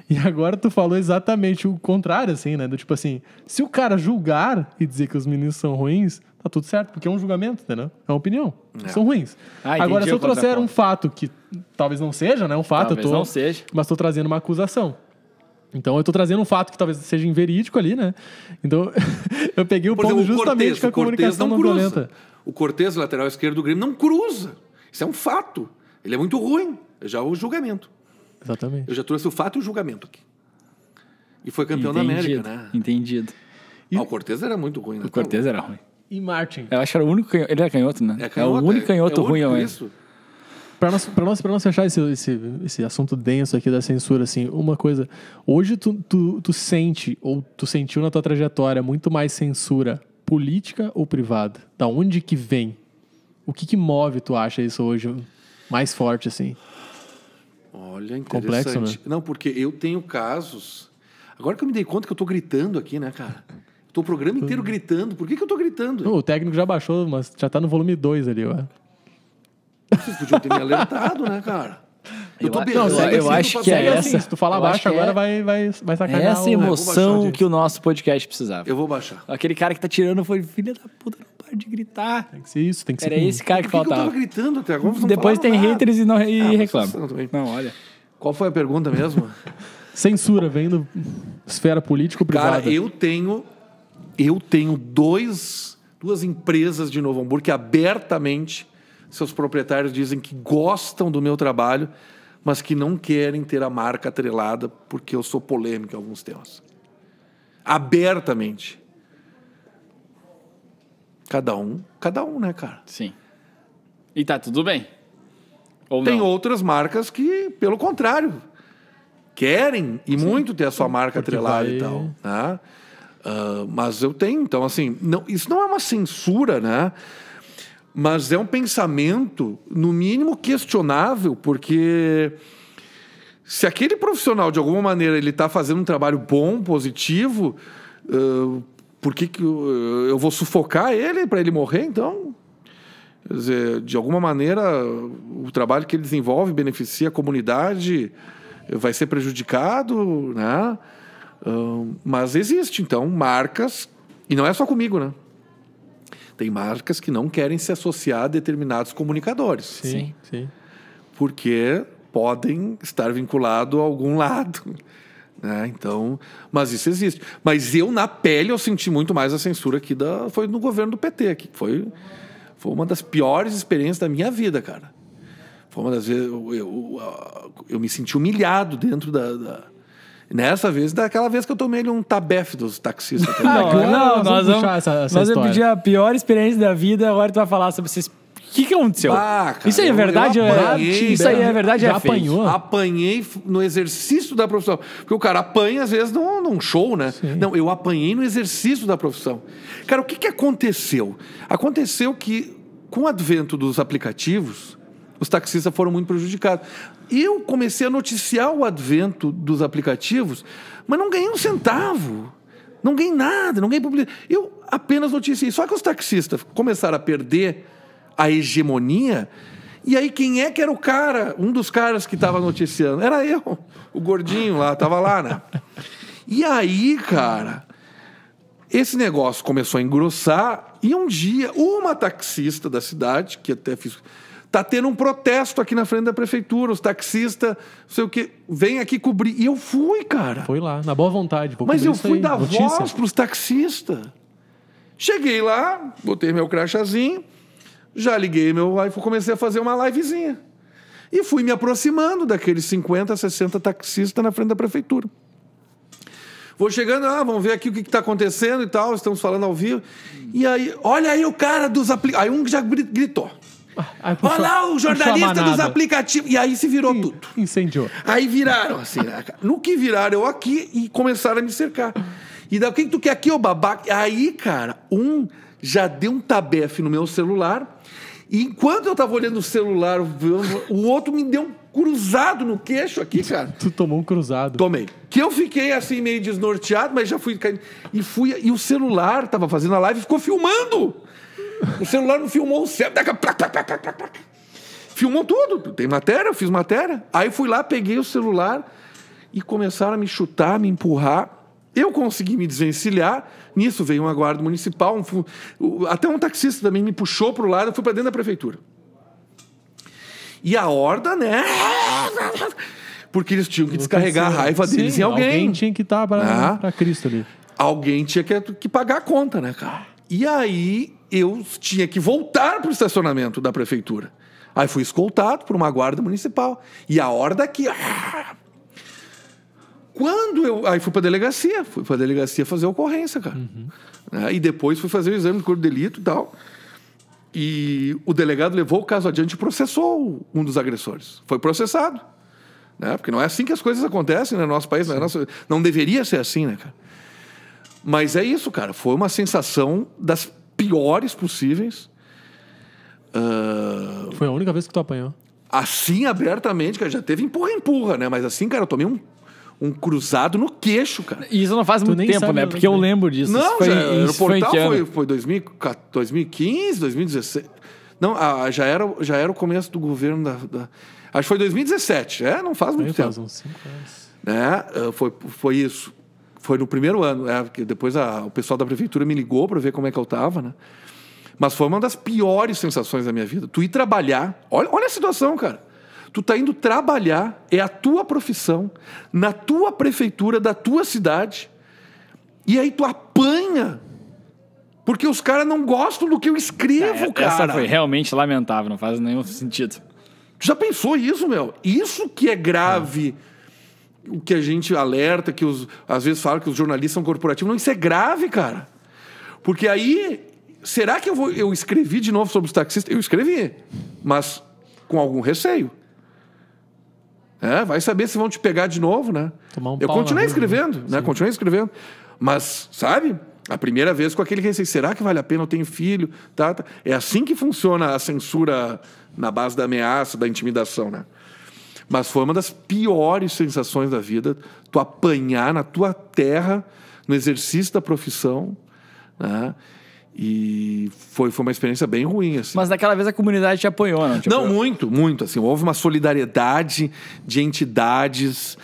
Speaker 2: E agora tu falou exatamente o contrário, assim, né? Do tipo assim, se o cara julgar e dizer que os meninos são ruins, tá tudo certo, porque é um julgamento, entendeu? É uma opinião. São ruins. Agora, se eu trouxer um fato que talvez não seja, né? Um fato,
Speaker 3: talvez não seja.
Speaker 2: Mas tô trazendo uma acusação. Então, eu tô trazendo um fato que talvez seja inverídico ali, né? Então, eu peguei o ponto justamente com a comunicação não violenta.
Speaker 1: O Cortez, lateral esquerdo do Grêmio, não cruza. Isso é um fato. Ele é muito ruim. Já o julgamento.
Speaker 2: Exatamente.
Speaker 1: Eu já trouxe o fato e o julgamento aqui. E foi campeão da América, né?
Speaker 3: Entendido.
Speaker 1: O Cortez era muito ruim, né?
Speaker 3: O Cortez era ruim.
Speaker 2: E Martin?
Speaker 3: Eu acho que era o único canhoto. Ele era canhoto, né? É o único canhoto ruim, eu acho.
Speaker 2: Pra nós fechar esse assunto denso aqui da censura, assim, uma coisa. Hoje tu sente, ou tu sentiu na tua trajetória, muito mais censura política ou privada? Da onde que vem? O que move, tu acha, isso hoje mais forte, assim?
Speaker 1: Olha, interessante.
Speaker 2: Complexo, né?
Speaker 1: Não, porque eu tenho casos... Agora que eu me dei conta que eu tô gritando aqui, né, cara? Tô o programa inteiro gritando. Por que eu tô gritando?
Speaker 2: Não, o técnico já baixou, mas já tá no volume 2 ali, ó.
Speaker 1: Vocês podiam ter me alertado, né, cara?
Speaker 3: Eu acho que é essa.
Speaker 2: Se tu falar baixo agora, vai sacanear.
Speaker 3: Essa emoção que o nosso podcast precisava.
Speaker 1: Eu vou baixar.
Speaker 3: Aquele cara que tá tirando foi, filha da puta, não para de gritar.
Speaker 2: Tem que ser isso, tem que ser.
Speaker 3: Era esse cara que faltava.
Speaker 1: Eu tava gritando até agora.
Speaker 3: Depois tem haters e reclamam.
Speaker 1: Não, olha. Qual foi a pergunta mesmo?
Speaker 2: Censura, vem do esfera política ou privada?
Speaker 1: Cara, eu tenho duas empresas de Novo Hamburgo que abertamente seus proprietários dizem que gostam do meu trabalho, mas que não querem ter a marca atrelada porque eu sou polêmico em alguns temas. Abertamente. Cada um, né, cara?
Speaker 3: Sim. E tá tudo bem? Ou
Speaker 1: tem
Speaker 3: não?
Speaker 1: outras marcas que, pelo contrário, querem e muito ter a sua marca atrelada e tal. Né? Mas eu tenho, então, assim, isso não é uma censura, né? Mas é um pensamento, no mínimo, questionável, porque se aquele profissional, de alguma maneira, ele está fazendo um trabalho bom, positivo, por que eu vou sufocar ele para ele morrer, então? Quer dizer, de alguma maneira, o trabalho que ele desenvolve beneficia a comunidade, vai ser prejudicado, né? Mas existe, então, marcas, e não é só comigo, né? Tem marcas que não querem se associar a determinados comunicadores.
Speaker 2: Sim.
Speaker 1: Porque podem estar vinculados a algum lado. Né? Então, mas isso existe. Mas eu, na pele, eu senti muito mais a censura aqui foi no governo do PT. Aqui. Foi uma das piores experiências da minha vida, cara. Foi uma das vezes... Eu me senti humilhado dentro Nessa vez, daquela vez que eu tomei um tabefe dos taxistas.
Speaker 3: Nós vamos pedir a pior experiência da vida, agora tu vai falar sobre vocês. O que aconteceu?
Speaker 1: Cara,
Speaker 3: isso aí é verdade? Isso aí é verdade?
Speaker 2: Já apanhou?
Speaker 1: Apanhei no exercício da profissão. Porque o cara apanha, às vezes, num show, né? Sim. Não, eu apanhei no exercício da profissão. Cara, o que aconteceu? Aconteceu que, com o advento dos aplicativos, os taxistas foram muito prejudicados. Eu comecei a noticiar o advento dos aplicativos, mas não ganhei um centavo. Não ganhei nada, não ganhei publicidade. Eu apenas noticiei. Só que os taxistas começaram a perder a hegemonia, e aí quem é que era o cara? Um dos caras que estava noticiando. Era eu, o gordinho lá, estava lá, né? E aí, cara, esse negócio começou a engrossar e um dia uma taxista da cidade, que até fiz... Tá tendo um protesto aqui na frente da prefeitura, os taxistas, não sei o quê, vem aqui cobrir. E eu fui, cara.
Speaker 2: Foi lá, na boa vontade.
Speaker 1: Mas eu fui dar voz pros taxistas. Cheguei lá, botei meu crachazinho, já liguei meu iPhone, comecei a fazer uma livezinha. E fui me aproximando daqueles 50, 60 taxistas na frente da prefeitura. Vou chegando, vamos ver aqui o que está acontecendo e tal, estamos falando ao vivo. E aí, olha aí o cara dos aplicativos. Aí um já gritou. Olha lá o jornalista dos aplicativos. E aí se virou tudo.
Speaker 2: Incendiou.
Speaker 1: Aí viraram assim, né? No que viraram eu aqui e começaram a me cercar. E daí, o que tu quer aqui, ô babaca? Aí, cara, um já deu um tabefe no meu celular. E enquanto eu tava olhando o celular, o outro me deu um cruzado no queixo aqui, cara.
Speaker 2: Tu tomou um cruzado.
Speaker 1: Tomei. Que eu fiquei assim meio desnorteado, mas já fui caindo. E o celular tava fazendo a live e ficou filmando. O celular não filmou o céu. Filmou tudo. Tem matéria, eu fiz matéria. Aí fui lá, peguei o celular e começaram a me chutar, me empurrar. Eu consegui me desvencilhar. Nisso veio uma guarda municipal. Até um taxista também me puxou pro lado. Eu fui para dentro da prefeitura. E a horda, né? Porque eles tinham que descarregar a raiva deles em alguém.
Speaker 2: Alguém tinha que estar para Cristo ali.
Speaker 1: Alguém tinha que pagar a conta, né, cara? E aí eu tinha que voltar pro estacionamento da prefeitura. Aí fui escoltado por uma guarda municipal. E a horda aqui... Aí fui pra delegacia. Fui pra delegacia fazer ocorrência, cara. E depois fui fazer o exame de corpo de delito e tal. E o delegado levou o caso adiante e processou um dos agressores. Foi processado. Né? Porque não é assim que as coisas acontecem no nosso país. Não deveria ser assim, né, cara? Mas é isso, cara. Foi uma sensação das piores possíveis.
Speaker 2: Foi a única vez que tu apanhou?
Speaker 1: Assim, abertamente, cara. Já teve empurra-empurra, né? Mas assim, cara, eu tomei um cruzado no queixo, cara.
Speaker 3: E isso não faz muito tempo, né? Porque eu lembro disso.
Speaker 1: Não,
Speaker 3: isso
Speaker 1: foi, no portal foi 2015, 2016. Não, já era o começo do governo acho que foi 2017. Não faz muito tempo.
Speaker 2: Faz uns 5 anos.
Speaker 1: Foi isso. Foi no primeiro ano. Porque depois o pessoal da prefeitura me ligou para ver como é que eu tava, né? Mas foi uma das piores sensações da minha vida. Tu ir trabalhar... Olha a situação, cara. Tu tá indo trabalhar, é a tua profissão, na tua prefeitura, da tua cidade, e aí tu apanha, porque os caras não gostam do que eu escrevo, cara.
Speaker 3: Essa foi realmente lamentável, não faz nenhum sentido.
Speaker 1: Tu já pensou isso, meu? Isso que é grave, o que a gente alerta, que às vezes fala que os jornalistas são corporativos. Não, isso é grave, cara. Porque aí, será que eu escrevi de novo sobre os taxistas? Eu escrevi, mas com algum receio. Vai saber se vão te pegar de novo, né? Eu continuei escrevendo, né? Continuei escrevendo. Mas, sabe? A primeira vez com aquele receio. Será que vale a pena? Eu tenho filho. Tá. É assim que funciona a censura na base da ameaça, da intimidação, né? Mas foi uma das piores sensações da vida. Tu apanhar na tua terra, no exercício da profissão, né? E foi uma experiência bem ruim, assim.
Speaker 3: Mas naquela vez a comunidade te apoiou, não?
Speaker 1: Não, muito, assim. Houve uma solidariedade de entidades,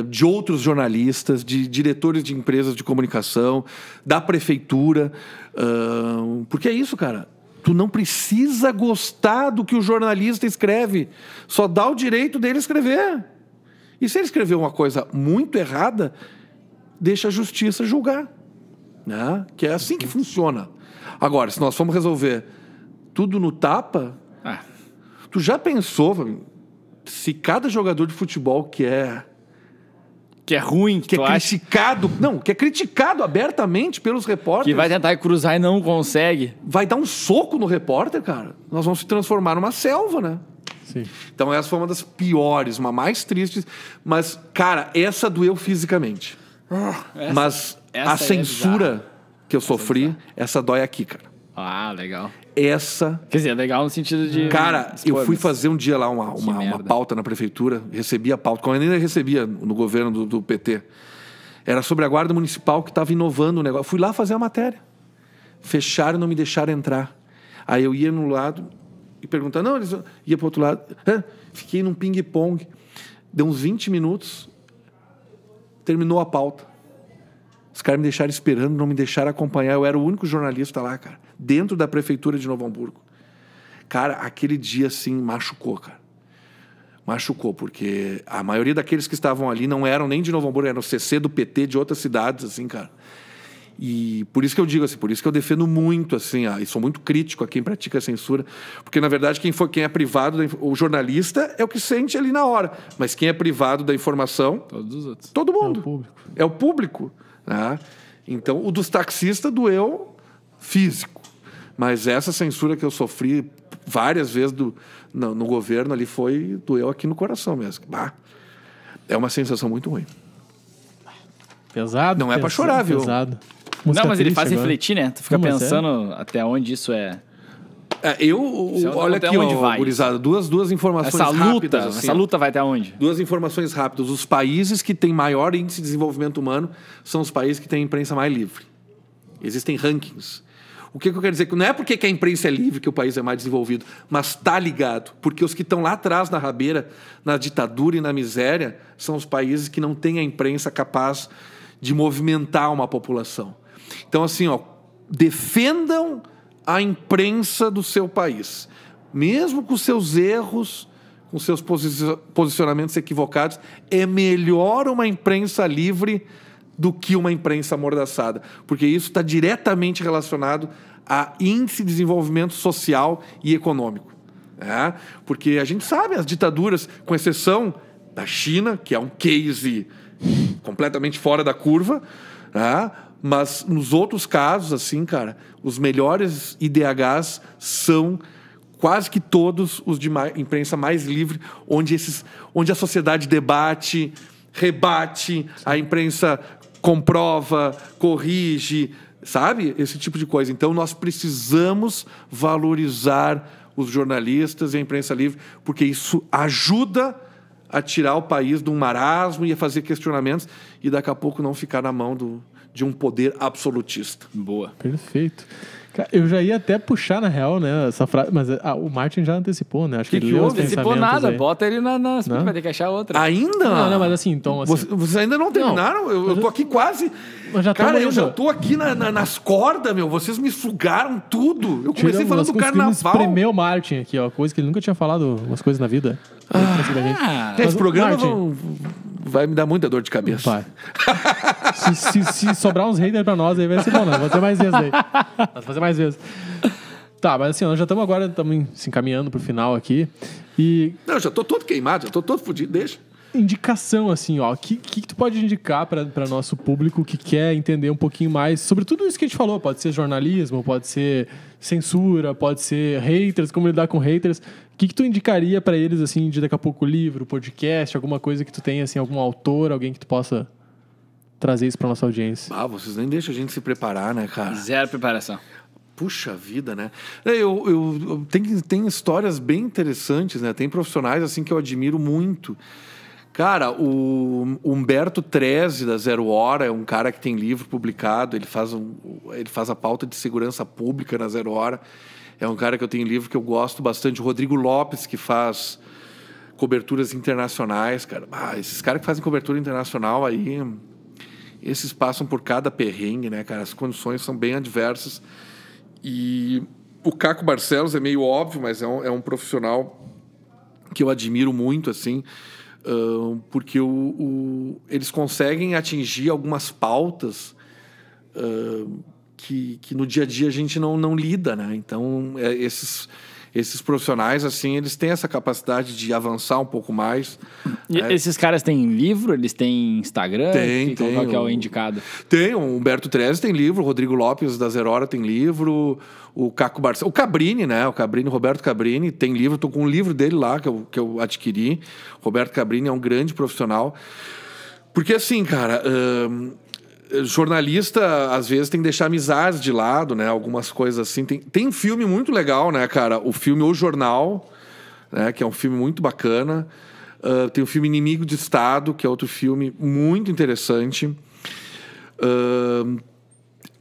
Speaker 1: de outros jornalistas, de diretores de empresas de comunicação, da prefeitura. Porque é isso, cara. Tu não precisa gostar do que o jornalista escreve. Só dá o direito dele escrever. E se ele escrever uma coisa muito errada, deixa a justiça julgar. Né? Que é assim que funciona. Agora, se nós formos resolver tudo no tapa, tu já pensou, se cada jogador de futebol que é
Speaker 3: ruim,
Speaker 1: que é criticado, que é criticado abertamente pelos repórteres,
Speaker 3: que vai tentar cruzar e não consegue,
Speaker 1: vai dar um soco no repórter, cara, nós vamos se transformar numa selva, né?
Speaker 2: Sim.
Speaker 1: Então essa foi uma das piores, uma mais triste, mas, cara, essa doeu fisicamente. Mas a censura que eu sofri, essa dói aqui, cara.
Speaker 3: Legal.
Speaker 1: Quer
Speaker 3: dizer, legal no sentido de...
Speaker 1: Cara, eu fui fazer um dia lá uma pauta na prefeitura, recebi a pauta, quando eu ainda recebia no governo do PT. Era sobre a guarda municipal que estava inovando o negócio. Fui lá fazer a matéria. Fecharam e não me deixaram entrar. Aí eu ia no lado e perguntava, não, eles iam para o outro lado. Fiquei num ping-pong. Deu uns 20 minutos, terminou a pauta. Os caras me deixaram esperando, não me deixaram acompanhar. Eu era o único jornalista lá, cara, dentro da prefeitura de Novo Hamburgo. Cara, aquele dia, assim, machucou, cara. Machucou, porque a maioria daqueles que estavam ali não eram nem de Novo Hamburgo, eram CC do PT de outras cidades, assim, cara. E por isso que eu digo assim, por isso que eu defendo muito, assim, e sou muito crítico a quem pratica a censura, porque, na verdade, quem é privado, o jornalista é o que sente ali na hora, mas quem é privado da informação...
Speaker 3: Todos os outros.
Speaker 1: Todo mundo.
Speaker 2: É o público.
Speaker 1: É o público, né? Então, o dos taxistas doeu físico, mas essa censura que eu sofri várias vezes no governo ali doeu aqui no coração mesmo. Bah, é uma sensação muito ruim.
Speaker 2: Pesado.
Speaker 1: Não é pra chorar, viu?
Speaker 2: Pesado.
Speaker 3: Não,
Speaker 2: Música
Speaker 3: mas ele
Speaker 2: triste
Speaker 3: faz
Speaker 2: agora.
Speaker 3: refletir, né? Tu fica
Speaker 2: Não, mas
Speaker 3: pensando até onde isso é...
Speaker 1: Olha
Speaker 3: até
Speaker 1: aqui,
Speaker 3: onde
Speaker 1: ó,
Speaker 3: vai
Speaker 1: gurizada, duas informações
Speaker 3: Essa luta,
Speaker 1: rápidas. Assim,
Speaker 3: essa luta vai até onde?
Speaker 1: Duas informações rápidas. Os países que têm maior índice de desenvolvimento humano são os países que têm a imprensa mais livre. Existem rankings. O que eu quero dizer? Não é porque que a imprensa é livre que o país é mais desenvolvido, mas está ligado. Porque os que estão lá atrás na rabeira, na ditadura e na miséria, são os países que não têm a imprensa capaz de movimentar uma população. Então, assim, ó, defendam a imprensa do seu país. Mesmo com seus erros, com seus posicionamentos equivocados, é melhor uma imprensa livre do que uma imprensa amordaçada, porque isso está diretamente relacionado a índice de desenvolvimento social e econômico. Né? Porque a gente sabe, as ditaduras, com exceção da China, que é um case completamente fora da curva, né? Mas nos outros casos, assim, cara, os melhores IDHs são quase que todos os de imprensa mais livre, onde a sociedade debate, rebate, a imprensa comprova, corrige, sabe? Esse tipo de coisa. Então, nós precisamos valorizar os jornalistas e a imprensa livre, porque isso ajuda a tirar o país de um marasmo e a fazer questionamentos e daqui a pouco não ficar na mão de um poder absolutista.
Speaker 3: Boa.
Speaker 2: Perfeito. Cara, eu já ia até puxar, na real, né, essa frase, mas o Martin já antecipou, né? Acho que ele leu os
Speaker 3: Não antecipou
Speaker 2: pensamentos
Speaker 3: nada,
Speaker 2: aí.
Speaker 3: bota ele vai ter que achar outra.
Speaker 1: Ainda?
Speaker 2: Não, mas assim, então... Assim,
Speaker 1: Vocês ainda não terminaram? Eu tô aqui quase...
Speaker 2: Mas já
Speaker 1: Cara,
Speaker 2: tamo
Speaker 1: eu
Speaker 2: indo.
Speaker 1: já tô aqui nas cordas, meu. Vocês me sugaram tudo. Eu comecei falando do carnaval.
Speaker 2: Espremeu o Martin aqui, ó. Coisa que ele nunca tinha falado, umas coisas na vida.
Speaker 1: Esse
Speaker 2: Mas,
Speaker 1: programa
Speaker 2: Martin,
Speaker 1: vai me dar muita dor de cabeça.
Speaker 2: Vai. se sobrar uns haters pra nós, aí vai ser bom, não. Vou fazer mais vezes aí. Vou fazer mais vezes. Tá, mas assim, nós já estamos agora se encaminhando pro final aqui. E
Speaker 1: Não, eu já tô todo queimado, já tô todo fodido, deixa.
Speaker 2: indicação, assim, ó. O que tu pode indicar para nosso público que quer entender um pouquinho mais sobre tudo isso que a gente falou? Pode ser jornalismo, pode ser censura, pode ser haters, como lidar com haters. O que tu indicaria para eles, assim, de daqui a pouco livro, podcast, alguma coisa que tu tenha, assim, algum autor, alguém que tu possa trazer isso para nossa audiência?
Speaker 1: Ah, vocês nem deixam a gente se preparar, né, cara?
Speaker 3: Zero preparação.
Speaker 1: Puxa vida, né? Tem histórias bem interessantes, né? Tem profissionais, assim, que eu admiro muito. Cara, o Humberto Treze, da Zero Hora, é um cara que tem livro publicado, ele faz a pauta de segurança pública na Zero Hora. É um cara que eu tenho livro que eu gosto bastante. O Rodrigo Lopes, que faz coberturas internacionais, cara. Esses caras que fazem cobertura internacional aí, esses passam por cada perrengue, né, cara? As condições são bem adversas. E o Caco Barcelos é meio óbvio, mas é um profissional que eu admiro muito, assim, porque eles conseguem atingir algumas pautas que no dia a dia a gente não lida, né? Então, esses profissionais, assim, eles têm essa capacidade de avançar um pouco mais.
Speaker 3: E esses caras têm livro? Eles têm Instagram?
Speaker 1: Tem.
Speaker 3: Qual que é o indicado?
Speaker 1: Tem, o Humberto Treze tem livro, o Rodrigo Lopes, da Zero Hora, tem livro, o Caco Barcelos, o Cabrini, né? O Roberto Cabrini tem livro, estou com um livro dele lá que eu adquiri. Roberto Cabrini é um grande profissional. Porque, assim, cara... jornalista, às vezes, tem que deixar amizades de lado, né? Algumas coisas assim. Tem um filme muito legal, né, cara? O filme O Jornal, né? Que é um filme muito bacana. Tem o filme Inimigo de Estado, que é outro filme muito interessante.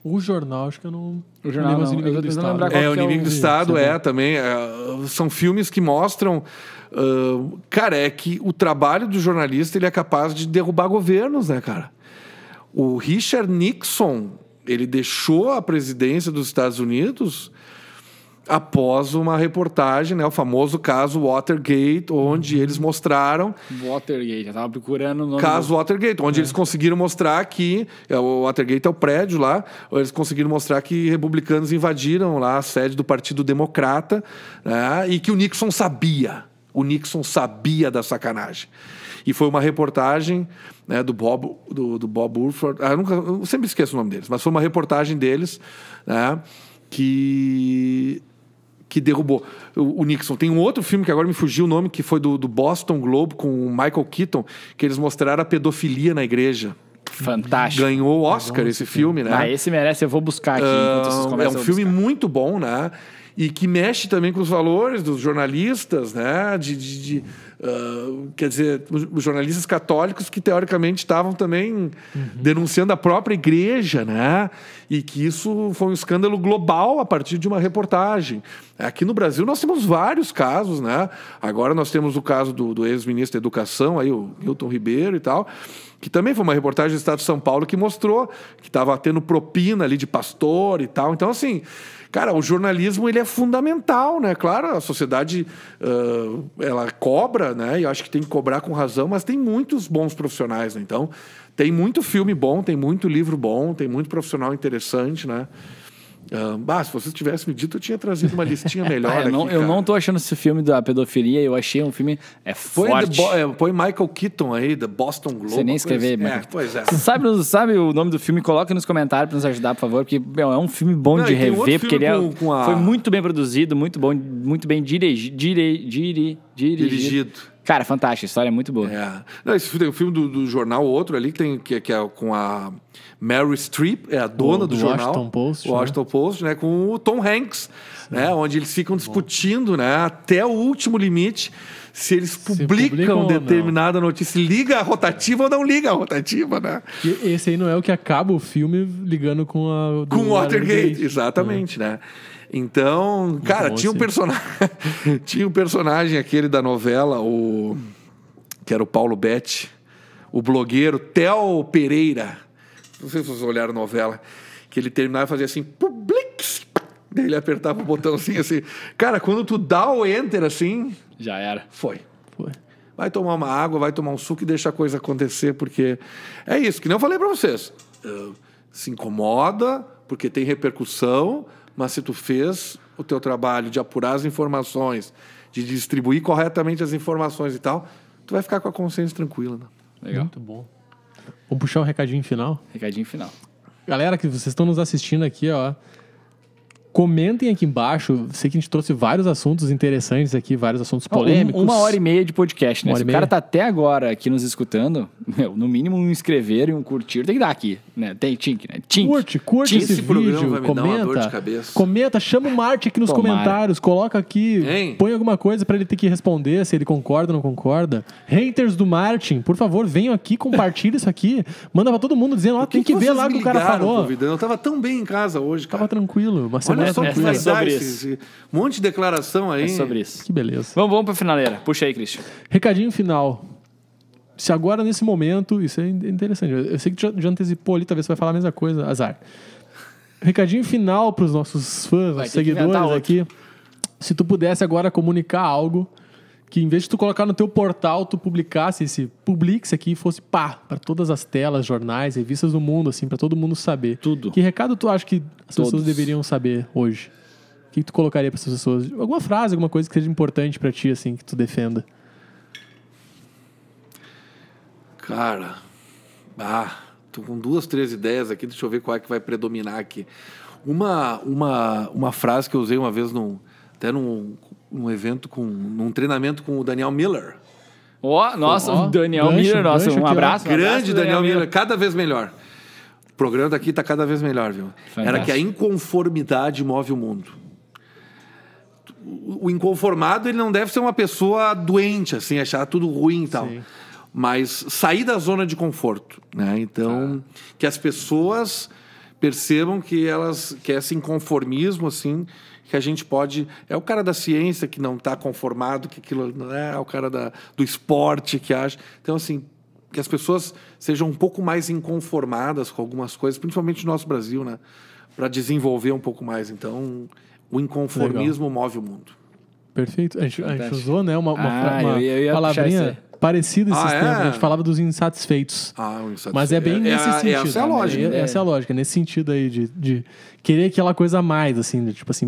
Speaker 2: O jornal, acho que eu não...
Speaker 3: O jornal
Speaker 2: lembro
Speaker 3: não.
Speaker 2: Inimigo
Speaker 3: Eu
Speaker 2: do
Speaker 3: tô tentando
Speaker 2: Estado.
Speaker 3: lembrar qual
Speaker 1: O
Speaker 3: que é
Speaker 1: Inimigo do Estado também. São filmes que mostram... cara, é que o trabalho do jornalista ele é capaz de derrubar governos, né, cara? O Richard Nixon, ele deixou a presidência dos Estados Unidos após uma reportagem, né, o famoso caso Watergate, onde eles mostraram...
Speaker 3: Watergate, eu tava procurando o nome.
Speaker 1: Caso Watergate, onde eles conseguiram mostrar que... O Watergate é o prédio lá, eles conseguiram mostrar que republicanos invadiram lá a sede do Partido Democrata, né, e que o Nixon sabia. O Nixon sabia da sacanagem. E foi uma reportagem, né, do Bob Woodward. Eu sempre esqueço o nome deles, mas foi uma reportagem deles, né, que derrubou o Nixon. Tem um outro filme que agora me fugiu o nome, que foi do Boston Globe, com o Michael Keaton, que eles mostraram a pedofilia na igreja.
Speaker 3: Fantástico.
Speaker 1: Ganhou o Oscar esse filme, né?
Speaker 3: Ah, esse merece, eu vou buscar aqui. Enquanto vocês
Speaker 1: É
Speaker 3: conversam,
Speaker 1: um
Speaker 3: eu vou
Speaker 1: filme
Speaker 3: buscar.
Speaker 1: muito bom, né? E que mexe também com os valores dos jornalistas, né? Quer dizer, os jornalistas católicos que teoricamente estavam também denunciando a própria igreja, né? E que isso foi um escândalo global a partir de uma reportagem. Aqui no Brasil nós temos vários casos, né? Agora nós temos o caso do ex-ministro da Educação, aí, o Milton Ribeiro e tal, que também foi uma reportagem do Estado de São Paulo que mostrou que estava tendo propina ali de pastor e tal. Então, assim... Cara, o jornalismo ele é fundamental, né? Claro, a sociedade ela cobra, né? E eu acho que tem que cobrar com razão, mas tem muitos bons profissionais, né? Então, tem muito filme bom, tem muito livro bom, tem muito profissional interessante, né? Se você tivesse me dito, eu tinha trazido uma listinha melhor.
Speaker 3: Eu não tô achando esse filme da pedofilia, eu achei um filme forte.
Speaker 1: Põe Michael Keaton aí, The Boston Globe.
Speaker 3: Você nem escrever,
Speaker 1: pois é.
Speaker 3: Sabe o nome do filme? Coloca nos comentários pra nos ajudar, por favor, porque é um filme bom de rever, porque ele foi muito bem produzido, muito bom, muito bem dirigido. Cara, fantástico, a história é muito boa.
Speaker 1: Não, esse filme, tem um filme do jornal, outro ali, que é com a Meryl Streep, é a dona do jornal. Washington Post, né? Com o Tom Hanks, né? Onde eles ficam discutindo, né? Até o último limite, se eles publicam determinada notícia. Liga a rotativa ou não liga a rotativa, né?
Speaker 2: E esse aí não é o que acaba o filme ligando com o
Speaker 1: Watergate, exatamente, né? Então, cara, tinha um personagem aquele da novela, que era o Paulo Betti, o blogueiro Theo Pereira. Não sei se vocês olharam a novela, que ele terminava e fazia assim, publix, daí ele apertava o botãozinho assim. Cara, quando tu dá o enter assim...
Speaker 3: Já era.
Speaker 1: Foi. Vai tomar uma água, vai tomar um suco e deixa a coisa acontecer, porque é isso, que nem eu falei pra vocês. Se incomoda, porque tem repercussão, mas se tu fez o teu trabalho de apurar as informações, de distribuir corretamente as informações e tal, tu vai ficar com a consciência tranquila. Né?
Speaker 3: Legal.
Speaker 2: Muito bom. Vamos puxar o recadinho final?
Speaker 3: Recadinho final.
Speaker 2: Galera que vocês estão nos assistindo aqui, ó, comentem aqui embaixo. Sei que a gente trouxe vários assuntos interessantes aqui, vários assuntos polêmicos.
Speaker 3: 1h30 de podcast, né? Se o cara
Speaker 2: meia.
Speaker 3: tá até agora aqui nos escutando, no mínimo um inscrever e um curtir tem que dar aqui, né? Tem tink, né? Tink.
Speaker 2: Curte esse
Speaker 1: programa
Speaker 2: vídeo,
Speaker 1: vai me dar uma dor de
Speaker 2: comenta.
Speaker 1: cabeça.
Speaker 2: Comenta, chama o Marte aqui nos comentários, coloca aqui,
Speaker 1: Hein?
Speaker 2: põe alguma coisa pra ele ter que responder, se ele concorda ou não concorda. Haters do Martin, por favor, venham aqui, compartilhem isso aqui. Manda pra todo mundo dizendo, tem que ver
Speaker 1: vocês
Speaker 2: lá o que
Speaker 1: me
Speaker 2: o cara
Speaker 1: ligaram,
Speaker 2: falou.
Speaker 1: convidando? Eu tava tão bem em casa hoje, cara.
Speaker 2: Tava tranquilo, uma semana
Speaker 1: Olha só que
Speaker 2: tranquila.
Speaker 1: vai dar
Speaker 3: sobre
Speaker 1: esse monte de declaração aí.
Speaker 3: É sobre isso.
Speaker 2: Que beleza.
Speaker 3: Vamos pra finaleira. Puxa aí, Christian.
Speaker 2: Recadinho final. Se agora, nesse momento, isso é interessante. Eu sei que já antecipou ali, talvez você vai falar a mesma coisa, azar. Recadinho final pros nossos fãs, nossos seguidores aqui. Se tu pudesse agora comunicar algo que, em vez de tu colocar no teu portal, tu publicasse publique aqui e fosse pra todas as telas, jornais, revistas do mundo, assim, pra todo mundo saber.
Speaker 3: Tudo.
Speaker 2: Que recado tu acha que as pessoas deveriam saber hoje? O que tu colocaria para essas pessoas? Alguma frase, alguma coisa que seja importante para ti, assim, que tu defenda?
Speaker 1: Cara, tô com 2, 3 ideias aqui, deixa eu ver qual é que vai predominar aqui. Uma frase que eu usei uma vez num evento, num treinamento com o Daniel Miller.
Speaker 3: O Daniel Miller, um abraço.
Speaker 1: Grande Daniel Miller, cada vez melhor. O programa daqui tá cada vez melhor, viu?
Speaker 3: Fantástico.
Speaker 1: Era que a inconformidade move o mundo. O inconformado, ele não deve ser uma pessoa doente, assim, achar tudo ruim e tal.
Speaker 2: Sim.
Speaker 1: Mas sair da zona de conforto, né? Então, que as pessoas percebam que esse inconformismo, assim, que a gente pode... É o cara da ciência que não está conformado, que aquilo não é o cara do esporte que acha. Então, assim, que as pessoas sejam um pouco mais inconformadas com algumas coisas, principalmente no nosso Brasil, né? Para desenvolver um pouco mais. Então, o inconformismo move o mundo.
Speaker 2: Perfeito. A gente usou, né, uma
Speaker 3: eu ia
Speaker 2: palavrinha parecida esses tempos. A gente falava dos insatisfeitos.
Speaker 1: O insatisfeito.
Speaker 2: Mas é bem nesse sentido.
Speaker 1: Essa é a lógica.
Speaker 2: Essa é a lógica. Nesse sentido aí de querer aquela coisa a mais, assim, de, tipo assim,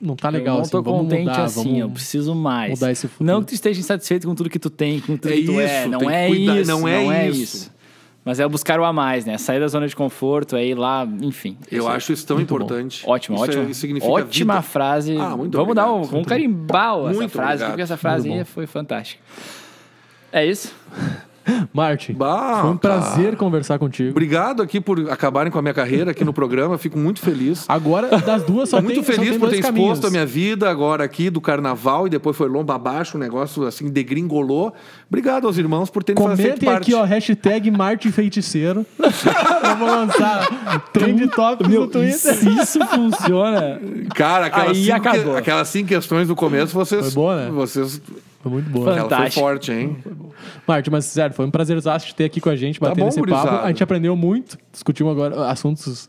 Speaker 2: não tá legal,
Speaker 3: eu não
Speaker 2: assim,
Speaker 3: tô
Speaker 2: vamos
Speaker 3: contente
Speaker 2: mudar,
Speaker 3: assim, eu preciso mais.
Speaker 2: mudar esse futuro.
Speaker 3: Não que tu esteja insatisfeito com tudo que tu tem, com tudo que tu é.
Speaker 1: isso,
Speaker 3: Não
Speaker 1: tem
Speaker 3: é
Speaker 1: que cuidar,
Speaker 3: isso.
Speaker 1: não é isso.
Speaker 3: Mas é buscar o a mais, né? Sair da zona de conforto, é ir lá, enfim.
Speaker 1: Eu acho isso tão importante.
Speaker 3: Ótimo.
Speaker 1: Isso significa
Speaker 3: Ótima
Speaker 1: vida.
Speaker 3: frase.
Speaker 1: Muito
Speaker 3: Vamos
Speaker 1: obrigado.
Speaker 3: dar um carimbau essa
Speaker 1: Muito
Speaker 3: frase,
Speaker 1: obrigado.
Speaker 3: porque essa frase aí foi fantástica. É isso?
Speaker 2: Martin, foi um prazer conversar contigo.
Speaker 1: Obrigado aqui por acabarem com a minha carreira aqui no programa. Fico muito feliz.
Speaker 2: Agora, das duas, só
Speaker 1: Muito
Speaker 2: tem
Speaker 1: feliz por
Speaker 2: dois
Speaker 1: ter
Speaker 2: caminhos.
Speaker 1: exposto a minha vida agora aqui do carnaval e depois foi lomba abaixo, um negócio assim, degringolou. Obrigado aos irmãos por terem feito
Speaker 2: Comentem
Speaker 1: parte.
Speaker 2: aqui, ó, hashtag Martin Feiticeiro. Vamos lançar trend top no Twitter.
Speaker 3: Se isso funciona...
Speaker 1: Cara,
Speaker 3: Aí acabou.
Speaker 1: aquelas 5 questões do começo, vocês...
Speaker 2: Foi boa, né?
Speaker 1: Vocês...
Speaker 2: Foi muito boa.
Speaker 1: Aquela foi
Speaker 3: Fantástico.
Speaker 1: forte, hein?
Speaker 2: Martin, mas sério, foi um prazerzaço te ter aqui com a gente, batendo
Speaker 1: bom,
Speaker 2: esse papo.
Speaker 1: gurizada.
Speaker 2: A gente aprendeu muito, discutimos agora assuntos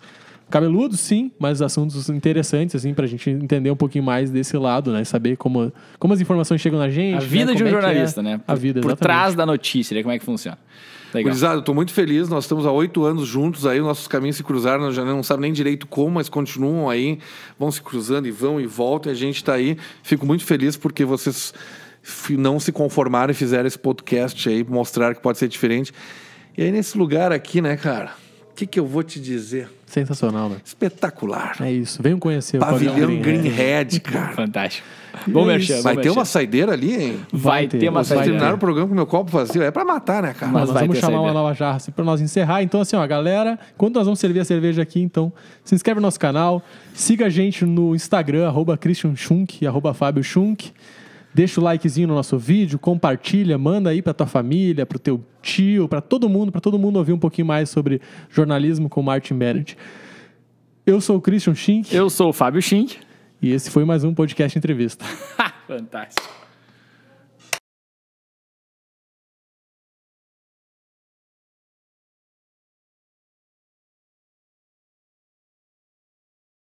Speaker 2: cabeludos, sim, mas assuntos interessantes, assim, pra gente entender um pouquinho mais desse lado, né? Saber como as informações chegam na gente.
Speaker 3: A vida
Speaker 2: né?
Speaker 3: de um
Speaker 2: Como é que
Speaker 3: jornalista,
Speaker 2: é
Speaker 3: né?
Speaker 2: A vida,
Speaker 1: Por
Speaker 2: exatamente.
Speaker 3: trás da notícia, né? Como é que funciona. Legal.
Speaker 1: Gurizada, eu tô muito feliz. Nós estamos há 8 anos juntos aí, nossos caminhos se cruzaram, nós já não sabemos nem direito como, mas continuam aí, vão se cruzando e vão e voltam, e a gente tá aí. Fico muito feliz porque vocês não se conformaram e fizeram esse podcast aí, mostrar que pode ser diferente. E aí, nesse lugar aqui, né, cara, o que eu vou te dizer?
Speaker 2: Sensacional, né?
Speaker 1: Espetacular.
Speaker 2: É isso. Venham conhecer o
Speaker 1: Pavilhão
Speaker 2: Green
Speaker 1: Greenhead, cara.
Speaker 3: Fantástico. Bom merchan.
Speaker 1: Vai ter uma saideira ali, hein?
Speaker 3: Vai ter uma
Speaker 1: Vocês
Speaker 3: saideira.
Speaker 1: terminaram o programa com o meu copo vazio. É pra matar, né, cara?
Speaker 3: Mas
Speaker 2: Nós
Speaker 3: vai
Speaker 2: vamos
Speaker 3: ter
Speaker 2: chamar
Speaker 3: saideira.
Speaker 2: uma nova jarra assim, para nós encerrar. Então, assim, ó, galera, enquanto nós vamos servir a cerveja aqui, então, se inscreve no nosso canal, siga a gente no Instagram, @ChristianSchunk, @FábioSchunk. Deixa o likezinho no nosso vídeo, compartilha, manda aí pra tua família, pro teu tio, pra todo mundo ouvir um pouquinho mais sobre jornalismo com Martin Berendt. Eu sou o Christian Schink
Speaker 3: Eu sou o Fábio Schink.
Speaker 2: e esse foi mais um podcast entrevista.
Speaker 3: Fantástico.